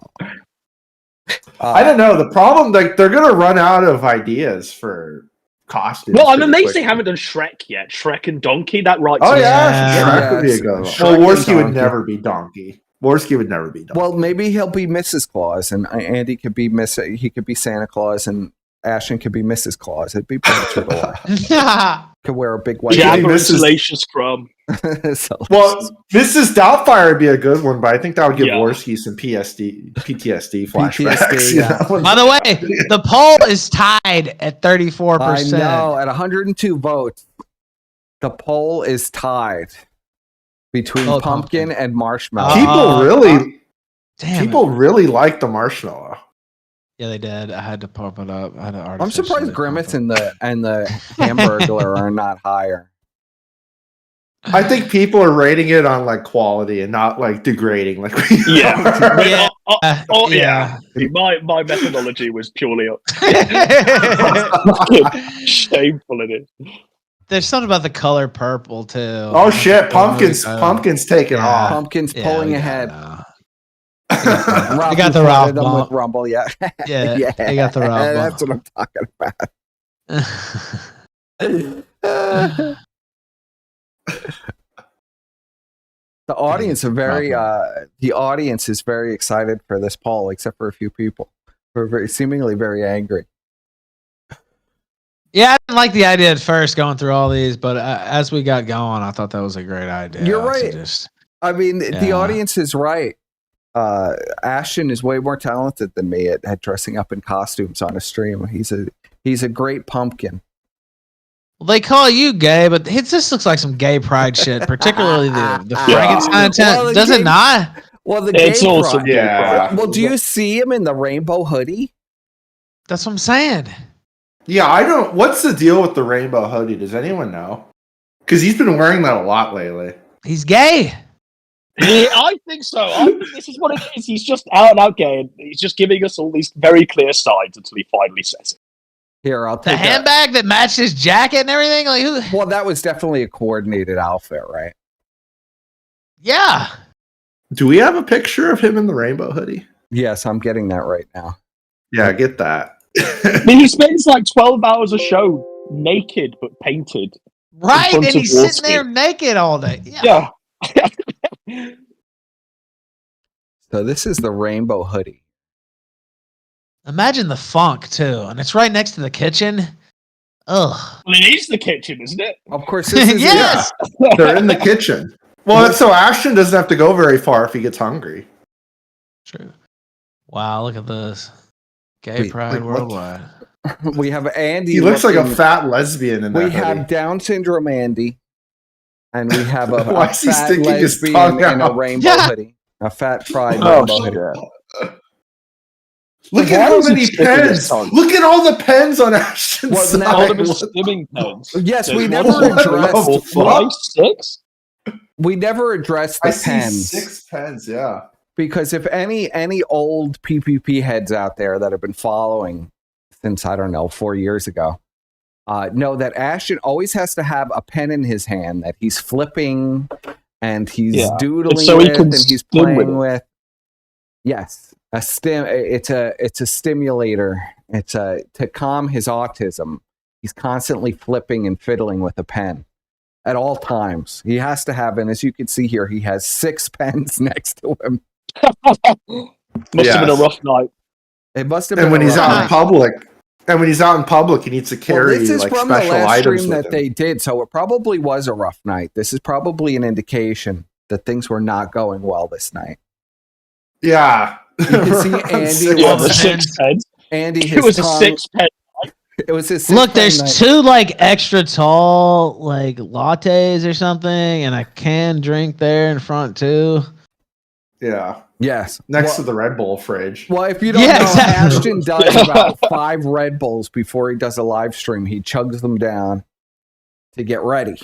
I don't know. The problem, like, they're gonna run out of ideas for costumes. Well, I'm amazed they haven't done Shrek yet. Shrek and Donkey, that right? Oh Yeah. Shrek would be a good one. Shrek Well, and Warski would Donkey. never be Donkey. Warski would never be Donkey. Well, maybe he'll be Mrs. Claus, and Andy could be he could be Santa Claus, and Ashton could be Mrs. Claus. It'd be pretty true to life. Could wear a big white. Yeah, Jabber and Mrs. Salacious Crumb. Well, Mrs. Doubtfire would be a good one, but I think that would give Yeah. Warski some PTSD flashbacks. PTSD, you yeah. know? By the way, the poll is tied at 34%. I know, at 102 votes, the poll is tied between pumpkin and marshmallow. People really like the marshmallow. Yeah, they did. I had to pump it up. I had to I'm surprised Grimace and the Hamburglar are not higher. I think people are rating it on like quality and not like degrading. Like we Yeah. are. Yeah. My methodology was purely shameful in it. There's something about the color purple too. Oh shit! Pumpkin's taking off. Pumpkin's pulling ahead. I got the Ralph bump. With Rumble, yeah. Yeah, I got the Ralph That's what I'm talking about. The audience is very excited for this poll, except for a few people who are seemingly very angry. Yeah, I didn't like the idea at first going through all these, but as we got going, I thought that was a great idea. You're right. The audience is right. Ashton is way more talented than me at dressing up in costumes on a stream. He's a great pumpkin. Well, they call you gay, but it just looks like some gay pride shit, particularly the Frankenstein tent. Does it not? Well, the gay also pride. Yeah. Well, do you see him in the rainbow hoodie? That's what I'm saying. Yeah, I don't. What's the deal with the rainbow hoodie? Does anyone know? Because he's been wearing that a lot lately. He's gay. Yeah, I think so. I think this is what it is. He's just out and out gay. And he's just giving us all these very clear sides until he finally says it. Here, I'll The take handbag that matched his jacket and everything. Like who? Well, that was definitely a coordinated outfit, right? Yeah. Do we have a picture of him in the rainbow hoodie? Yes, I'm getting that right now. Yeah, get that. I mean, he spends like 12 hours a show naked but painted. Right, front and of he's Wall sitting there naked all day. Yeah. So this is the rainbow hoodie. Imagine the funk too, and it's right next to the kitchen. Ugh. Well, it is the kitchen, isn't it? Of course, this is Yes. They're in the kitchen. Well, so Ashton doesn't have to go very far if he gets hungry. True. Wow, look at this. Gay pride worldwide. We have Andy. He looks like a fat lesbian in that We hoodie. have Down syndrome Andy, and we have a Why is he fat sticking his lesbian tongue in a out? rainbow hoodie, a fat pride Oh, rainbow hoodie. Look Why at how is he many sticking pens. his tongue? Look at all the pens on Ashton's Well, side. now- All of his stimming pens. Yes, we There's never one, two, three, addressed. four, five, 6. We never addressed I the see pens 6 pens, yeah. because if any old PPP heads out there that have been following since I don't know 4 years ago, know that Ashton always has to have a pen in his hand that he's flipping and he's doodling So he with can and he's stim with playing it. with. Yes, a stim. It's a stimulator. It's to calm his autism. He's constantly flipping and fiddling with a pen at all times. He has to have, and as you can see here, he has 6 pens next to him. Must have been a rough night. It must have been. And when a he's rough out night. in public, he needs to carry this is like from the special last items stream with that him. they did, so it probably was a rough night. This is probably an indication that things were not going well this night. Yeah. You can see Andy. Yeah, All the the 6 pens. Andy, It was a tongue- 6 pen. It was his. Look, 6 there's pen night. 2 like extra tall like lattes or something, and a canned drink there in front too. Yeah. Yes, Next to the Red Bull fridge. Well, if you don't Yeah, know, exactly. Ashton does about 5 Red Bulls before he does a live stream. He chugs them down to get ready.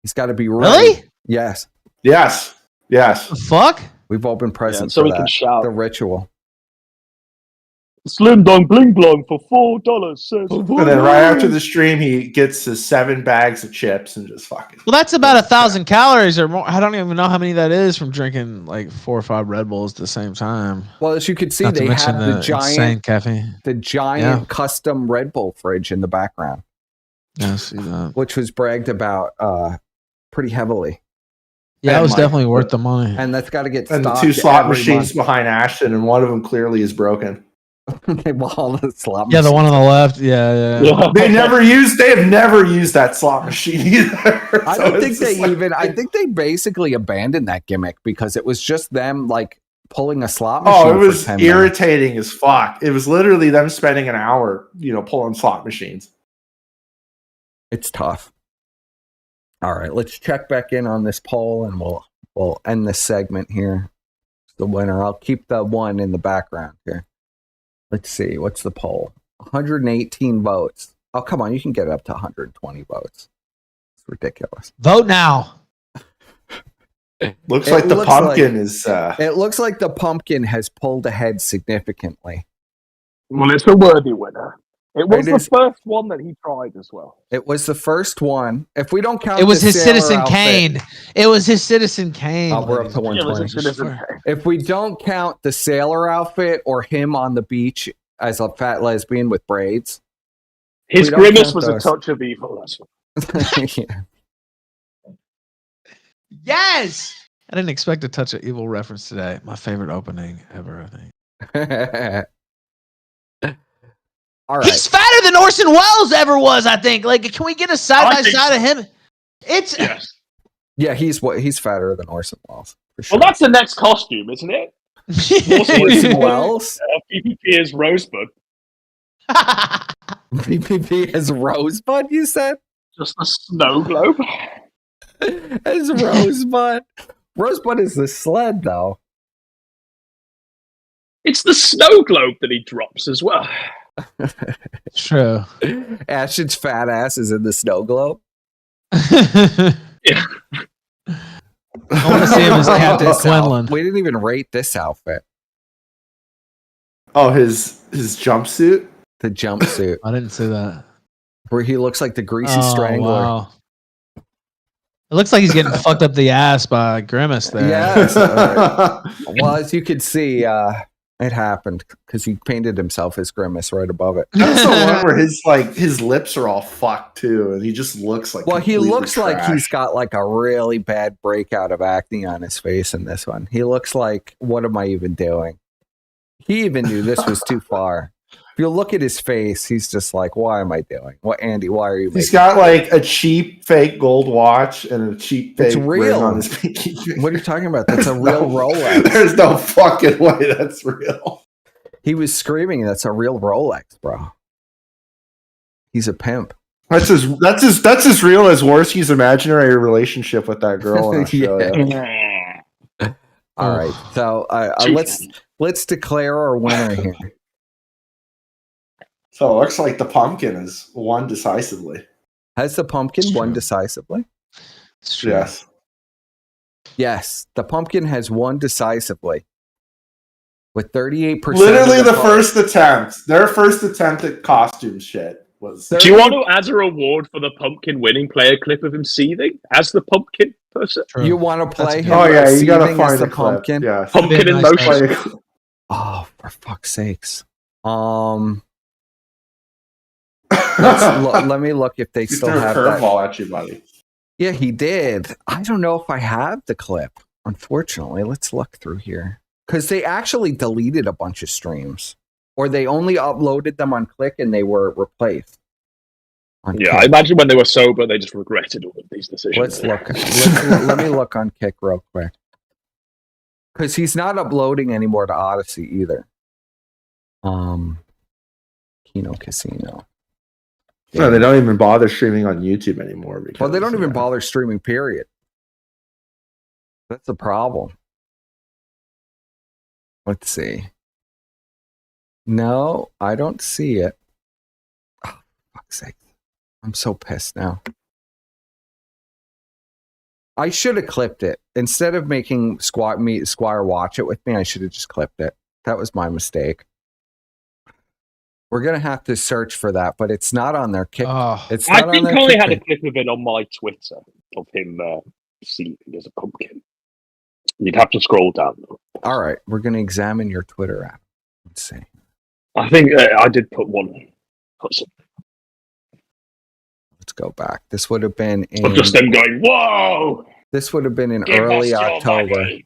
He's got to be ready. Really? Yes. Yes. Yes. The fuck? We've all been present so for we can that. shout. The ritual. Slim Dong Bling Blong for $4. Says, And then right after the stream, he gets his 7 bags of chips and just fucking. Well, that's about 1,000 calories or more. I don't even know how many that is from drinking like 4 or 5 Red Bulls at the same time. Well, as you can see, Not to they mention have the insane caffeine. giant custom Red Bull fridge in the background, Yeah, I see that. which was bragged about pretty heavily. Yeah, it was definitely worth the money. And that's got to get And the stocked 2 slot every machines month. behind Ashton, and one of them clearly is broken. Well, the slot Yeah, the one on machines. the left. Yeah. They have never used that slot machine either. I don't think they even. I think they basically abandoned that gimmick because it was just them like pulling a slot machine. Oh, it was for 10 minutes. irritating as fuck. It was literally them spending an hour, pulling slot machines. It's tough. All right, let's check back in on this poll, and we'll end this segment here. The winner. I'll keep the one in the background here. Let's see. What's the poll? 118 votes. Oh, come on. You can get it up to 120 votes. It's ridiculous. Vote now. Looks like the pumpkin is. It looks like the pumpkin has pulled ahead significantly. Well, it's a worthy winner. It was It the is- first one that he tried as well. It was the first one. If we don't count, It was the his sailor Citizen outfit- Kane. It was his Citizen Kane. Oh, we're up to Yeah, it was 120. a Citizen Kane. If we don't count the sailor outfit or him on the beach as a fat lesbian with braids, His We don't grimace count was those. a touch of evil. That's what. yeah. Yes. I didn't expect to touch an evil reference today. My favorite opening ever, I think. All right. He's fatter than Orson Welles ever was, I think. Like, can we get a side by think side so. of him? It's Yes. Yeah, he's fatter than Orson Welles. For sure. Well, that's the next costume, isn't it? Orson Welles. PPP is Rosebud. PPP as Rosebud, you said? Just the snow globe. As Rosebud. Rosebud is the sled, though. It's the snow globe that he drops as well. True. Ashton's fat ass is in the snow globe. Yeah. I want to see him as Captain This out- Quinlan. We didn't even rate this outfit. Oh, his jumpsuit. The jumpsuit, I didn't see that. where he looks like the greasy strangler. Wow. It looks like he's getting fucked up the ass by Grimace there. Yes. Well, as you can see, it happened because he painted himself as Grimace right above it. That's the one where his lips are all fucked too, and he just looks like. Well, he completely looks like trash. he's got like a really bad breakout of acne on his face in this one. He looks like, what am I even doing? He even knew this was too far. If you look at his face, he's just like, why am I doing? What, Andy, why are you He's making got like a cheap fake gold watch and a cheap It's fake ring real. on his pinky finger. What are you talking about? That's a real Rolex. There's no fucking way that's real. He was screaming, that's a real Rolex, bro. He's a pimp. That's as real as Warski's imaginary relationship with that girl in Australia. All right. So let's declare our winner here. So it looks like the pumpkin is won decisively. Has the pumpkin It's won true. decisively? It's true. Yes. Yes, the pumpkin has won decisively with 38%. Literally of the vote. first attempt. Their first attempt at costume shit was. Do you want to, as a reward for the pumpkin winning, play a clip of him seething as the pumpkin person? True. You want to play That's him? Oh yeah, you gotta seething as find the a clip. pumpkin. Yeah. Pumpkin in Nice motion. Play a- Oh, for fuck's sakes! Let me look if they He still threw a have that. curveball at you, buddy. Yeah, he did. I don't know if I have the clip. Unfortunately, let's look through here because they actually deleted a bunch of streams, or they only uploaded them on Click and they were replaced. on Yeah, Kick. I imagine when they were sober, they just regretted all of these decisions. Let's look. Let me look on Kick real quick because he's not uploading anymore to Odyssey either. Kino Casino. No, they don't even bother streaming on YouTube anymore. Because, Well, they don't even bother streaming. Period. That's the problem. Let's see. No, I don't see it. Oh, fuck's sake! I'm so pissed now. I should have clipped it. Instead of making Squire watch it with me, I should have just clipped it. That was my mistake. We're going to have to search for that, but it's not on their kick. It's not I think on I their only had a clip of it on my Twitter of him seething as a pumpkin. You'd have to scroll down, though. All right, we're going to examine your Twitter app. Let's see. I think I did put one. Let's go back. This would have been in... Of just them going, whoa! This would have been in Give early us your October. money.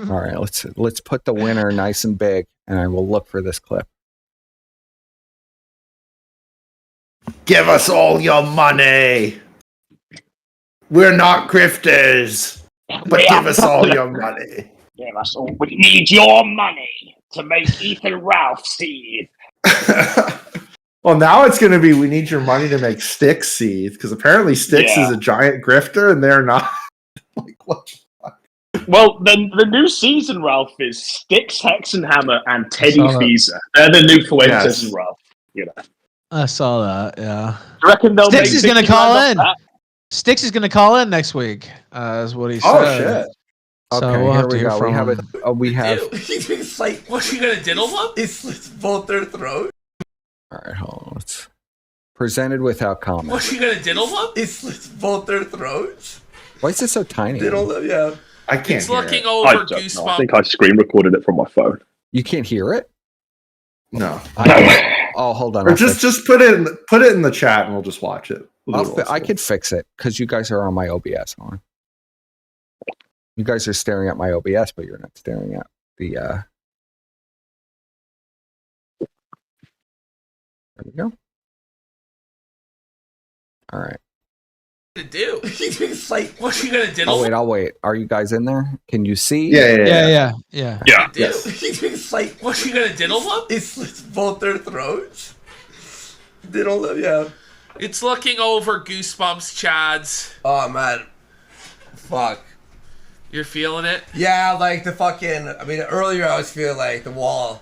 All right, let's put the winner nice and big, and I will look for this clip. Give us all your money. We're not grifters, but give us all your money. Give us all. We need your money to make Ethan Ralph seethe. Well, now it's going to be we need your money to make Styx seethe, because apparently Styx is a giant grifter, and they're not. Like, what? Well, then the new season, Ralph, is Styx, Hexenhammer, and Teddy Feezer. They're the new Fuentes and Ralph. You know. I saw that. Yeah. I reckon they'll Styx is going to call in. That. Styx is going to call in next week. Is what he said. Oh shit! So Okay, we'll have here to hear from him. We have. It's like, what's she gonna diddle them? It's both their throats. All right, hold on. Let's presented without comment. What's she gonna diddle them? It's both their throats. Why is it so tiny? Diddle them, yeah. I can't. It's hear looking it. over I don't know. Goosebumps. I think I screen recorded it from my phone. You can't hear it? No. Oh, hold on. Or just put it in the chat, and we'll just watch it. I could fix it because you guys are on my OBS. Hold on. You guys are staring at my OBS, but you're not staring at the. There we go. All right. To do? It's like, What's she gonna diddle? I'll wait. Are you guys in there? Can you see? Yeah. Do? it's like, What's she gonna diddle them? it's both their throats. Diddle them, yeah. It's looking over Goosebumps, Chads. Oh man, fuck. You're feeling it? Yeah, like the fucking. I mean, earlier I was feeling like the wall,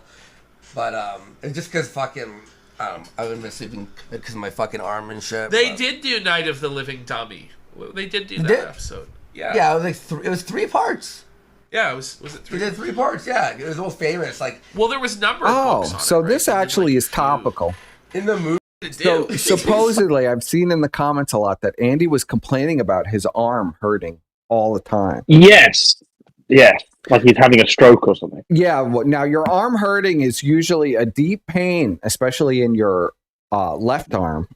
but it's just because fucking. I've been sleeping because of my fucking arm and shit. They did do Night of the Living Dummy. They did do that did? episode. Yeah. Yeah, it was like it was 3 parts. Yeah, was it We 3? did 3 parts. Yeah, it was the most famous. Like Well, there was a number of Oh, books on so it, right? this They did, actually like, is topical. in the movie. So supposedly, I've seen in the comments a lot that Andy was complaining about his arm hurting all the time. Yes. Yeah. Like he's having a stroke or something. Yeah. Well, now your arm hurting is usually a deep pain, especially in your left arm,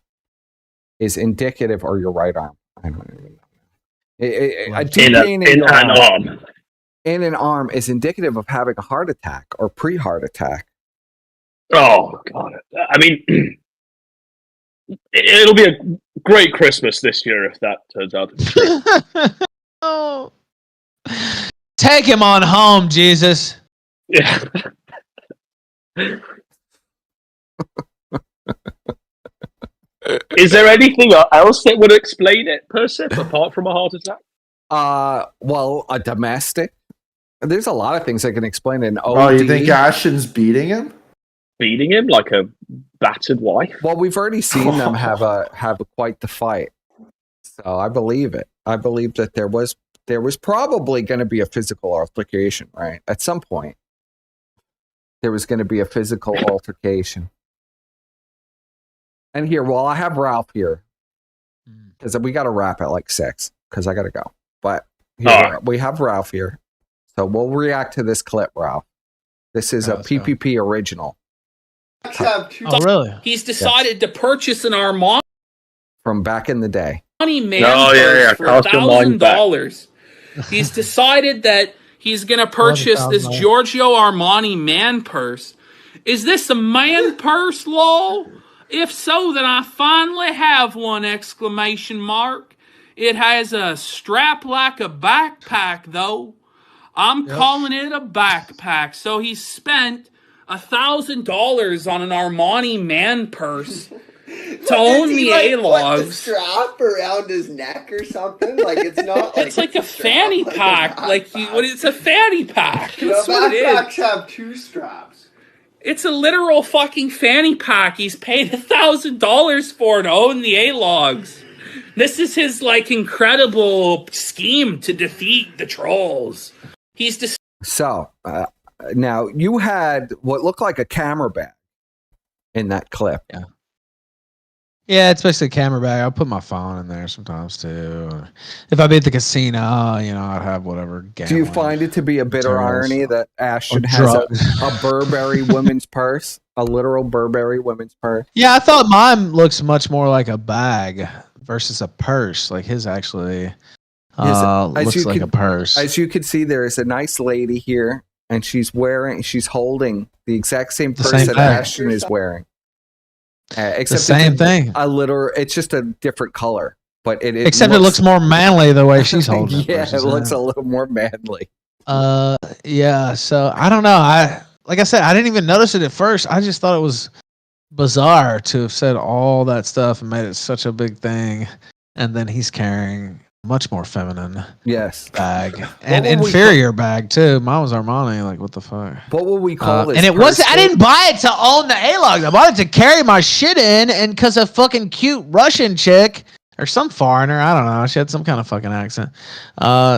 is indicative, or your right arm. I don't even know. A deep pain in an arm in an arm is indicative of having a heart attack or pre-heart attack. Oh God! I mean, it'll be a great Christmas this year if that turns out to be true. Oh. Take him on home, Jesus. Yeah. Is there anything else that would explain it, Persif, apart from a heart attack? Well, a domestic. There's a lot of things that can explain an OD. Oh, you think Ashton's beating him? Beating him like a battered wife? Well, we've already seen them have quite the fight. So I believe it. I believe that there was probably going to be a physical altercation, right? At some point, there was going to be a physical altercation. And here, well, I have Ralph here because we got to wrap at like 6 because I got to go. But here, we have Ralph here. So we'll react to this clip, Ralph. This is a PPP original. Oh, really? He's decided to purchase an Armani From back in the day. man for Cast your mind back. $1,000. He's decided that he's going to purchase this Giorgio Armani man purse. Is this a man purse, lol? If so, then I finally have one, exclamation mark. It has a strap like a backpack, though. I'm calling it a backpack. So he spent $1,000 on an Armani man purse to own the A-logs. The strap around his neck or something? Like it's not. It's like a fanny pack. It's a fanny pack. That's what it backpacks is. have 2 straps. It's a literal fucking fanny pack. He's paid $1,000 for to own the A-logs. This is his like incredible scheme to defeat the trolls. He's just So now you had what looked like a camera bag in that clip. Yeah, it's basically a camera bag. I'll put my phone in there sometimes too. If I be at the casino, I'd have whatever. Do you find it to be a bitter materials. irony that Ashton Or has drugs. a Burberry women's purse, a literal Burberry women's purse? Yeah, I thought mine looks much more like a bag versus a purse. Like his actually looks like a purse. As you can see, there is a nice lady here, and she's holding the exact same purse same that bag. Ashton is wearing. Except the same thing. It's just a different color, but Except it looks more manly the way she's holding it. Yeah, versus it looks him. a little more manly. Yeah. So I don't know. Like I said, I didn't even notice it at first. I just thought it was bizarre to have said all that stuff and made it such a big thing, and then he's carrying much more feminine bag and inferior bag too. Mine was Armani. Like, what the fuck? What will we call this? And it wasn't. I didn't buy it to own the A-logs. I bought it to carry my shit in, and because a fucking cute Russian chick or some foreigner, I don't know, she had some kind of fucking accent,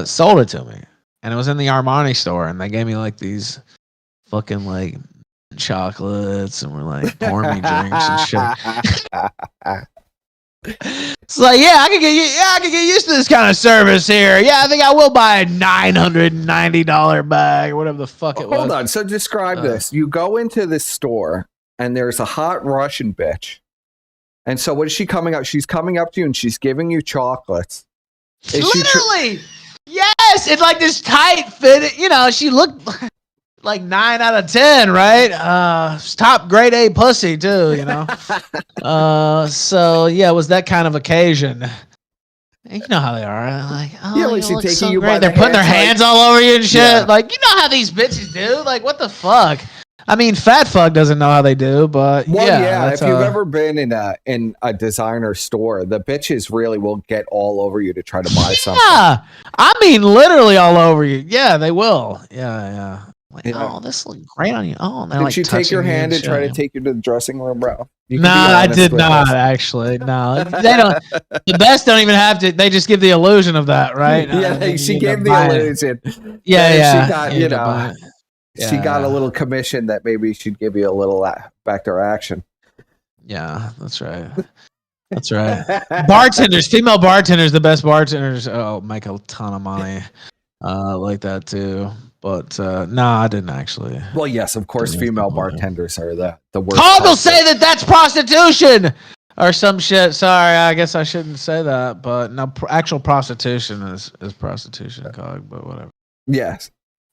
sold it to me, and it was in the Armani store, and they gave me like these fucking like chocolates, and were like pouring me drinks and shit. It's like, I could get used to this kind of service here. Yeah, I think I will buy a $990 bag or whatever the fuck it was. Hold on. So describe this. You go into this store and there's a hot Russian bitch. And so what is she coming up? She's coming up to you and she's giving you chocolates. Literally. Yes. It's like this tight fit. She looked like 9 out of 10, right? Top grade A pussy too, So yeah, it was that kind of occasion. You know how they are. Like, she taking so you great. by They're the putting their hands, hands all over you and shit. Like, you know how these bitches do. Like, what the fuck? I mean, fat fuck doesn't know how they do, but if you've ever been in a designer store, the bitches really will get all over you to try to buy something. Yeah, I mean, literally all over you. Yeah, they will. Yeah. Like, oh, this looks great on you. Oh, they're did like you take your hand and try to shit. take you to the dressing room, bro? No, I did not actually. No, they don't. The best don't even have to. They just give the illusion of that, right? She gave the illusion. Yeah. She got, she got a little commission that maybe she'd give you a little backdoor action. Yeah, that's right. That's right. Bartenders, female bartenders, the best bartenders. Oh, make a ton of money like that too. But no, I didn't actually. Well, yes, of course, female bartenders are the worst. Hog will say that's prostitution or some shit. Sorry, I guess I shouldn't say that. But no, actual prostitution is prostitution, Cog. But whatever. Yes.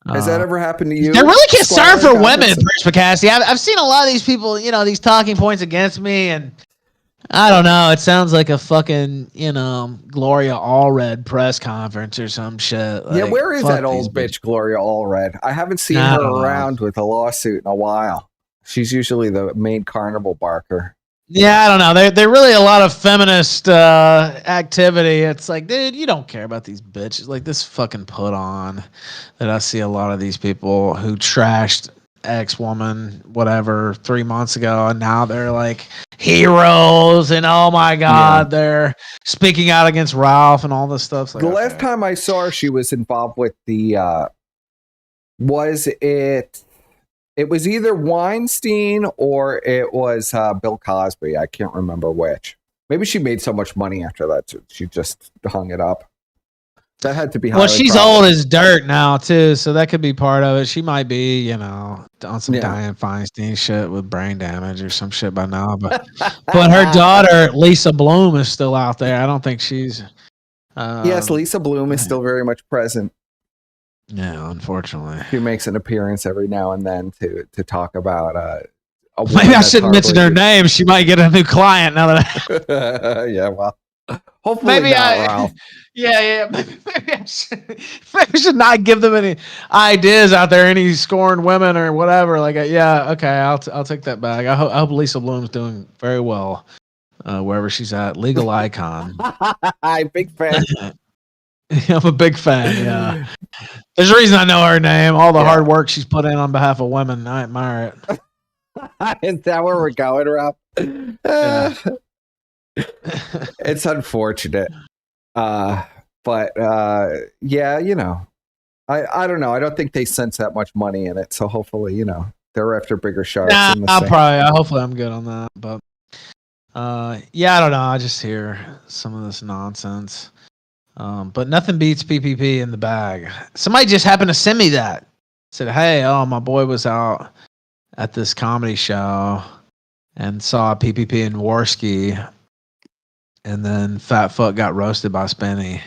Has that ever happened to you? They're really concerned for women, Bruce McCaskey. I've seen a lot of these people, these talking points against me, and I don't know. It sounds like a fucking, Gloria Allred press conference or some shit. Like, where is that old bitch, Gloria Allred? I haven't seen her around with a lawsuit in a while. She's usually the main carnival barker. Yeah, I don't know. They're really a lot of feminist activity. It's like, dude, you don't care about these bitches. Like this fucking put on that I see a lot of these people who trashed ex-woman, whatever, 3 months ago, and now they're like heroes, and oh my god, they're speaking out against Ralph and all this stuff. Like, the last time I saw her, she was involved with the it was either Weinstein or it was Bill Cosby. I can't remember which. Maybe she made so much money after that, she just hung it up. That had to be. Well, she's old as dirt now too, so that could be part of it. She might be, on some Dianne Feinstein shit with brain damage or some shit by now. But her daughter Lisa Bloom is still out there. I don't think she's. Yes, Lisa Bloom is still very much present. Yeah, unfortunately, she makes an appearance every now and then to talk about. Maybe I shouldn't mention her name. She might get a new client now that. Yeah, well, hopefully maybe not, Ralph. Yeah. Maybe I should not give them any ideas out there, any scorned women or whatever. Like, okay, I'll take that back. I hope Lisa Bloom's doing very well wherever she's at. Legal icon. Big fan. I'm a big fan. Yeah, there's a reason I know her name. All the hard work she's put in on behalf of women. I admire it. Is that where we're going, Ralph? It's unfortunate. But yeah, you know, I don't know. I don't think they sense that much money in it. So hopefully, you know, they're after bigger sharks. Hopefully I'm good on that. But yeah, I don't know. I just hear some of this nonsense. But nothing beats PPP in the bag. Somebody just happened to send me that. Said, hey, my boy was out at this comedy show and saw PPP and Warski, and then Fat Fuck got roasted by Spinny.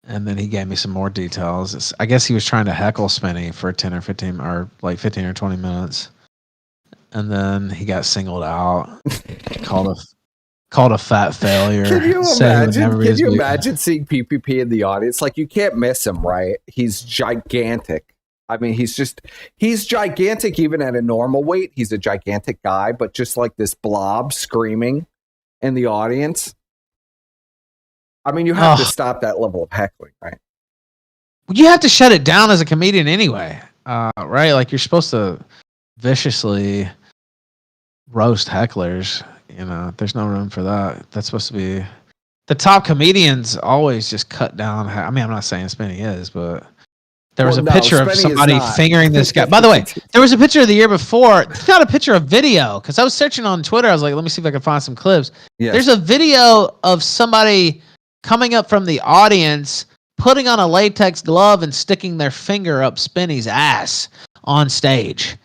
And then he gave me some more details. I guess he was trying to heckle Spinny for 10 or 15 or like 15 or 20 minutes. And then he got singled out, called a fat failure. Can you imagine seeing PPP in the audience? Like, you can't miss him, right? He's gigantic. I mean, he's gigantic even at a normal weight. He's a gigantic guy, but just like this blob screaming in the audience. I mean, you have to stop that level of heckling, right? You have to shut it down as a comedian anyway, right? Like, you're supposed to viciously roast hecklers. You know, there's no room for that. That's supposed to be the top comedians. Always just cut down. I mean, I'm not saying Spinny is, but there was a picture of somebody fingering this guy. By the way, there was a picture the year before. It's not a picture of video, because I was searching on Twitter. I was like, let me see if I can find some clips. Yes. There's a video of somebody coming up from the audience, putting on a latex glove and sticking their finger up Spinny's ass on stage.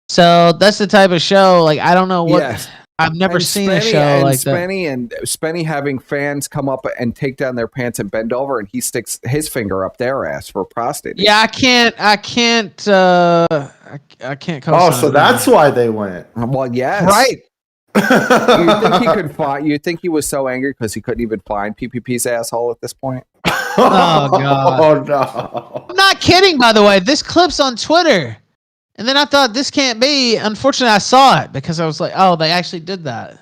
So that's the type of show. Like, I don't know what. Yes. I've never seen a show like that. Spinny having fans come up and take down their pants and bend over, and he sticks his finger up their ass for prostate. Yeah, I can't. I can't. Oh, so that's why they went. Well, yes, right. You think he could find? You think he was so angry because he couldn't even find PPP's asshole at this point? Oh God! Oh no! I'm not kidding. By the way, this clip's on Twitter. And then I thought, this can't be. Unfortunately, I saw it because I was like, oh, they actually did that.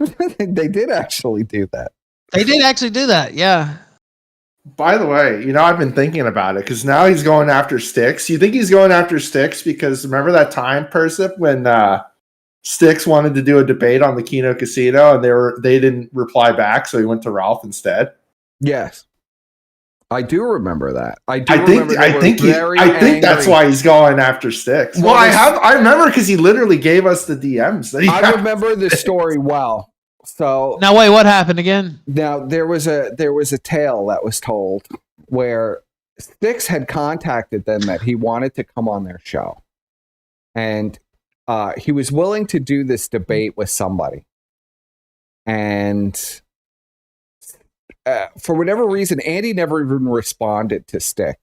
They did actually do that. They did actually do that, yeah. By the way, you know, I've been thinking about it because now he's going after Styx. You think he's going after Styx because remember that time, Persip, when Styx wanted to do a debate on the Kino Casino and they didn't reply back, so he went to Ralph instead? Yes. I do remember that. I think that's why he's going after Styx. Well, I remember because he literally gave us the DMs. I remember the story well. So now, wait, what happened again? Now there was a tale that was told where Styx had contacted them that he wanted to come on their show, and he was willing to do this debate with somebody, and. For whatever reason, Andy never even responded to Styx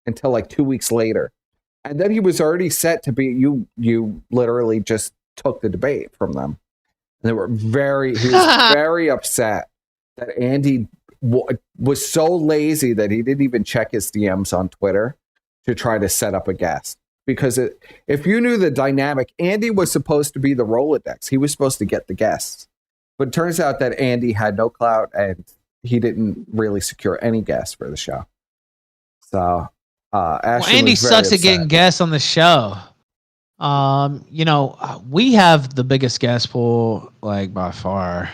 until like 2 weeks later. And then he was already set to be, you literally just took the debate from them. And he was very upset that Andy was so lazy that he didn't even check his DMs on Twitter to try to set up a guest. Because if you knew the dynamic, Andy was supposed to be the Rolodex. He was supposed to get the guests. But it turns out that Andy had no clout and he didn't really secure any guests for the show. So, Andy sucks at getting guests on the show. You know, we have the biggest guest pool, like by far,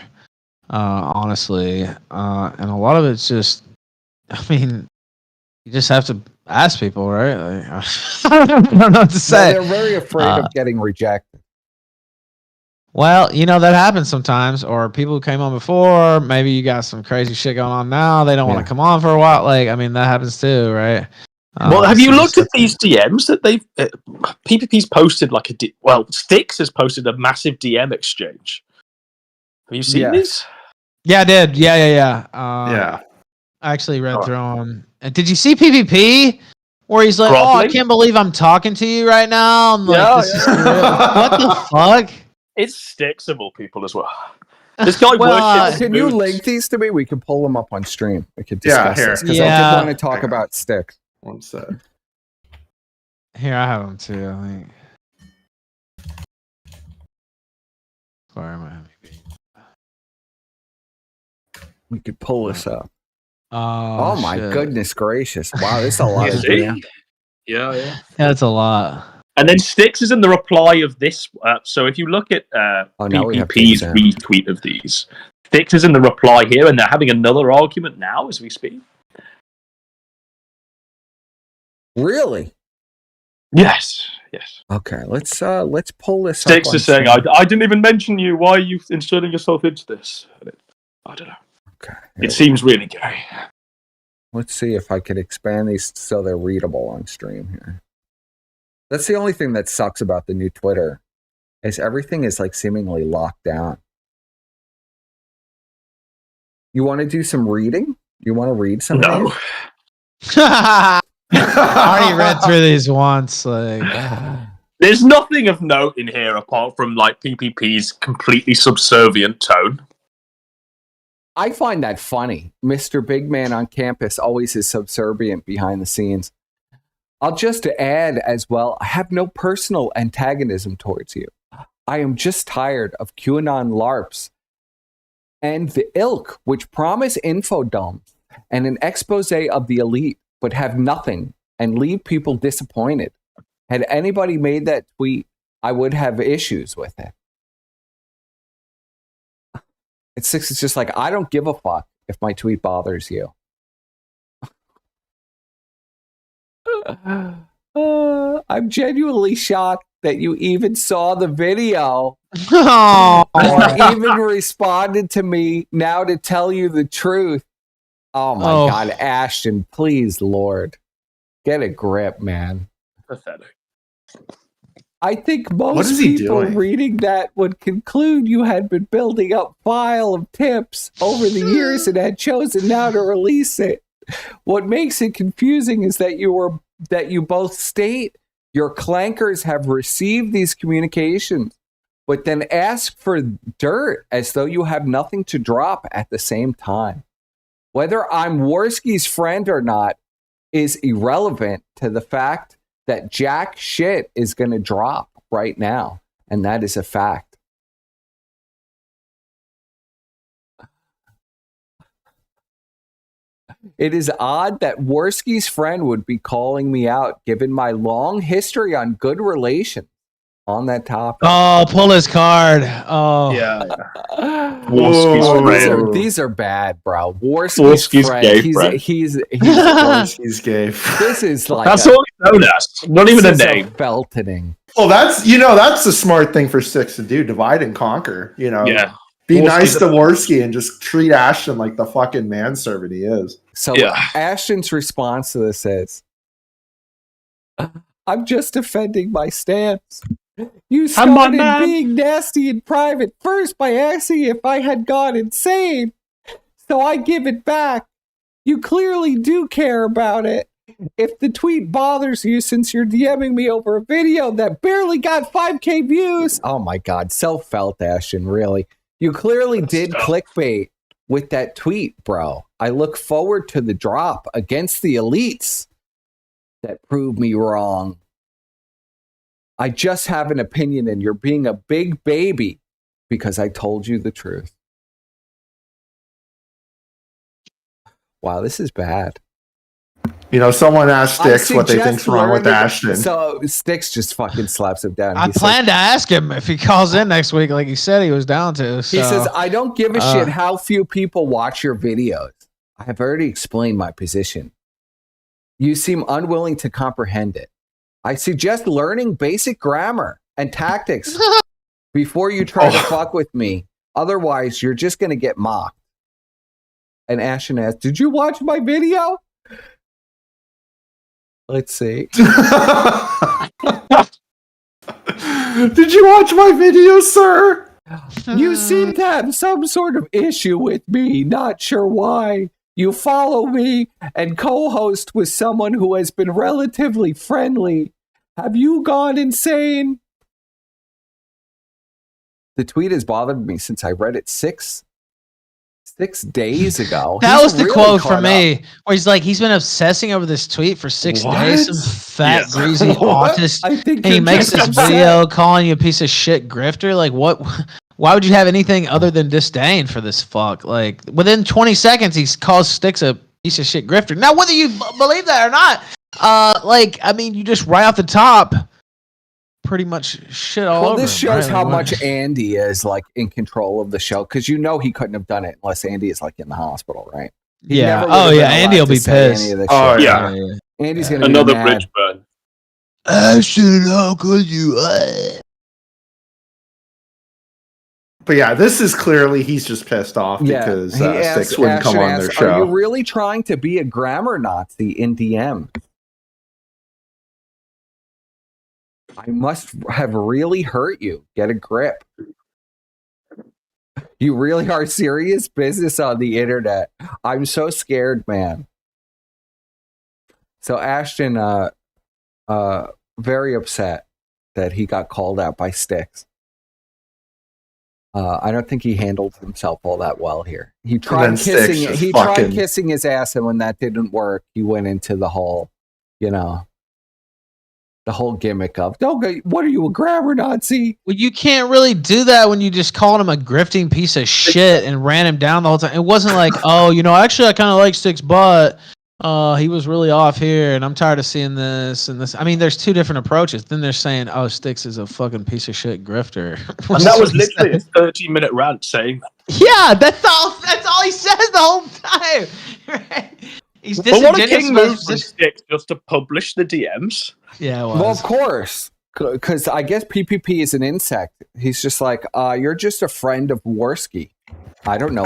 honestly. And a lot of it's just, I mean, you just have to ask people, right? Like, I don't know what to say. They're very afraid of getting rejected. Well, you know, that happens sometimes, or people who came on before, maybe you got some crazy shit going on now. They don't want to come on for a while. Like, I mean, that happens too, right? Well, have you looked at these DMs that they've... PPP's posted like Styx has posted a massive DM exchange. Have you seen these? Yeah, I did. Yeah. Yeah. I actually read through them. And did you see PPP? Where he's like, oh, I can't believe I'm talking to you right now. I'm like, this is what the fuck? It's Styxable people as well. This guy worships. Can you link these to me? We can pull them up on stream. We could discuss this because I did want to talk about Styx. One sec. Here, I have them too. I think. Where am I? We could pull this up. Oh my goodness gracious! Wow, this is a lot of Yeah. That's a lot. And then Styx is in the reply of this. So if you look at PPP's retweet of these, Styx is in the reply here, and they're having another argument now as we speak. Really? Yes. Okay, let's pull this. Styx is saying, "I didn't even mention you. Why are you inserting yourself into this?" I don't know. Okay, it seems really gay. Let's see if I can expand these so they're readable on stream here. That's the only thing that sucks about the new Twitter, is everything is like seemingly locked down. You want to do some reading? You want to read some? No. I already read through these once. Like, there's nothing of note in here apart from like PPP's completely subservient tone. I find that funny. Mr. Big Man on campus always is subservient behind the scenes. I'll just add as well, I have no personal antagonism towards you. I am just tired of QAnon LARPs and the ilk which promise infodumps and an expose of the elite, but have nothing and leave people disappointed. Had anybody made that tweet, I would have issues with it. It's just like, I don't give a fuck if my tweet bothers you. I'm genuinely shocked that you even saw the video or even responded to me now to tell you the truth. Oh my God, Ashton, please, Lord, get a grip, man. Pathetic. I think most people reading that would conclude you had been building up a file of tips over the years and had chosen now to release it. What makes it confusing is that you both state your clankers have received these communications, but then ask for dirt as though you have nothing to drop at the same time. Whether I'm Warski's friend or not is irrelevant to the fact that jack shit is going to drop right now. And that is a fact. It is odd that Warski's friend would be calling me out, given my long history on good relations on that topic. Oh, pull his card. Oh, yeah. Warski's friend. These are bad, bro. Warski's friend. Gay he's Warski's gay. This is like that's all he's known as. Not even a name. Feltoning. Well, that's the smart thing for Styx to do. Divide and conquer. Yeah. Be nice to Warski and just treat Ashton like the fucking manservant he is. So Ashton's response to this is, I'm just defending my stance. You started being nasty in private first by asking if I had gone insane. So I give it back. You clearly do care about it. If the tweet bothers you since you're DMing me over a video that barely got 5K views. Oh my God, self-felt, Ashton, really. You clearly did clickbait with that tweet, bro. I look forward to the drop against the elites that prove me wrong. I just have an opinion and you're being a big baby because I told you the truth. Wow, this is bad. Someone asked Styx what they think's wrong with Ashton. So Styx just fucking slaps him down. I plan to ask him if he calls in next week like he said he was down to. So. He says, I don't give a shit how few people watch your videos. I have already explained my position. You seem unwilling to comprehend it. I suggest learning basic grammar and tactics before you try to fuck with me. Otherwise, you're just going to get mocked. And Ashton asks, did you watch my video? Let's see. Did you watch my video, sir? You seem to have some sort of issue with me. Not sure why. You follow me and co-host with someone who has been relatively friendly. Have you gone insane? The tweet has bothered me since I read it 6 days ago. That was the really quote for me, where he's like, he's been obsessing over this tweet for 6 days. Some fat, greasy autist. And he makes this video calling you a piece of shit grifter. Like, what? Why would you have anything other than disdain for this fuck? Like, within 20 seconds, he calls Styx a piece of shit grifter. Now, whether you believe that or not, you just right off the top, pretty much shit all over. Well, this him, shows right? how Like, much Andy is like in control of the show, because he couldn't have done it unless Andy is like in the hospital, right? He Yeah. never would Oh have been yeah. Andy allowed will to be say any pissed. of this Oh, shit. yeah. Andy's gonna Another be mad. bridge burn. Ashton, how could you? But yeah, this is clearly he's just pissed off because Sticks wouldn't come on their show. Are you really trying to be a grammar Nazi in DM? I must have really hurt you. Get a grip. You really are serious business on the internet. I'm so scared, man. So Ashton, very upset that he got called out by Sticks. I don't think he handled himself all that well here. He tried kissing. He tried kissing his ass, and when that didn't work, he went into the whole, the whole gimmick of, what are you, a grammar Nazi? Well, you can't really do that when you just called him a grifting piece of shit and ran him down the whole time. It wasn't like, actually, I kind of like Sticks' butt. He was really off here, and I'm tired of seeing this and this. I mean, there's two different approaches. Then they're saying, Sticks is a fucking piece of shit grifter. And that was literally a 30-minute rant saying that. Yeah, that's all he says the whole time. Right? He's But what a king move from Sticks just to publish the DMs. Yeah, it was. Well, of course, because I guess PPP is an insect. He's just like, you're just a friend of Warski. I don't know.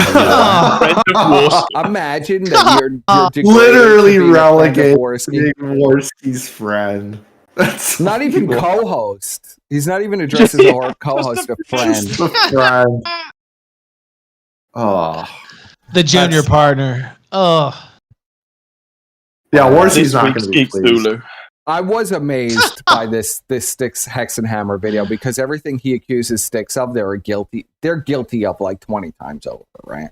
Imagine that you're literally relegating Warski's friend. That's not even co-host. He's not even addressed as a co-host, a friend. Oh, the junior partner. Oh, yeah. Warski's not going to be pleased. I was amazed by this Sticks Hexenhammer video, because everything he accuses Sticks of, they're guilty of like 20 times over, right?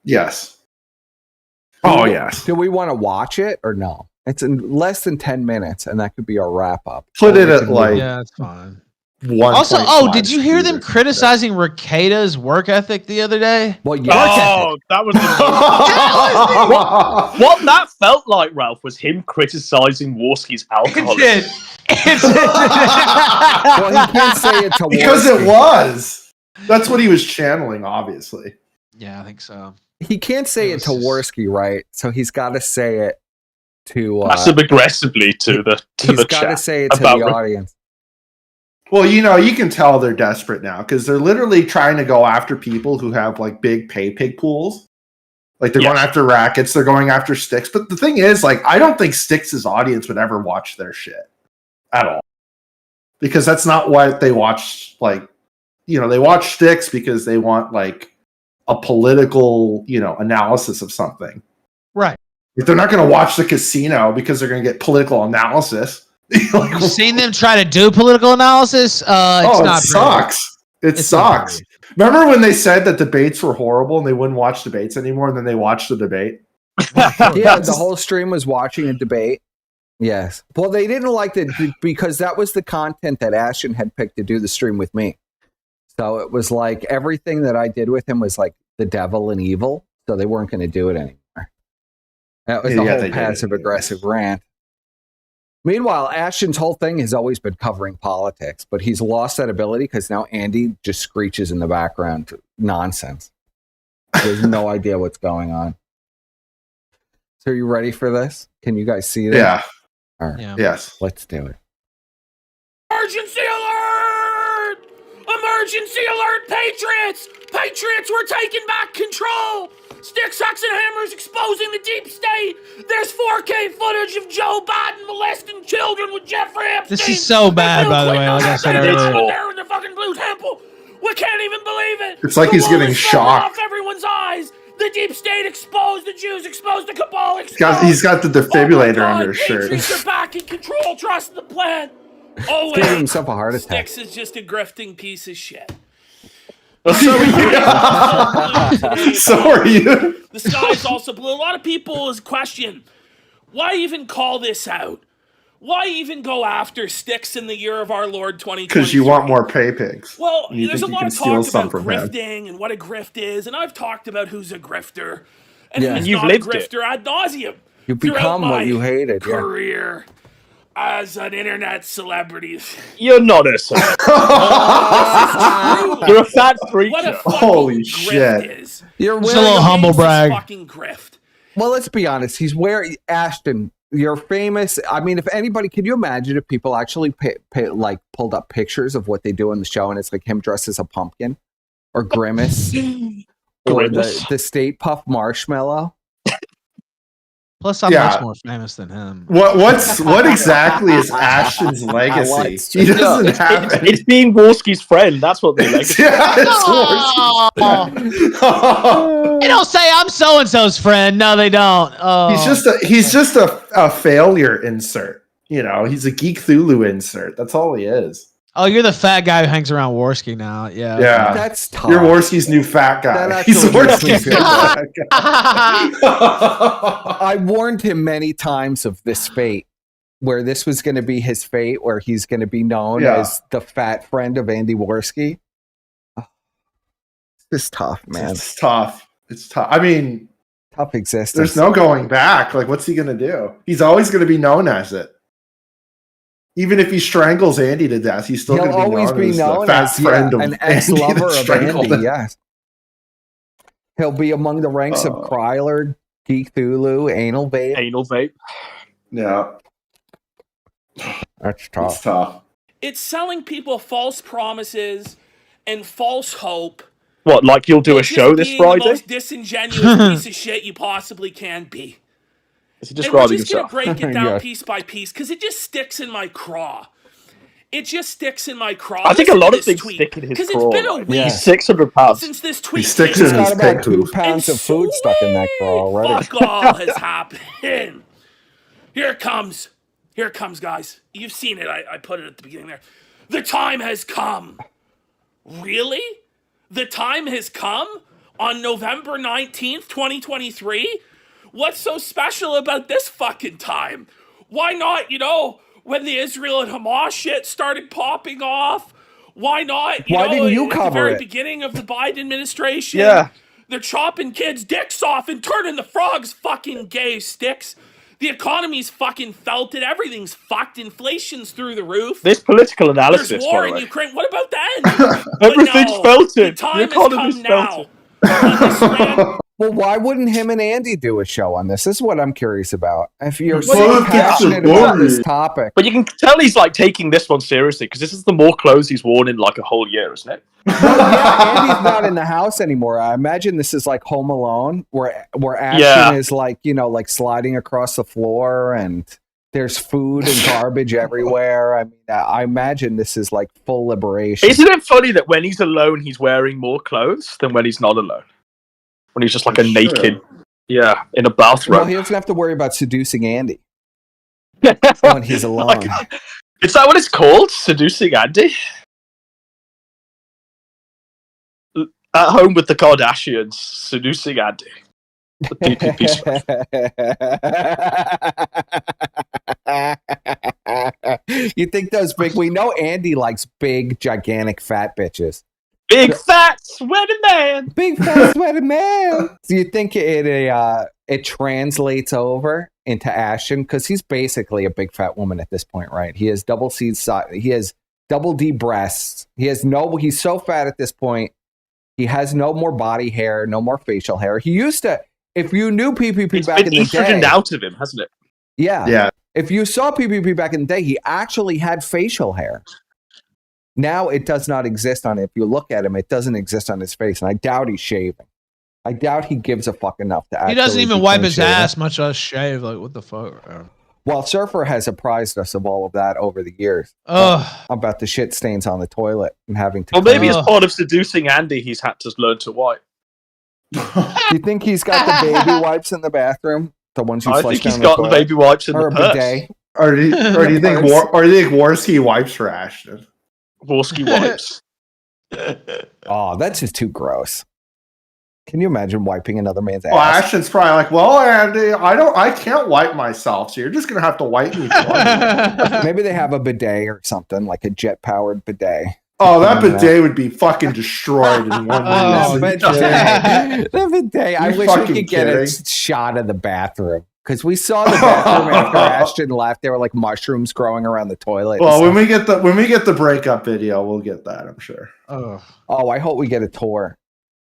Yes. Oh, yes. Do we want to watch it or no? It's in less than 10 minutes, and that could be our wrap up. Put it at yeah, it's fine. Also, did you hear them criticizing Rekida's work ethic the other day? Well, yeah. That was what that felt like, Ralph, was him criticizing Warski's alcoholism. It did. Well, he can't say it to because Warski. It was. That's what he was channeling, obviously. Yeah, I think so. He can't say it to Warski, right? So he's got to say it to passive aggressively to the he's the got chat to say it to the audience. Well, you can tell they're desperate now because they're literally trying to go after people who have like big pig pools. Like they're going after rackets, they're going after Sticks. But the thing is, like, I don't think Sticks' audience would ever watch their shit at all. Because that's not what they watch. Like, they watch Sticks because they want like a political, analysis of something. Right. If they're not going to watch The Casino because they're going to get political analysis. You've seen them try to do political analysis? It sucks. It sucks. Remember when they said that debates were horrible and they wouldn't watch debates anymore, and then they watched the debate? Yeah, the whole stream was watching a debate. Yes. Well, they didn't like it because that was the content that Ashton had picked to do the stream with me. So it was like everything that I did with him was like the devil and evil. So they weren't going to do it anymore. That was the whole passive-aggressive rant. Meanwhile, Ashton's whole thing has always been covering politics, but he's lost that ability because now Andy just screeches in the background nonsense. He has no idea what's going on. So are you ready for this? Can you guys see this? Yeah. All right. Yeah. Yes. Let's do it. Emergency alert! Emergency alert, Patriots! Patriots, we're taking back control! Sticks, Hexenhammer's exposing the deep state! There's 4K footage of Joe Biden molesting children with Jeffrey Epstein! This is so bad, by the way, like I said earlier. There in the fucking Blue Temple! We can't even believe it! It's like he's getting shocked. Off everyone's eyes! The deep state exposed, the Jews exposed, the cabal exposed! He's got the defibrillator under his shirt. Patriots are back in control, trust the plan! Oh, He's giving himself a heart attack. Sticks is just a grifting piece of shit. So are you. The sky is also blue. A lot of people question, why even call this out? Why even go after Sticks in the year of our Lord 2020? Because you want more pay pigs. Well, there's a lot of talk about grifting and what a grift is, and I've talked about who's a grifter and who's you've not a lived grifter ad nauseum. You become what you hated. Career. as an internet celebrity. You're not a celebrity. You're a fat preacher. What a fucking Holy grift shit. is. You're Just a little humble brag. Fucking grift. Well, let's be honest. He's wearing Ashton. You're famous. I mean, if anybody, can you imagine if people actually pulled up pictures of what they do in the show, and it's like him dressed as a pumpkin, or Grimace, or the State Puff Marshmallow. Plus, I'm much more famous than him. What exactly is Ashton's legacy? He doesn't have it. It's being Warski's friend. That's what the legacy. Yeah, it's Warski. They don't say I'm so and so's friend. No, they don't. Oh. He's just a failure insert. You know, he's a Geek Thulu insert. That's all he is. Oh, you're the fat guy who hangs around Warski now. Yeah. Yeah. That's tough. You're Warski's new fat guy. He's Warski's new fat guy. I warned him many times of this fate, where this was going to be his fate, where he's going to be known as the fat friend of Andy Warski. It's tough, man. It's tough. I mean, tough existence. There's no going back. Like, what's he going to do? He's always going to be known as it. Even if he strangles Andy to death, he's still going to always be known as an ex-lover of Andy. Yes, he'll be among the ranks of Kryler, Geek Thulu, Anal Vape. Yeah, that's tough. It's tough. It's selling people false promises and false hope. What, like you'll do a show this Friday? The most disingenuous piece of shit you possibly can be. Is he and we're just going to break it down piece by piece, because it just sticks in my craw. It just sticks in my craw. I think a lot of things stick in his craw. Because it's been a week. He's 600 pounds. Since this tweet. He sticks in his about 2 pounds of food stuck in that craw already. Fuck all has happened. Here it comes. Here it comes, guys. You've seen it. I put it at the beginning there. The time has come. Really? The time has come? On November 19th, 2023? What's so special about this fucking time? Why not, when the Israel and Hamas shit started popping off? Why not, Why didn't you cover at the very it? beginning of the Biden administration? Yeah. They're chopping kids' dicks off and turning the frogs fucking gay sticks. The economy's fucking felt it. Everything's fucked. Inflation's through the roof. This political analysis, There's war by the in way. Ukraine. What about that? Everything's felt The it. time has come now. Well, why wouldn't him and Andy do a show on this? This is what I'm curious about. If you're Well, so it's passionate boring. about this topic. But you can tell he's like taking this one seriously, because this is the more clothes he's worn in like a whole year, isn't it? Yeah, Andy's not in the house anymore. I imagine this is like Home Alone, where Ashton is like, like sliding across the floor, and there's food and garbage everywhere. I mean, I imagine this is like full liberation. Isn't it funny that when he's alone, he's wearing more clothes than when he's not alone? When he's just like a naked, in a bathrobe. Well, he doesn't have to worry about seducing Andy when he's alone. Is that what it's called? Seducing Andy? At home with the Kardashians, seducing Andy. The PPP special. You think those big? We know Andy likes big, gigantic, fat bitches. Big fat sweaty man. Big fat sweaty man. Do you think it translates over into Ashton? Because he's basically a big fat woman at this point, right? He has double C size. He has double D breasts. He's so fat at this point. He has no more body hair, no more facial hair. He used to. If you knew PPP back in the day, out of him, hasn't it? Yeah. If you saw PPP back in the day, he actually had facial hair. Now it does not exist on it. If you look at him, it doesn't exist on his face, and I doubt he's shaving. I doubt he gives a fuck enough to. He doesn't even wipe his ass, much less shave. Like, what the fuck? Well, Surfer has apprised us of all of that over the years. About the shit stains on the toilet and having to. Well, maybe as part of seducing Andy, he's had to learn to wipe. You think he's got the baby wipes in the bathroom? The ones you I flush think he's down got the the toilet? baby wipes in Or the a purse. bidet? Or do you think Warski wipes for Ashton? Warski wipes. Oh, that's just too gross. Can you imagine wiping another man's ass? Well, Ashton's probably like, well, Andy, I can't wipe myself, so you're just gonna have to wipe me for me. Maybe they have a bidet or something, like a jet-powered bidet. Oh, that bidet would be fucking destroyed in one Oh, minute. the bidet. I wish we fucking could get a kidding? shot of the bathroom. Because we saw the bathroom after Ashton left. There were like mushrooms growing around the toilet. Well, when we get the breakup video, we'll get that, I'm sure. Oh, I hope we get a tour.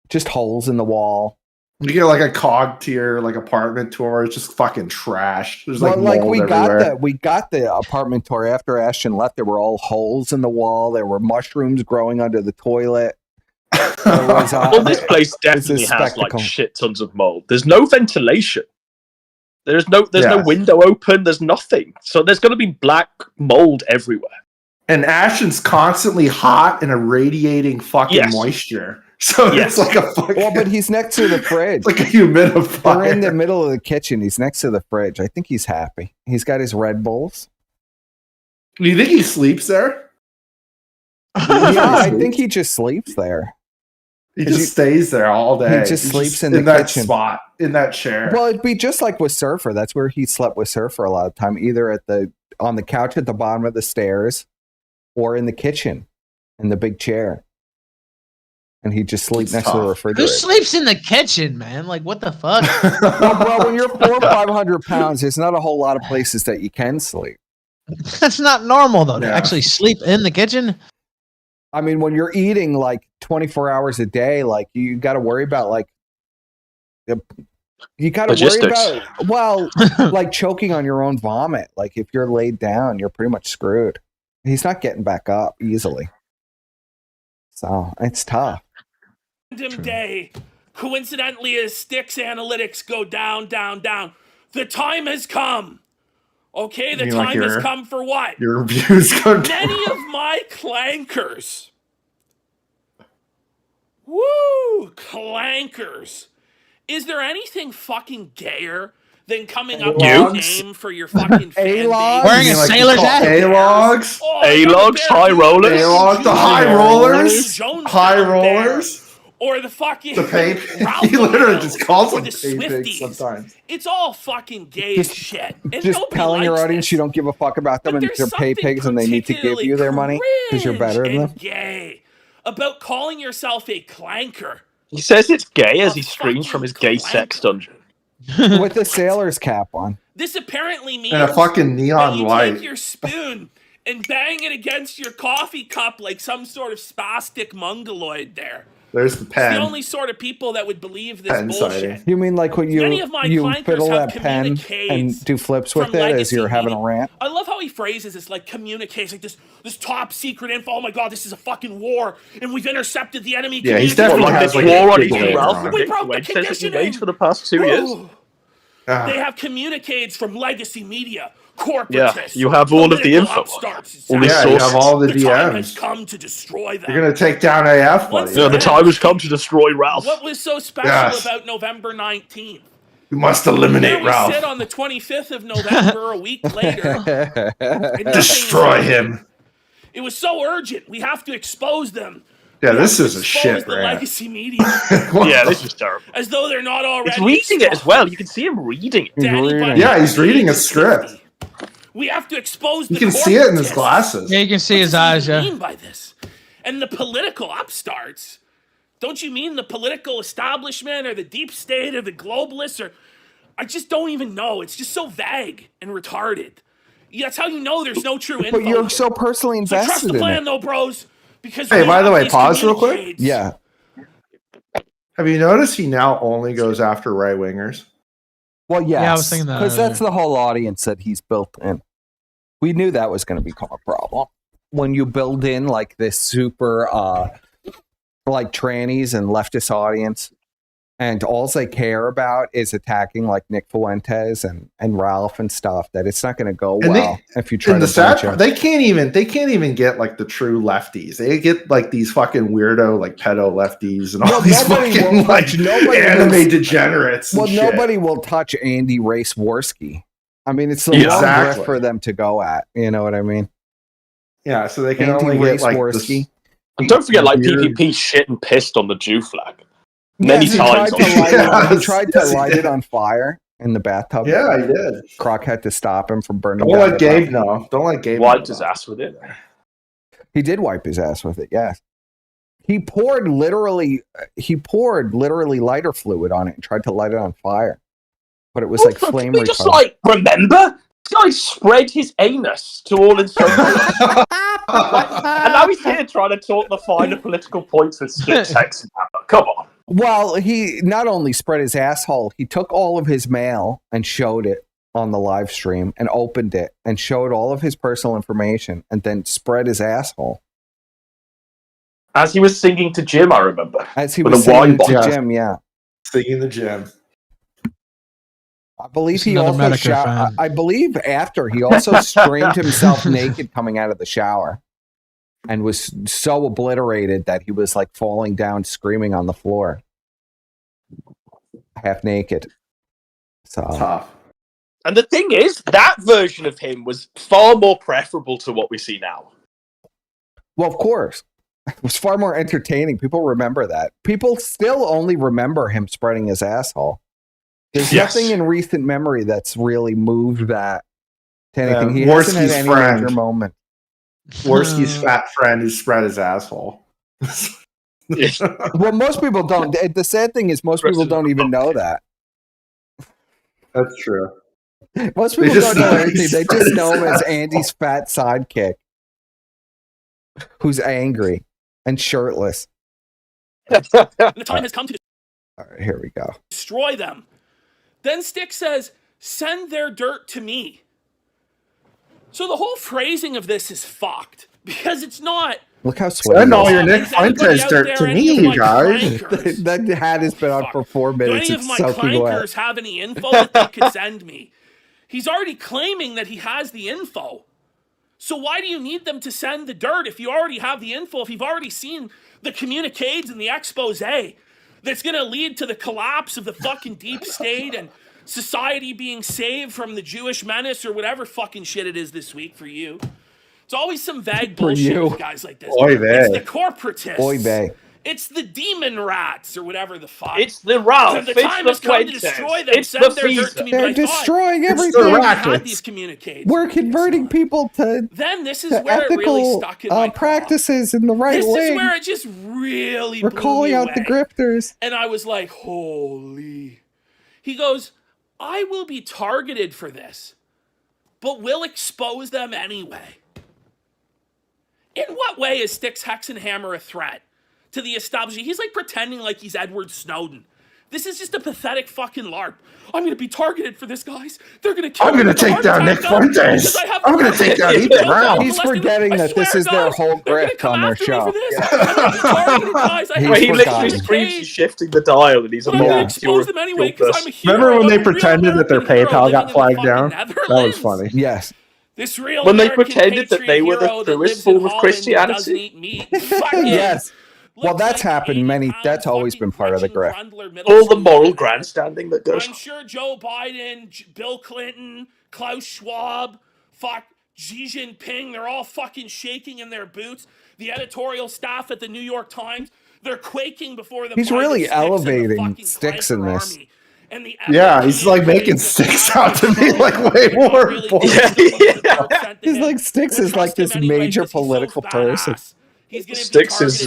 Just holes in the wall. We get like a cog tier, like apartment tour. It's just fucking trash. There's like we everywhere. got the apartment tour after Ashton left. There were all holes in the wall. There were mushrooms growing under the toilet. Well, this place definitely has like shit tons of mold. There's no ventilation. There's no window open. There's nothing. So there's going to be black mold everywhere. And Ashton's constantly hot and irradiating fucking moisture. So it's like a fucking... Well, but he's next to the fridge. Like a humidifier. We're in the middle of the kitchen. He's next to the fridge. I think he's happy. He's got his Red Bulls. Do you think he sleeps there? Yeah, I think he just sleeps there. He just stays there all day. He just sleeps in the that kitchen. spot, in that chair. Well, it'd be just like with Surfer. That's where he slept with Surfer a lot of time, either on the couch at the bottom of the stairs or in the kitchen in the big chair. And he'd just sleep next to the refrigerator. Who sleeps in the kitchen, man? Like, what the fuck? well, when you're 400 or 500 pounds, there's not a whole lot of places that you can sleep. That's not normal, though, to actually sleep in the kitchen. I mean, when you're eating like 24 hours a day, like you got to worry about like choking on your own vomit. Like if you're laid down, you're pretty much screwed. He's not getting back up easily. So it's tough. Random day. Coincidentally, as Sticks analytics go down, down, down. The time has come. Okay, the time has come for what? Your reviews go down. Many of my clankers. Woo! Clankers. Is there anything fucking gayer than coming up with a name for your fucking fan base? Wearing a sailor's hat? A-logs? A-logs? High rollers? A-logs? The high rollers? High rollers? Or the fucking... He literally just calls them Swifties sometimes. It's all fucking gay as shit. And just telling your audience you don't give a fuck about them and they're pay pigs and they need to give you their money because you're better than them. Gay about calling yourself a clanker. He says it's gay as he screams from his gay sex dungeon. With the sailor's cap on. This apparently means and a fucking neon that you light. take your spoon and bang it against your coffee cup like some sort of spastic mongoloid there. There's the pen. It's the only sort of people that would believe this bullshit. You mean like when you fiddle that pen and do flips with it as you're having a rant? I love how he phrases this, like communicates, like this top secret info. Oh my god, this is a fucking war, and we've intercepted the enemy. Yeah, he's definitely has like war on Eastern Ralph. We broke the conditioning for the past 2 years. They have communiques from legacy media. Corporatists. Yeah, you have all of the info. You have all the DMs. The time has come to destroy them. You're going to take down AF, buddy. Yeah, the time has come to destroy Ralph. What was so special about November 19th? We must eliminate Ralph. We sit on the 25th of November, a week later. Destroy him. It was so urgent. We have to expose them. Yeah, this is a shit the rant. legacy media. Yeah, this is terrible. As though they're not already. It's reading it as well. You can see him reading it. Yeah, he's reading a script. We have to expose the You can see it in his glasses. Yeah, you can see his eyes, What do you mean by this? And the political upstarts? Don't you mean the political establishment or the deep state or the globalists or... I just don't even know. It's just so vague and retarded. Yeah, that's how you know there's no true info. But you're so personally invested trust the in plan, it. though, bros. Because hey, by the way, pause real quick. Yeah. Have you noticed he now only goes after right-wingers? Well, yes. Yeah, I was thinking that. Because that's the whole audience that he's built in. We knew that was going to become a problem. When you build in like this super like trannies and leftist audience, and all they care about is attacking like Nick Fuentes and Ralph and stuff, that it's not going to go well if you try to bunch them. They can't even get like the true lefties. They get like these fucking weirdo like pedo lefties and all these fucking like anime degenerates. Well, nobody will touch Andy Race Warski. I mean, it's the long grift for them to go at. You know what I mean? Yeah, so they can only get like Warski. And don't forget, like PPP shit and pissed on the Jew flag many times. He tried to light it on fire in the bathtub. Yeah, he did. Croc had to stop him from burning. Don't let Gabe know. Don't let Gabe wiped his ass with it. He did wipe his ass with it. Yes. He poured literally lighter fluid on it and tried to light it on fire. but it was like flame retardant. Just like, remember? This guy spread his anus to all in and now he's here trying to talk the finer political points with Sticks Hex and Hammer. Come on. Well, he not only spread his asshole, he took all of his mail and showed it on the live stream and opened it and showed all of his personal information and then spread his asshole. As he was singing to Jim, I remember. As he was singing to Jim, yeah. Singing the Jim. I believe he also showered. I believe after he also streamed himself naked coming out of the shower and was so obliterated that he was like falling down screaming on the floor. Half naked. So tough. And the thing is, that version of him was far more preferable to what we see now. Well, of course. It was far more entertaining. People remember that. People still only remember him spreading his asshole. There's nothing in recent memory that's really moved that to anything. He hasn't had any major moment. Warski's fat friend who spread his asshole. Well, most people don't. The sad thing is most people don't even know that. That's true. Most people don't know anything. They just know him as Andy's fat sidekick who's angry and shirtless. The time has come to All right, here we go. Destroy them. Then Stick says, send their dirt to me. So the whole phrasing of this is fucked because it's not. Look how sweaty. Send all your Nick Fuentes dirt to me, you guys. That hat has been on for 4 minutes. Do any of my clankers have any info that they could send me? He's already claiming that he has the info. So why do you need them to send the dirt if you already have the info, if you've already seen the communiques and the expose that's going to lead to the collapse of the fucking deep state and society being saved from the Jewish menace or whatever fucking shit it is this week for you? It's always some vague bullshit with guys like this. It's the corporatists. Oy vey. It's the demon rats or whatever the fuck. It's the Ralph. The time has come to destroy them. It's the dirt to me. They're destroying everything. We had these communiques. We're converting people to then this is where it really stuck in my practices in the right way. This is where it just really We're calling out the grifters. And I was like, holy. He goes, I will be targeted for this, but we'll expose them anyway. In what way is Styx Hexenhammer a threat to the establishment? He's like pretending like he's Edward Snowden. This is just a pathetic fucking LARP. I'm going to be targeted for this, guys. They're going to kill me. I'm going to take down Nick Fuentes. I'm going to take down Ethan Brown. He's forgetting that this is their whole grift on their show. He literally screams he's shifting the dial and he's a Remember when they pretended that their PayPal got flagged down? That was funny. Yes. This real when they pretended that they were the truest form of Christianity. Yes. Well, that's happened that's always been part of the grift. All the moral grandstanding that goes. I'm sure Joe Biden, Bill Clinton, Klaus Schwab, Xi Jinping, they're all fucking shaking in their boots. The editorial staff at the New York Times, they're quaking before the He's really elevating Styx in this. Yeah, he's like making Styx out to be like way more important. He's like Styx is like this major political person. Styx is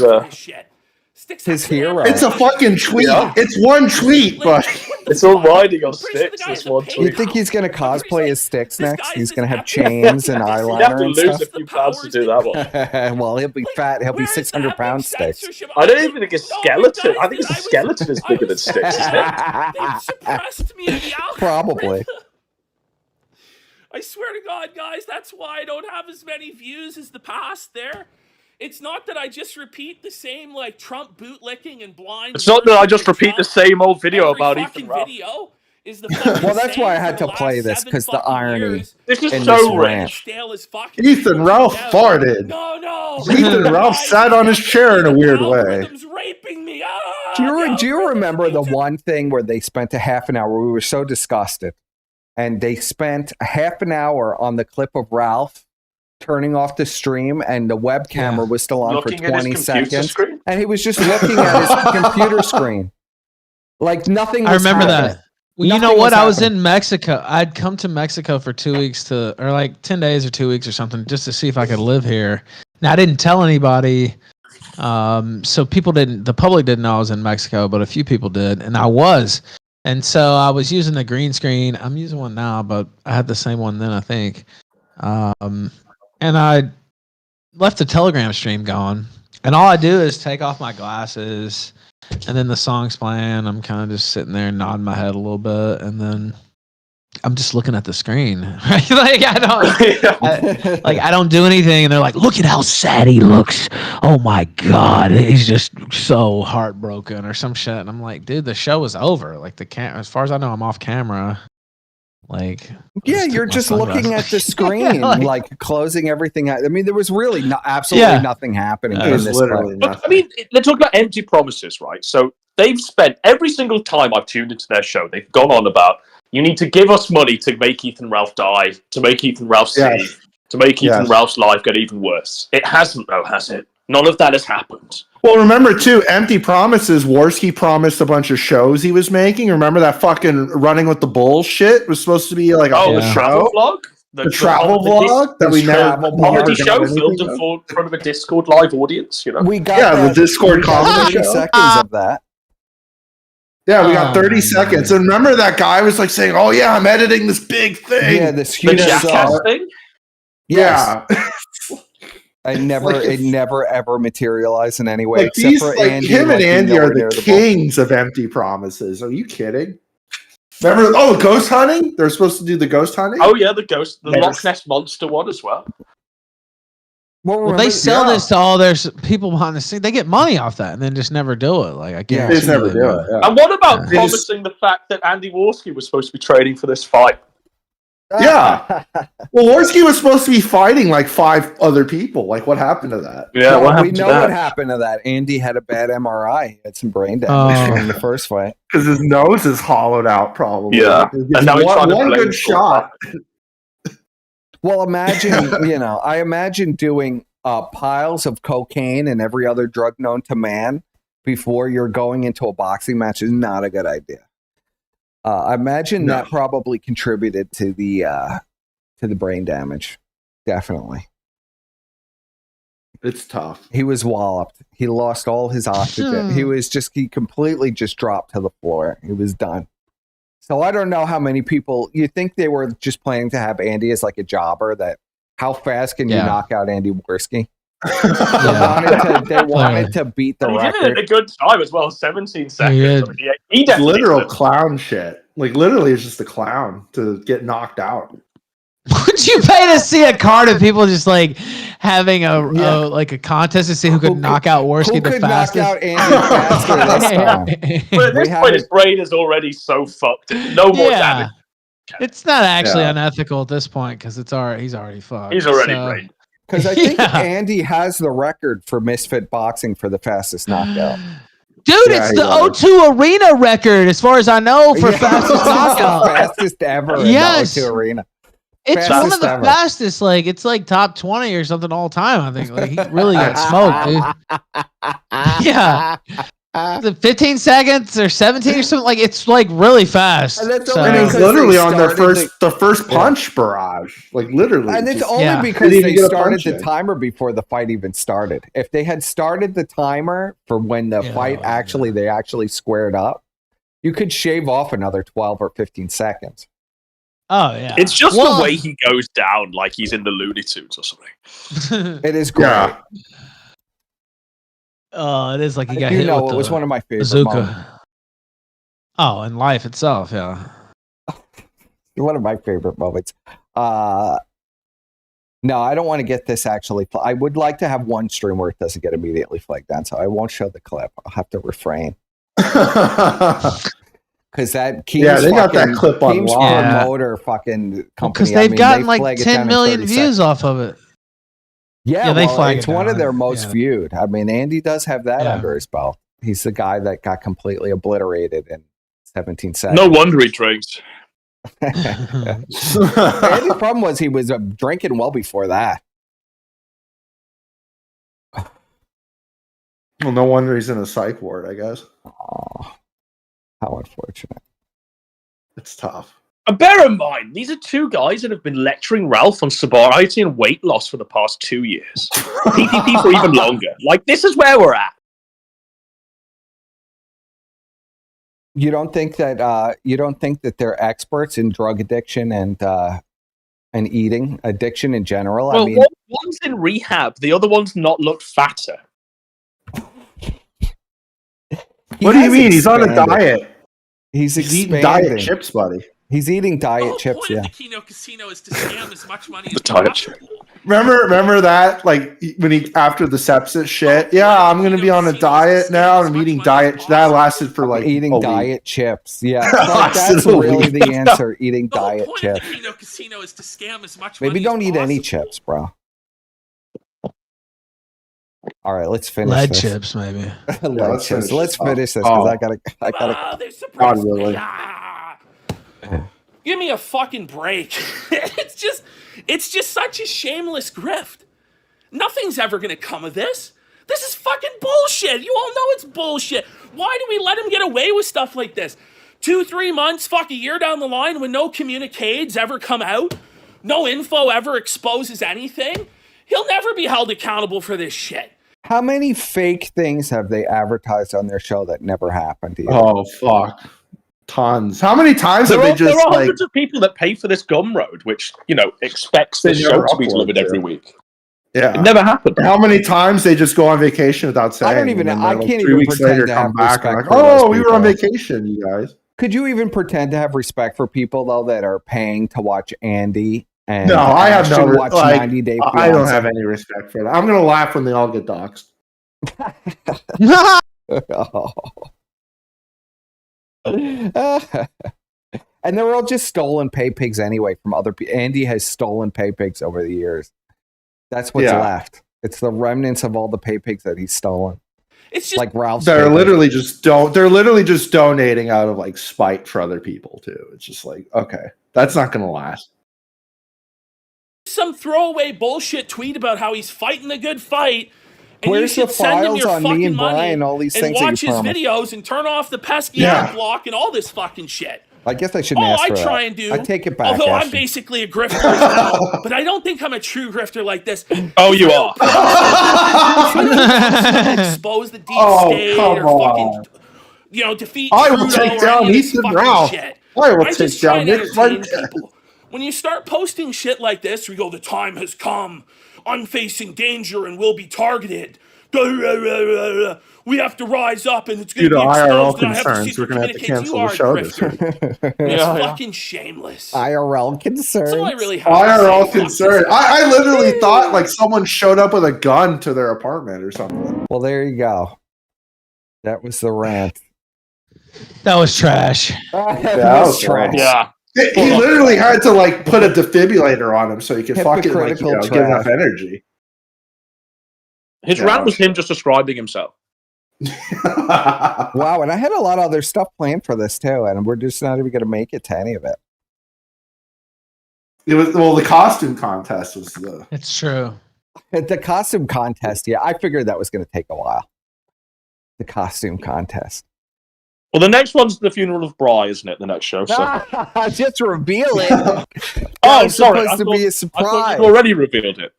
his hero. It's a fucking tweet. Yeah. It's one tweet, but it's all riding on Styx. This one tweet. You think he's gonna cosplay as Styx next? He's gonna have chains and eyeliner. You have to and lose stuff. a few pounds to do that one. Well, he'll be fat. He'll be 600 pounds Styx. I don't even think a skeleton. I think a skeleton is bigger than Styx. They suppressed me in the algorithm. Probably. I swear to God, guys, that's why I don't have as many views as the past there. It's not that I just repeat the same, like, Trump bootlicking and blind... It's not that I just repeat the same old video about Ethan Ralph. Well, that's why I had to play this, because the irony this is so rich. Ethan Ralph farted. No. Ethan Ralph sat on his chair in a weird way. Raping me. Do you remember the one thing where they spent a half an hour, we were so disgusted, and they spent a half an hour on the clip of Ralph turning off the stream, and the web camera was still on looking for 20 seconds, screen? and he was just looking at his computer screen. Like nothing was I remember happening. that. Well, you know what? I was in Mexico. I'd come to Mexico for 2 weeks or like 10 days or 2 weeks or something, just to see if I could live here. Now, I didn't tell anybody. So the public didn't know I was in Mexico, but a few people did. And I was. And so I was using the green screen. I'm using one now, but I had the same one then, I think. And I left the Telegram stream going. And all I do is take off my glasses, and then the song's playing. I'm kind of just sitting there nodding my head a little bit, and then I'm just looking at the screen. Right? Like I don't do anything, and they're like, "Look at how sad he looks. Oh my god, he's just so heartbroken," or some shit. And I'm like, "Dude, the show is over. Like as far as I know, I'm off camera." Like, yeah, you're just looking at the screen, like closing everything out. I mean, there was really absolutely nothing happening in this. Literally nothing. I mean, let's talk about empty promises, right? So they've spent every single time I've tuned into their show, they've gone on about, you need to give us money to make Ethan Ralph die, to make Ethan Ralph see, to make Ethan Ralph's life get even worse. It hasn't, though, has it? None of that has happened. Well, remember, too, empty promises. Warski promised a bunch of shows he was making. Remember that fucking Running with the Bullshit was supposed to be like a whole travel vlog? The travel vlog that we never comedy show filmed in front of a Discord live audience, you know? We got the Discord comedy show. Seconds of that. Yeah, we got 30 seconds. And remember that guy was like saying, "Oh yeah, I'm editing this big thing." Yeah, this huge thing. Yeah. It never ever materialized in any way. Like except for Andy, him and Andy are the kings of empty promises. Are you kidding? Remember? Oh, ghost hunting. They're supposed to do the ghost hunting. Oh yeah, the Loch Ness Monster one as well. Well, they sell this to all their people behind the scenes. They get money off that, and then just never do it. Like I can't. They just never do it. Yeah. And what about promising the fact that Andy Warski was supposed to be training for this fight? Yeah. Well, Warski was supposed to be fighting like 5 other people. Like, what happened to that? Yeah, we know what happened to that. Andy had a bad MRI. He had some brain damage in the first fight. Because his nose is hollowed out, probably. Yeah. And now he's trying to one good shot. Well, imagine, I imagine doing piles of cocaine and every other drug known to man before you're going into a boxing match is not a good idea. I imagine that probably contributed to the brain damage. Definitely. It's tough. He was walloped. He lost all his oxygen. He completely just dropped to the floor. He was done. So I don't know how many people, you think they were just planning to have Andy as like a jobber, that how fast can you knock out Andy Warski? They wanted to beat the record. He did it in a good time as well, 17 seconds. He definitely literal clown shit. Like, literally, it's just a clown to get knocked out. Would you pay to see a card of people just like having a contest to see who could knock out Warski the fastest? Knock out Andy faster this time? But at this point, his brain is already so fucked. No more damage. It's not actually unethical at this point because he's already fucked. He's already brained. Because I think Andy has the record for Misfit Boxing for the fastest knockout. Dude, it's the O2 Arena record, as far as I know, for fastest knockout. Fastest ever in the O2 Arena. It's one of the fastest. Like, it's like top 20 or something all time, I think. Like, he really got smoked, dude. Yeah. 15 seconds or 17 or something, like it's like really fast. And it was literally on their first punch barrage, like literally. And it's only because they started the timer before the fight even started. If they had started the timer for when the fight they actually squared up, you could shave off another 12 or 15 seconds. Oh yeah, it's just the way he goes down, like he's in the Looney Tunes or something. It is great. Yeah. It is like he got hit with it was one of my favorite bazooka. moments. Oh, in life itself, yeah. One of my favorite moments. No, I don't want to get this actually. I would like to have one stream where it doesn't get immediately flagged down, so I won't show the clip. I'll have to refrain. Because that Keem's they got that clip on promoter fucking company. Because they've gotten like 10 million views off of it. Yeah, it's one of their most viewed. I mean, Andy does have that under his belt. He's the guy that got completely obliterated in 17 seconds. No wonder he drinks. Andy's problem was he was drinking well before that. Well, no wonder he's in a psych ward, I guess. Oh, how unfortunate. It's tough. And bear in mind, these are two guys that have been lecturing Ralph on sobriety and weight loss for the past 2 years. PPP for even longer. Like, this is where we're at. You don't think that they're experts in drug addiction and eating addiction in general? Well, I mean, one's in rehab, the other one's not looked fatter. What do you mean? He's on a diet. He's eating diet chips, buddy. He's eating diet chips. The point of the Kino Casino is to scam as much money as diet possible. Remember that? Like when he after the sepsis shit. Yeah, I'm gonna be on a diet now. I'm eating diet. That lasted for like eating a diet week. chips. Yeah, that's really the answer. Eating diet chips. The Kino Casino is to scam as much Maybe money don't as eat any possible. chips, bro. All right, let's finish Lead this. chips, maybe. Lead chips. Let's finish this because I gotta. They're suppressed. really. Give me a fucking break. It's just such a shameless grift. Nothing's ever gonna come of this. This is fucking bullshit. You all know it's bullshit. Why do we let him get away with stuff like this? 2-3 months, a year down the line when no communiques ever come out, no info ever exposes anything, he'll never be held accountable for this shit. How many fake things have they advertised on their show that never happened to you? Oh fuck. Tons. How many times There have they are just like hundreds of people that pay for this Gumroad, which expects the They show never to be upload, delivered every yeah. week. Yeah. It never happened. How many times they just go on vacation without saying? I don't even. and I then, like, can't 3 even weeks pretend later to come have back and respect like, for those oh, we were on people. vacation, you guys. Could you even pretend to have respect for people though that are paying to watch Andy and No, I have no Ashton watch like. 90 Day I don't Fiancé? have any respect for that. I'm gonna laugh when they all get doxxed. And they're all just stolen pay pigs anyway from other people. Andy has stolen pay pigs over the years. That's what's left. It's the remnants of all the pay pigs that he's stolen. It's just like Ralph's. They're literally just donating out of like spite for other people too. It's just like, okay, that's not gonna last. some throwaway bullshit tweet about how he's fighting a good fight. And Where's you the should send him files your on me fucking and money Brian, all these and things that watch you his promised? videos and turn off the pesky Yeah. ad block and all this fucking shit. I guess I shouldn't All ask I for try that. and do, I take it back. although I'm Ashton. basically a grifter as well, but I don't think I'm a true grifter like this. Oh, you are. Expose the deep Oh, state come or on. fucking, defeat I will Trudeau take or down any of this Ethan fucking Ralph. shit. I will I take just try down and Nick entertain Marquez. people. When you start posting shit like this, we go, the time has come. I'm facing danger and will be targeted. We have to rise up and it's going Due to to be IRL exposed and I have to concerns, cease we're to gonna have to communicate cancel you the are show a this grifter. It's fucking shameless. IRL concerns. That's all I really have IRL to say. concern. I literally thought like someone showed up with a gun to their apartment or something. Well, there you go. That was the rant. That was trash. That was trash. Yeah. He literally had to like put a defibrillator on him so he could fucking like, Hypocritical get enough trash. energy. His rant was him just describing himself. Wow, and I had a lot of other stuff planned for this too, and we're just not even going to make it to any of it. It was the costume contest was the. It's true. The costume contest, yeah, I figured that was going to take a while. The costume contest. Well, the next one's the funeral of Bry, isn't it? The next show. So. Just reveal it. Oh, It's sorry. supposed to be a I thought surprise. you already revealed it.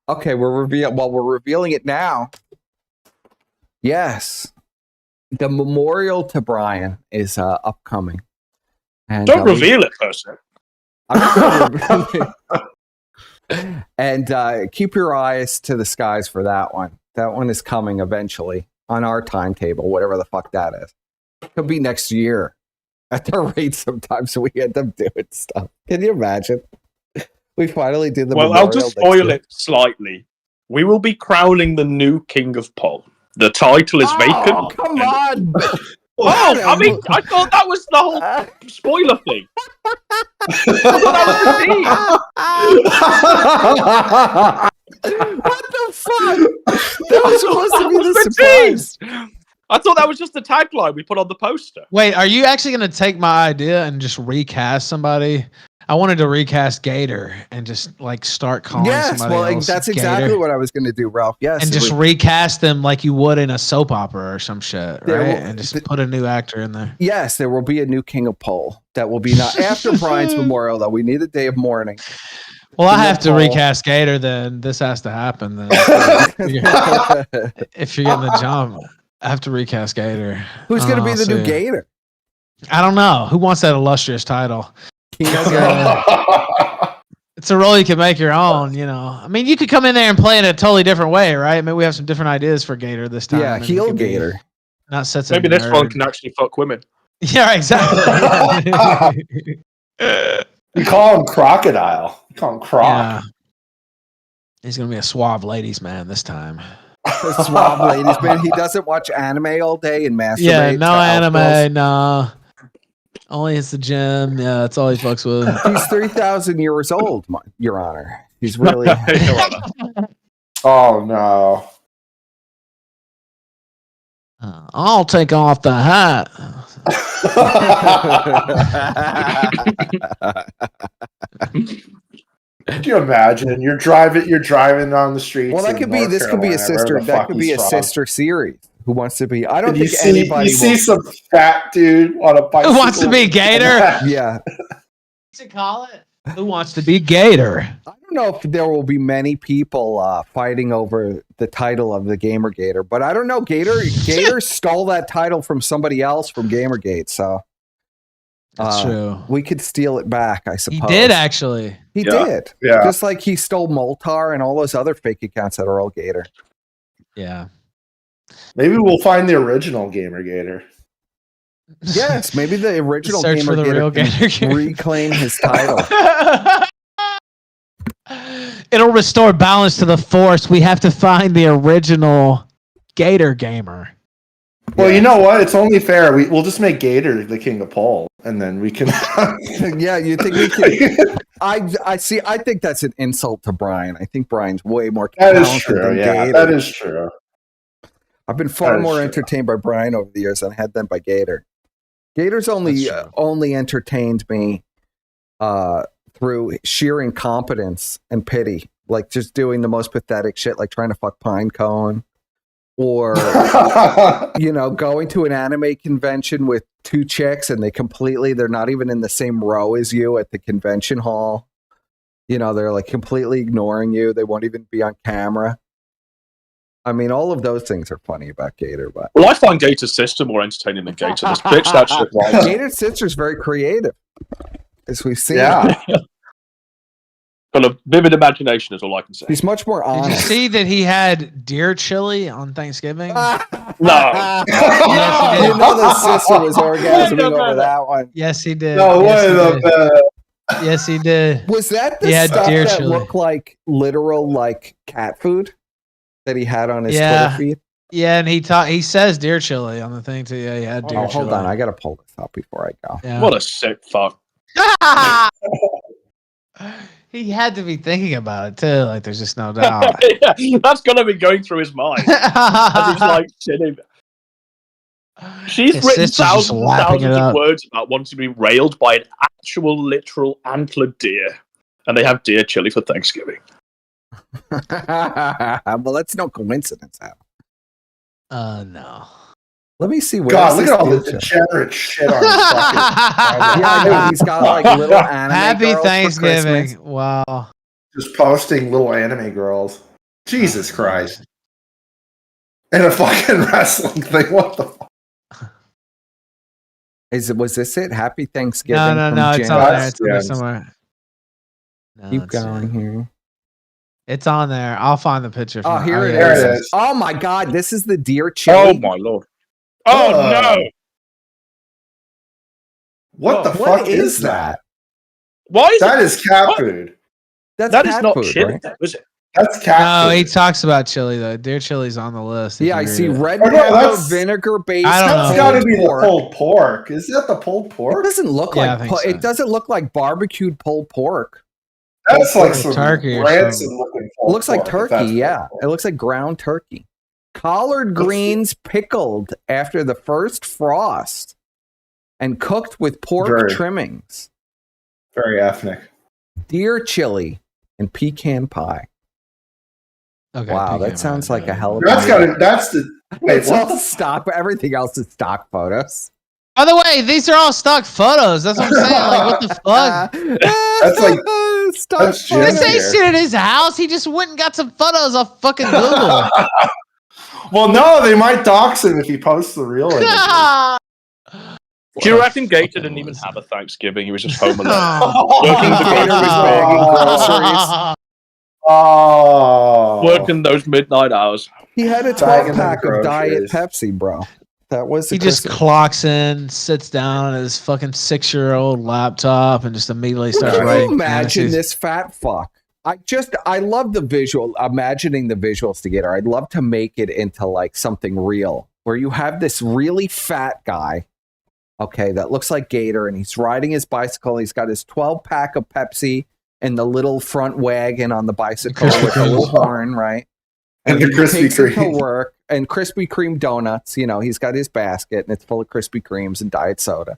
Okay, we're revealing it now. Yes, the memorial to Brian is upcoming. And, Don't reveal it, person. And keep your eyes to the skies for that one. That one is coming eventually on our timetable, whatever the fuck that is. Could be next year. At the rate sometimes we end up doing stuff. Can you imagine? We finally did the Well, memorial I'll just next spoil year. it slightly. We will be crowning the new King of Pol. The title is vacant. Come on! Oh, I mean, I thought that was the whole spoiler thing. What the fuck? That was supposed to be the surprise. I thought that was just the tagline we put on the poster. Wait, are you actually going to take my idea and just recast somebody? I wanted to recast Gator and just like start calling Yes, somebody well, else that's Gator, exactly what I was going to do, Ralph. Yes, and it just would- recast them like you would in a soap opera or some shit, There right? will- And just put a new actor in there. yes, there will be a new King of Pole that will be not after Brian's memorial. Though we need a day of mourning. Well, I King of have to Pole. recast Gator. Then this has to happen. Then if you're getting the job, I have to recast Gator. Who's going to be Oh, the new see. Gator? I don't know. Who wants that illustrious title? It's a role you can make your own, you know. I mean, you could come in there and play in a totally different way, right? I mean, we have some different ideas for Gator this time. Yeah, heel Gator. Not such Maybe this one can actually fuck women. Yeah, exactly. You call him Crocodile. You call him Croc. Yeah. He's going to be a suave ladies man this time. Suave ladies man. He doesn't watch anime all day and masturbate. Yeah, no anime, no. Only it's the gym. Yeah, that's all he fucks with. He's 3,000 years old, Your Honor. He's really. Oh no! I'll take off the hat. Can you imagine? You're driving on the streets. Well, that could be. This could be a sister. That could be a sister series. Who wants to be? I don't think anybody. You see some fat dude on a bicycle. Who wants to be Gator? Yeah. What's it call it? Who wants to be Gator? I don't know if there will be many people fighting over the title of the Gamergator, but I don't know. Gator stole that title from somebody else from Gamergate, so that's true. We could steal it back, I suppose. He did actually. He did. Yeah. Just like he stole Moltar and all those other fake accounts that are all Gator. Yeah. Maybe we'll find the original Gamergator. Yes, maybe the original Search for the real Gator can reclaim his title. It'll restore balance to the Force. We have to find the original Gator gamer. Well, you know what? It's only fair. We'll just make Gator the king of pole, and then we can. Yeah, you think we can? I see. I think that's an insult to Brian. I think Brian's way more talented that is true. than Yeah, Gator. that is true. I've been far more entertained by Brian over the years than I had been by Gator. Gator's only entertained me through sheer incompetence and pity, like just doing the most pathetic shit, like trying to fuck Pinecone, or going to an anime convention with two chicks and they're not even in the same row as you at the convention hall. They're like completely ignoring you. They won't even be on camera. I mean, all of those things are funny about Gator, but I find Gator's sister more entertaining than Gator. This bitch, that shit. Right. Gator's sister's very creative, as we've seen. Yeah, got a vivid imagination, is all I can say. He's much more honest. Did you see that he had deer chili on Thanksgiving? No. Yes, he did. The sister was orgasming over that one. Yes, he did. No yes, way. Yes, he did. Was that the stuff that looked like literal like cat food that he had on his Twitter feed? Yeah, and he says deer chili on the thing too. Yeah, he had deer chili. Hold on, I gotta pull this up before I go. Yeah. What a sick fuck. He had to be thinking about it too. Like, there's just no doubt. Yeah, that's gonna be going through his mind. And he's like sitting. She's written thousands and thousands of words about wanting to be railed by an actual, literal antlered deer, and they have deer chili for Thanksgiving. Well, that's no coincidence. No. Let me see. Look at all the degenerate shit on his fucking. I know he's got like little anime. Happy girls Thanksgiving! Wow. Just posting little anime girls. Jesus Christ! And a fucking wrestling thing. What the fuck? Was this it? Happy Thanksgiving. No. It's on there. It's on there somewhere. No, Keep going here. It's on there. I'll find the picture. Oh, here it is. Oh my God, this is the deer chili. Oh my Lord. Oh no! What the fuck is that? Why is that? Is cat food? That is not chili, is it? That's cat food. No, he talks about chili though. Deer chili's on the list. Yeah, I see red pepper vinegar based. That's got to be the pulled pork. Is that the pulled pork? It doesn't look like. It doesn't look like barbecued pulled pork. That's like some turkey. Rancid looking. It looks like turkey. Yeah, it looks like ground turkey. Collard greens pickled after the first frost and cooked with pork trimmings. Very ethnic. Deer chili and pecan pie. Okay, wow, that sounds like a hell of a. That's the. Wait, it's all stock. Everything else is stock photos. By the way, these are all stock photos. That's what I'm saying. Like, what the fuck? That's like stock photos. This ain't shit at his house. He just went and got some photos off fucking Google. Well, no, they might dox him if he posts the real image. Do you reckon Gator didn't even have a Thanksgiving? He was just home alone. Working groceries. Oh, Working those midnight hours. He had a 12-pack of Diet Pepsi, bro. That was he just clocks in, sits down on his fucking 6-year-old laptop, and just immediately starts writing. Can you imagine this fat fuck? I love the visual, imagining the visuals together. I'd love to make it into like something real, where you have this really fat guy, okay, that looks like Gator, and he's riding his bicycle. He's got his 12-pack of Pepsi and the little front wagon on the bicycle with a little horn, right? And the Krispy Kreme. To work and Krispy Kreme donuts. You know, he's got his basket and it's full of Krispy Kremes and diet soda.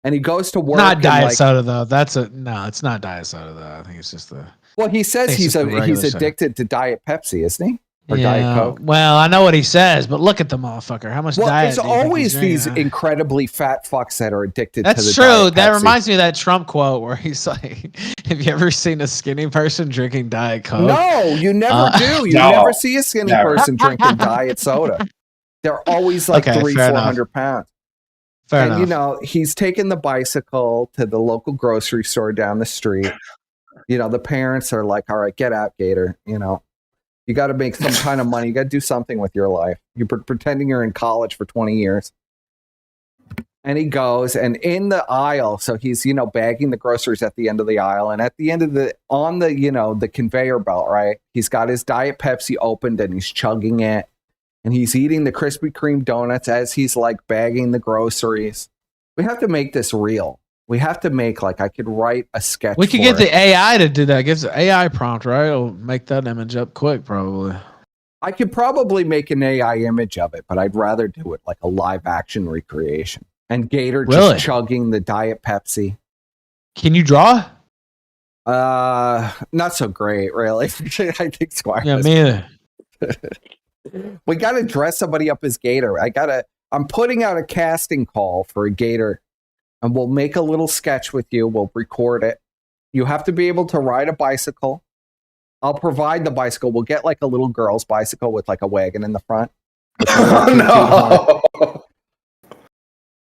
And he goes to work. Not diet soda though. It's not diet soda though. I think it's just the. Well, he says he's addicted to Diet Pepsi, isn't he? Or yeah. Diet Coke. Well, I know what he says, but look at the motherfucker. How much diet? There's always these incredibly fat fucks that are addicted to the That's true. Diet That Pepsi. reminds me of that Trump quote where he's like, have you ever seen a skinny person drinking Diet Coke? No, you never do. You never see a skinny person drinking diet soda. They're always like 300-400 pounds. Fair enough. You know, he's taking the bicycle to the local grocery store down the street. You know, the parents are like, all right, get out, Gator. You know, you got to make some kind of money. You got to do something with your life. You're pretending you're in college for 20 years. And he goes, and in the aisle, so he's, you know, bagging the groceries at the end of the aisle. And at the end of the conveyor belt, right, he's got his Diet Pepsi opened and he's chugging it. And he's eating the Krispy Kreme donuts as he's like bagging the groceries. We have to make this real. We have to make, like, I could write a sketch. We could get the AI to do that. Give the AI prompt, right? It'll make that image up quick, probably. I could probably make an AI image of it, but I'd rather do it like a live action recreation. And Gator just chugging the Diet Pepsi. Can you draw? Not so great, really. I think Squire. Yeah, me either. We got to dress somebody up as Gator. I'm putting out a casting call for a Gator, and we'll make a little sketch with you. We'll record it. You have to be able to ride a bicycle. I'll provide the bicycle. We'll get like a little girl's bicycle with like a wagon in the front. Oh, no.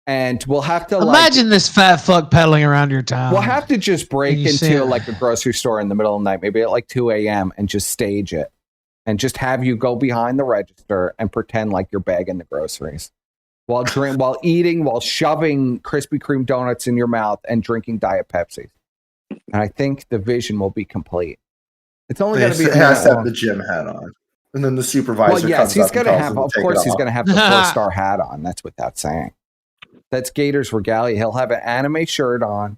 And we'll have to imagine this fat fuck pedaling around your town. We'll have to just break into like a grocery store in the middle of the night, maybe at like 2 a.m. and just stage it. And just have you go behind the register and pretend like you're bagging the groceries while shoving Krispy Kreme donuts in your mouth and drinking Diet Pepsi. And I think the vision will be complete. It's only going to be. It has to have the gym hat on, and then the supervisor. Well, yes, he's going to have. Of course, he's going to have the 4-star hat on. That's without saying. That's Gator's regalia. He'll have an anime shirt on.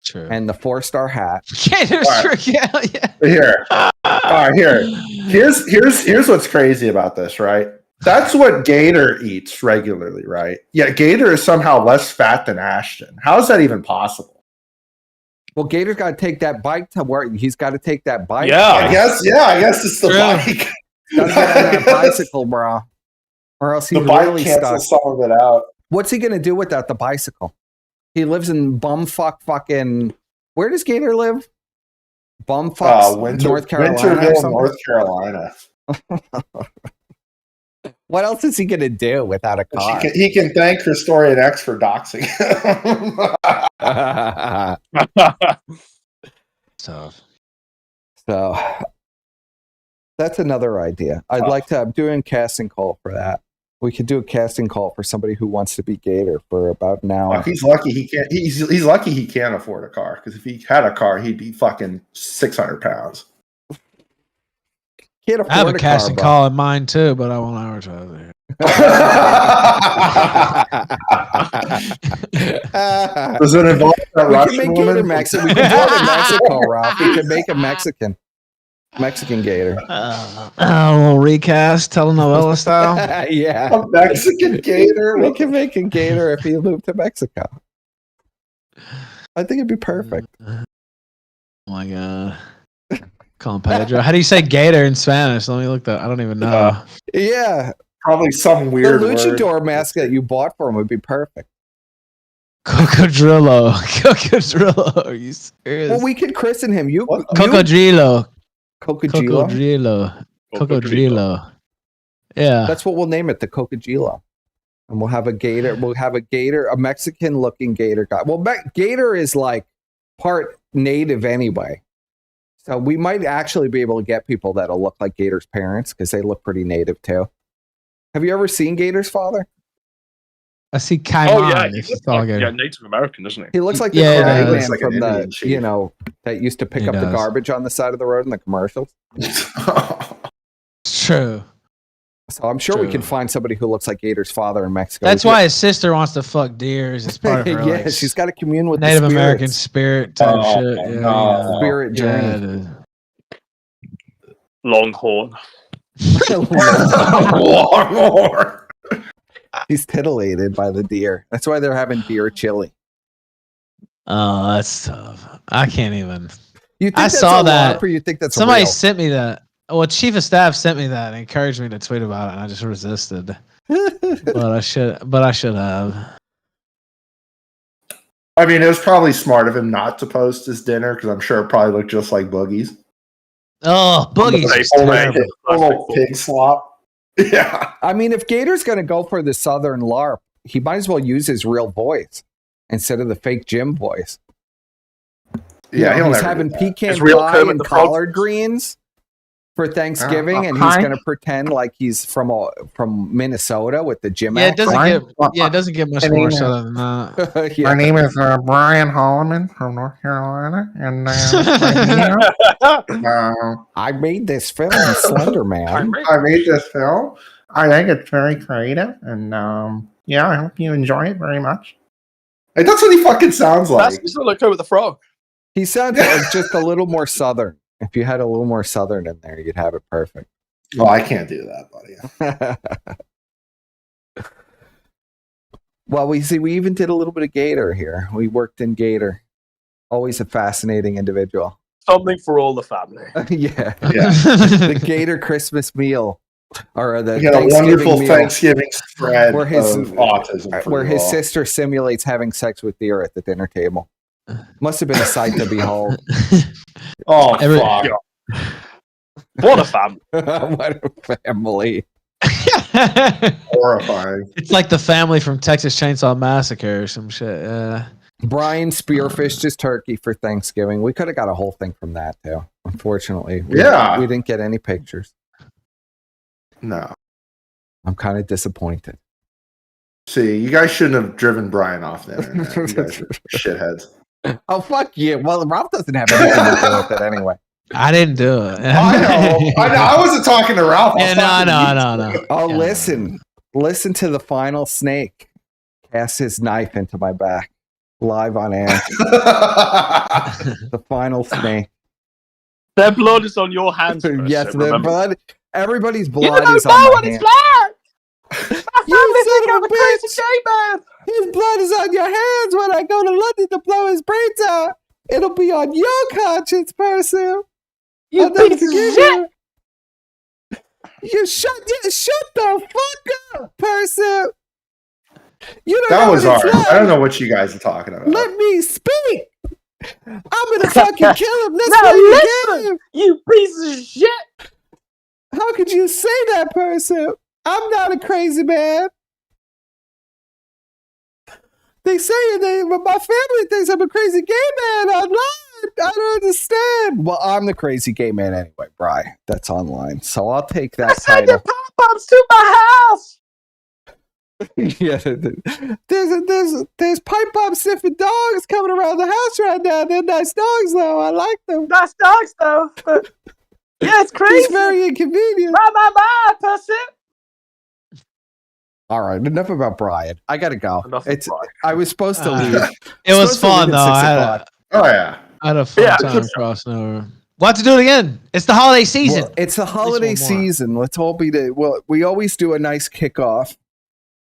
True. And the 4-star hat. Gator's regalia. Here. All right, here. Here's what's crazy about this, right? That's what Gator eats regularly, right? Yet Gator is somehow less fat than Ashton. How is that even possible? Well, Gator's got to take that bike to work. He's got to take that bike. Yeah, I guess it's the bike. Got to get on that bicycle, bro. Or else he's really stuck. Some of it out. What's he going to do without the bicycle? He lives in bumfuck fucking. Where does Gator live? Bumfuck, North Carolina. Winterville, North Carolina. What else is he going to do without a car? He can thank Historian X for doxing. So that's another idea. I'd like to. I'm doing a casting call for that. We could do a casting call for somebody who wants to be Gator for about an hour. He's lucky he can't. He's lucky he can't afford a car, because if he had a car, he'd be fucking 600 pounds. Can't afford I have a casting call in mind too, but I won't advertise it. Does it involve that we can make Gator Mexican. We can do it in Mexico, Ralph. We can make a Mexican Gator. A little recast, telenovela style. Yeah, a Mexican Gator. We can make a Gator if he moved to Mexico. I think it'd be perfect. Oh my god. Call him Pedro. How do you say gator in Spanish? Let me look that. I don't even know. Yeah. Probably some weird The luchador word. mask that you bought for him would be perfect. Cocodrillo. Cocodrillo. Are you serious? Well, we could christen him. Cocodrillo. Cocodrillo. Cocodrillo. Yeah. That's what we'll name it, the Cocodrillo. And we'll have a gator. We'll have a gator, a Mexican-looking gator guy. Well, gator is like part native anyway. So we might actually be able to get people that'll look like Gator's parents because they look pretty native too. Have you ever seen Gator's father? I see Kaiman. Oh yeah, he looks like Native American, doesn't he? He looks like the crime man from the, you know, that used to pick up the garbage on the side of the road in the commercials. It's true. So I'm sure we can find somebody who looks like Gator's father in Mexico. That's why his sister wants to fuck deers. It's part of her yeah, she's got to commune with Native the American spirit type shit. Yeah, spirit journey. Longhorn. Longhorn. He's titillated by the deer. That's why they're having deer chili. Oh, that's tough. I can't even. You think I that's saw a that. LARP or you think that's somebody real? sent me that. Well, Chief of Staff sent me that and encouraged me to tweet about it, and I just resisted. but I should have. I mean, it was probably smart of him not to post his dinner because I'm sure it probably looked just like Boogie's. Oh, Boogie's little pig slop. Yeah. I mean, if Gator's going to go for the Southern LARP, he might as well use his real voice instead of the fake Jim voice. Yeah, he's having pecan pie and collard greens for Thanksgiving, and he's going to pretend like he's from Minnesota with the Jim accent. It doesn't get much more southern than that. My name is Brian Holloman from North Carolina, and I made this film, Slender Man. I made this film. I think it's very creative, and I hope you enjoy it very much. And that's what he fucking sounds like. He's not okay with the frog. He sounds like just a little more southern. If you had a little more southern in there, you'd have it perfect. Well, I can't do that, buddy. Well, we even did a little bit of Gator here. We worked in Gator. Always a fascinating individual. Something for all the family. yeah. The Gator Christmas meal. Or the a wonderful Thanksgiving spread where his autism. Where his sister simulates having sex with deer at the dinner table. Must have been a sight to behold. Oh, fuck. What a family. What a family. Horrifying. It's like the family from Texas Chainsaw Massacre or some shit. Brian spearfished his turkey for Thanksgiving. We could have got a whole thing from that, too. Unfortunately. We didn't get any pictures. No. I'm kind of disappointed. See, you guys shouldn't have driven Brian off the internet. You guys are shitheads. Oh, fuck you. Well, Ralph doesn't have anything to do with it anyway. I didn't do it. I know. I wasn't talking to Ralph. No. Oh, listen to the final snake cast his knife into my back live on air. The final snake. Their blood is on your hands. Yes, their blood. Everybody's blood is on my hands. You son of a bitch! His blood is on your hands when I go to London to blow his brains out. It'll be on your conscience, Percy. You piece of shit! You shut the fuck up, Percy. You don't that know was hard. like. I don't know what you guys are talking about. Let me speak. I'm gonna fucking kill him. Let's play the game. You piece of shit! How could you say that, Percy? I'm not a crazy man. They say but my family thinks I'm a crazy gay man online. I don't understand. Well, I'm the crazy gay man anyway, Bri. That's online. So I'll take that title. Your pop-ups to my house. Yeah, there's pipe bomb sniffing dogs coming around the house right now. They're nice dogs, though. I like them. Nice dogs, though. But yeah, it's crazy. It's very inconvenient. Bye, pussy. All right, enough about Brian. I gotta go. I was supposed to leave. It was fun though. I had a fun time crossing over. We'll have to do it again. It's the holiday season. Well, it's the holiday season. Let's all be there. Well, we always do a nice kickoff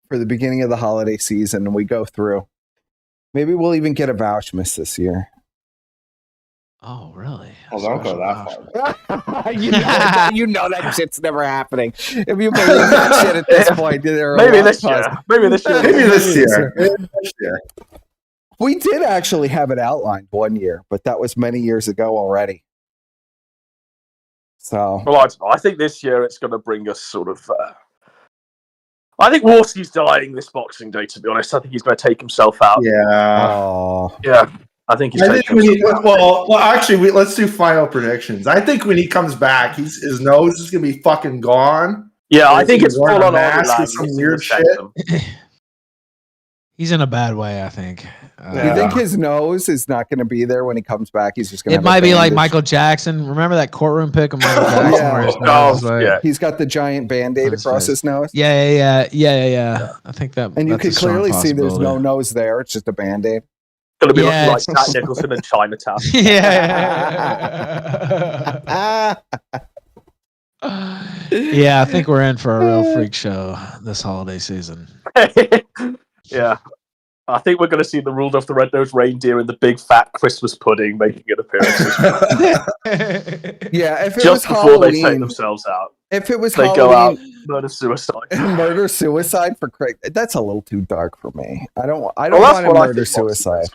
for the beginning of the holiday season, and we go through. Maybe we'll even get a Vouchmas this year. Oh, really? Well, don't go that far. you know that shit's never happening. If you believe that shit at this point, maybe this year. Maybe this year. We did actually have it outlined one year, but that was many years ago already. So, well, I think this year it's going to bring us sort of. I think Warski's dying this Boxing Day, to be honest. I think he's going to take himself out. Yeah. Oh. Yeah. I think he's taking himself out. Well, actually, let's do final predictions. I think when he comes back, his nose is going to be fucking gone. Yeah, I think it's full on mask and some weird shit. He's in a bad way, I think. You think his nose is not going to be there when he comes back? He's just going to. It might be like Michael Jackson. Remember that courtroom pic of Michael Jackson? Where his nose was He's got the giant Band-Aid across his nose. Yeah. I think that. And you can clearly see there's no nose there. It's just a Band-Aid. It's going to be looking like Jack Nicholson in Chinatown. Yeah, I think we're in for a real freak show this holiday season. Yeah. I think we're going to see the ruled off the red-nosed reindeer and the big fat Christmas pudding making an appearance. Yeah, if it just was before Halloween, they take themselves out. If it was they Halloween, go out, murder-suicide. Murder-suicide for Craig. That's a little too dark for me. I don't want a murder-suicide.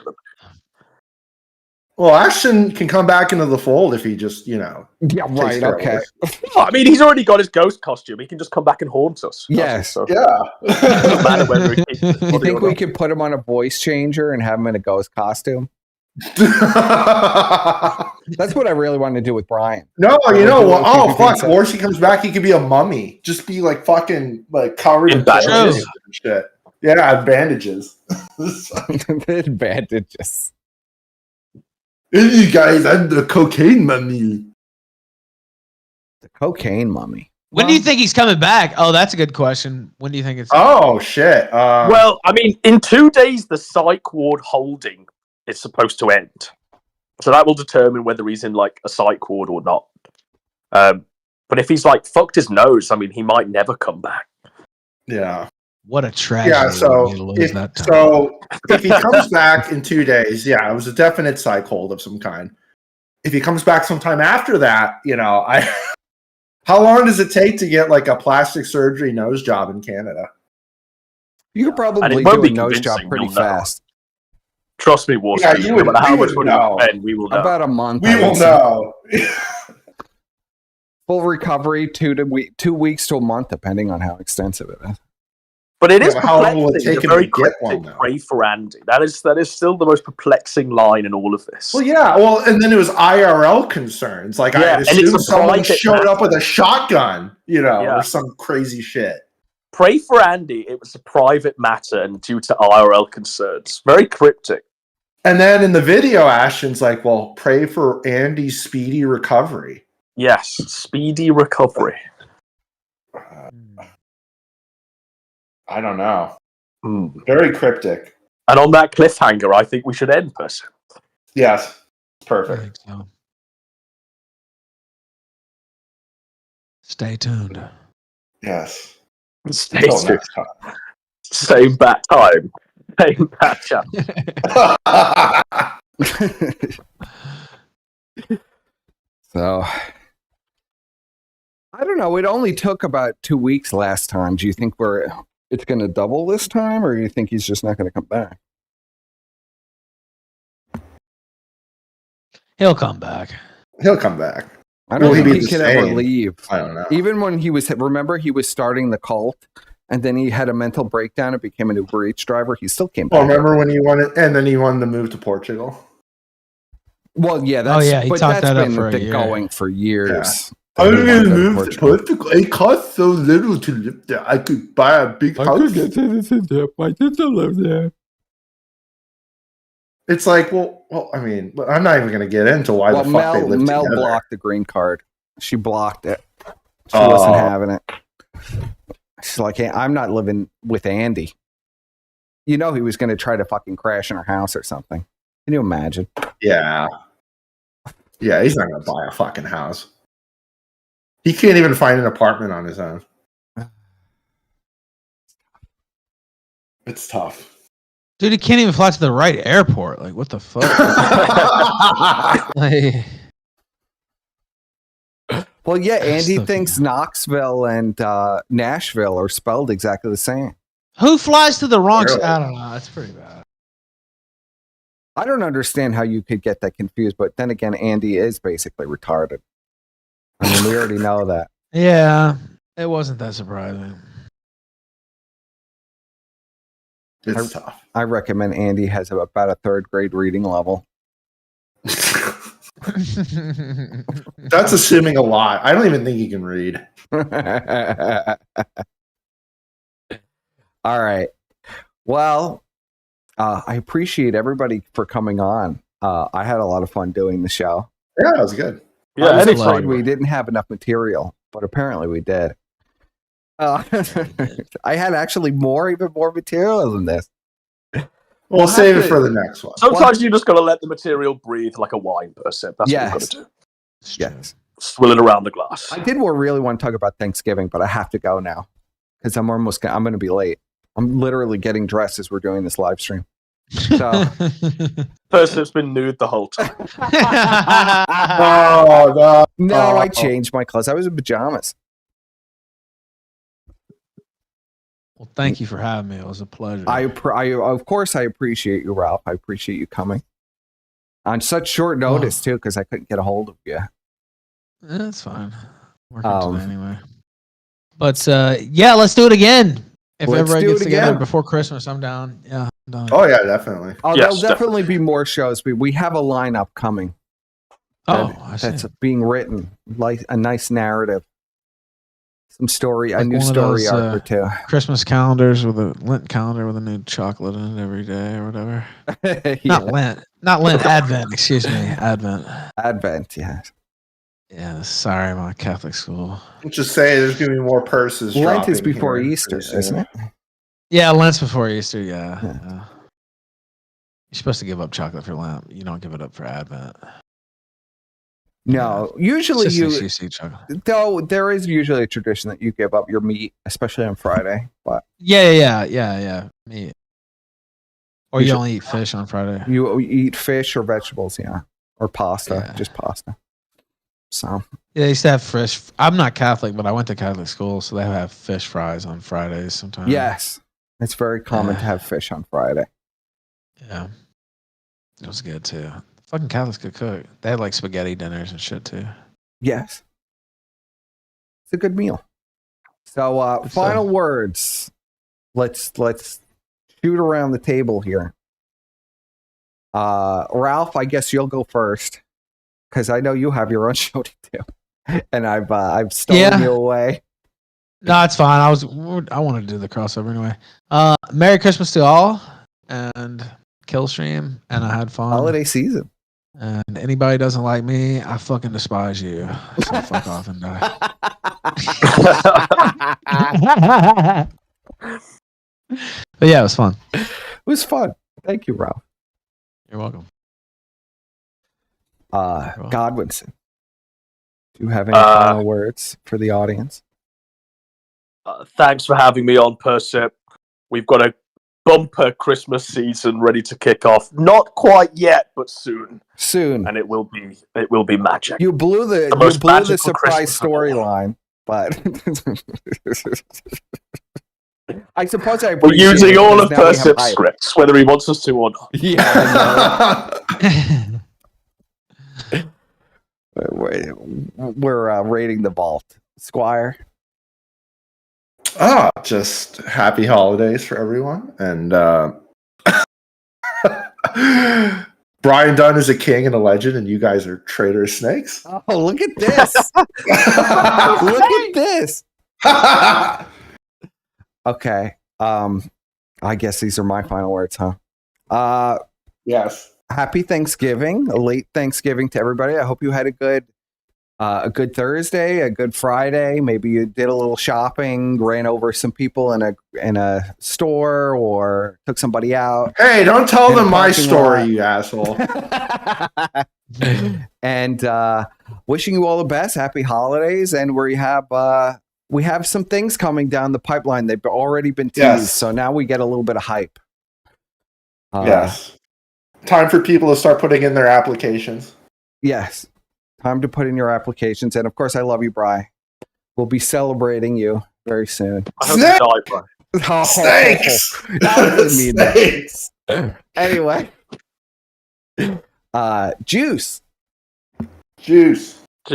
Well, Ashton can come back into the fold if he just, Yeah, right, okay. I mean, he's already got his ghost costume. He can just come back and haunt us. Yes. So. Yeah. Doesn't matter whether he keeps his You body think or we not. could put him on a voice changer and have him in a ghost costume? That's what I really wanted to do with Brian. No, you know what? Oh, fuck. Warski comes back, he could be a mummy. Just be like fucking like covered in bandages and shit. Yeah, bandages. Bandages. Hey guys, I'm the cocaine mummy. The cocaine mummy. When do you think he's coming back? Oh, that's a good question. When do you think it's? Oh shit. Well, I mean, in 2 days, the psych ward holding is supposed to end, so that will determine whether he's in like a psych ward or not. But if he's like fucked his nose, I mean, he might never come back. Yeah. What a tragedy. Yeah, so if he comes back in 2 days, yeah, it was a definite psych hold of some kind. If he comes back sometime after that, how long does it take to get like a plastic surgery nose job in Canada? You could probably do a nose job pretty fast. Trust me, Warski. Yeah, no matter how much money we spend, we will know. About a month. We will know. Full recovery, 2 weeks to a month, depending on how extensive it is. But it is how long will it take him to get one? Pray for Andy. That is still the most perplexing line in all of this. Well, yeah. Well, and then it was IRL concerns. Like I assume someone showed up with a shotgun, or some crazy shit. Pray for Andy. It was a private matter and due to IRL concerns. Very cryptic. And then in the video, Ashton's like, "Well, pray for Andy's speedy recovery." Yes, speedy recovery. I don't know. Very cryptic. And on that cliffhanger, I think we should end, person. Yes. I Perfect. think so. Stay tuned. Yes. Stay tuned. Same bat time. Same bat channel. So, I don't know. It only took about 2 weeks last time. Do you think it's going to double this time, or do you think he's just not going to come back? He'll come back. He'll come back. I don't think he can ever same? leave. I don't know. Even when he was starting the cult, and then he had a mental breakdown and became an Uber Eats driver, he still came back. Oh, remember when he wanted, and then he wanted to move to Portugal? Well, yeah, he talked that up for a year. Going for years. Yeah. I'm going to move to Portugal. It costs so little to live there. I could buy a big house. I could get citizenship. I just live there. It's like, well, I mean, I'm not even going to get into why the fuck they live Mel together. blocked the green card. She blocked it. She wasn't having it. She's like, hey, I'm not living with Andy. He was going to try to fucking crash in her house or something. Can you imagine? Yeah. Yeah, he's not going to buy a fucking house. He can't even find an apartment on his own. It's tough. Dude, he can't even fly to the right airport. Like, what the fuck? Well, yeah, Andy thinks Knoxville and Nashville are spelled exactly the same. Who flies to the wrong? Really? I don't know. That's pretty bad. I don't understand how you could get that confused, but then again, Andy is basically retarded. I mean, we already know that. Yeah, it wasn't that surprising. It's tough. I recommend Andy has about a 3rd grade reading level. That's assuming a lot. I don't even think he can read. All right. Well, I appreciate everybody for coming on. I had a lot of fun doing the show. Yeah, that was good. Yeah, I was afraid we didn't have enough material, but apparently we did. I had actually even more material than this. We'll save it for the next one. Sometimes you just got to let the material breathe like a wine, person. That's what you've got to do. Yes. Swilling around the glass. I did really want to talk about Thanksgiving, but I have to go now because I'm going to be late. I'm literally getting dressed as we're doing this live stream. So, Person's been nude the whole time. No, I changed my clothes. I was in pajamas. Well, thank you for having me. It was a pleasure. Of course, I appreciate you, Ralph. I appreciate you coming on such short notice too, because I couldn't get a hold of you. That's fine. Working today anyway. But yeah, let's do it again. If everybody gets together before Christmas, I'm down. Yeah, I'm down. Oh yeah, definitely. There'll definitely be more shows. We have a lineup coming. That's being written, like a nice narrative. Some story, like a new story arc or two. Christmas calendars with a Lent calendar with a new chocolate in it every day or whatever. Not Lent, Advent. Excuse me, Advent. Advent, yes. Yeah, sorry, my Catholic school. Just say there's going to be more purses. Lent is before Easter, isn't it? Yeah, Lent's before Easter. Yeah. You're supposed to give up chocolate for Lent. You don't give it up for Advent. No, usually though there is usually a tradition that you give up your meat, especially on Friday. But yeah, meat. Or you only eat fish on Friday. You eat fish or vegetables, or pasta, just pasta. So yeah, they used to have fish. I'm not Catholic, but I went to Catholic school, so they have fish fries on Fridays sometimes. Yes, it's very common to have fish on Friday. Yeah, it was good too. Fucking Catholics could cook. They had like spaghetti dinners and shit too. Yes. It's a good meal. So final words. Let's shoot around the table here. Ralph, I guess you'll go first. Because I know you have your own show to do. And I've stolen you away. No, it's fine. I wanted to do the crossover anyway. Merry Christmas to all and Killstream, and I had fun. Holiday season. And anybody doesn't like me, I fucking despise you. So fuck off and die. But yeah, it was fun. It was fun. Thank you, Ralph. You're welcome. Godwinson, do you have any final words for the audience? Thanks for having me on, Persev. We've got a bumper Christmas season ready to kick off. Not quite yet, but soon. And it will be magic. You blew the surprise storyline, but I suppose we're using all of Persev's scripts, whether he wants us to or not. Yeah. We're raiding the vault. Squire. Just happy holidays for everyone. And Brian Dunn is a king and a legend, and you guys are traitorous snakes. Oh, look at this. Look at this. Okay. I guess these are my final words, huh? Yes. Happy Thanksgiving, a late Thanksgiving to everybody. I hope you had a good Thursday, a good Friday. Maybe you did a little shopping, ran over some people in a store, or took somebody out. Hey, don't tell them my story, you asshole. And wishing you all the best. Happy holidays, and we have some things coming down the pipeline. They've already been teased, so now we get a little bit of hype. Yes. Time for people to start putting in their applications. Yes. Time to put in your applications. And of course, I love you, Bri. We'll be celebrating you very soon. I hope you die, Bri. Snakes! Snakes! Anyway. Juice. Juice.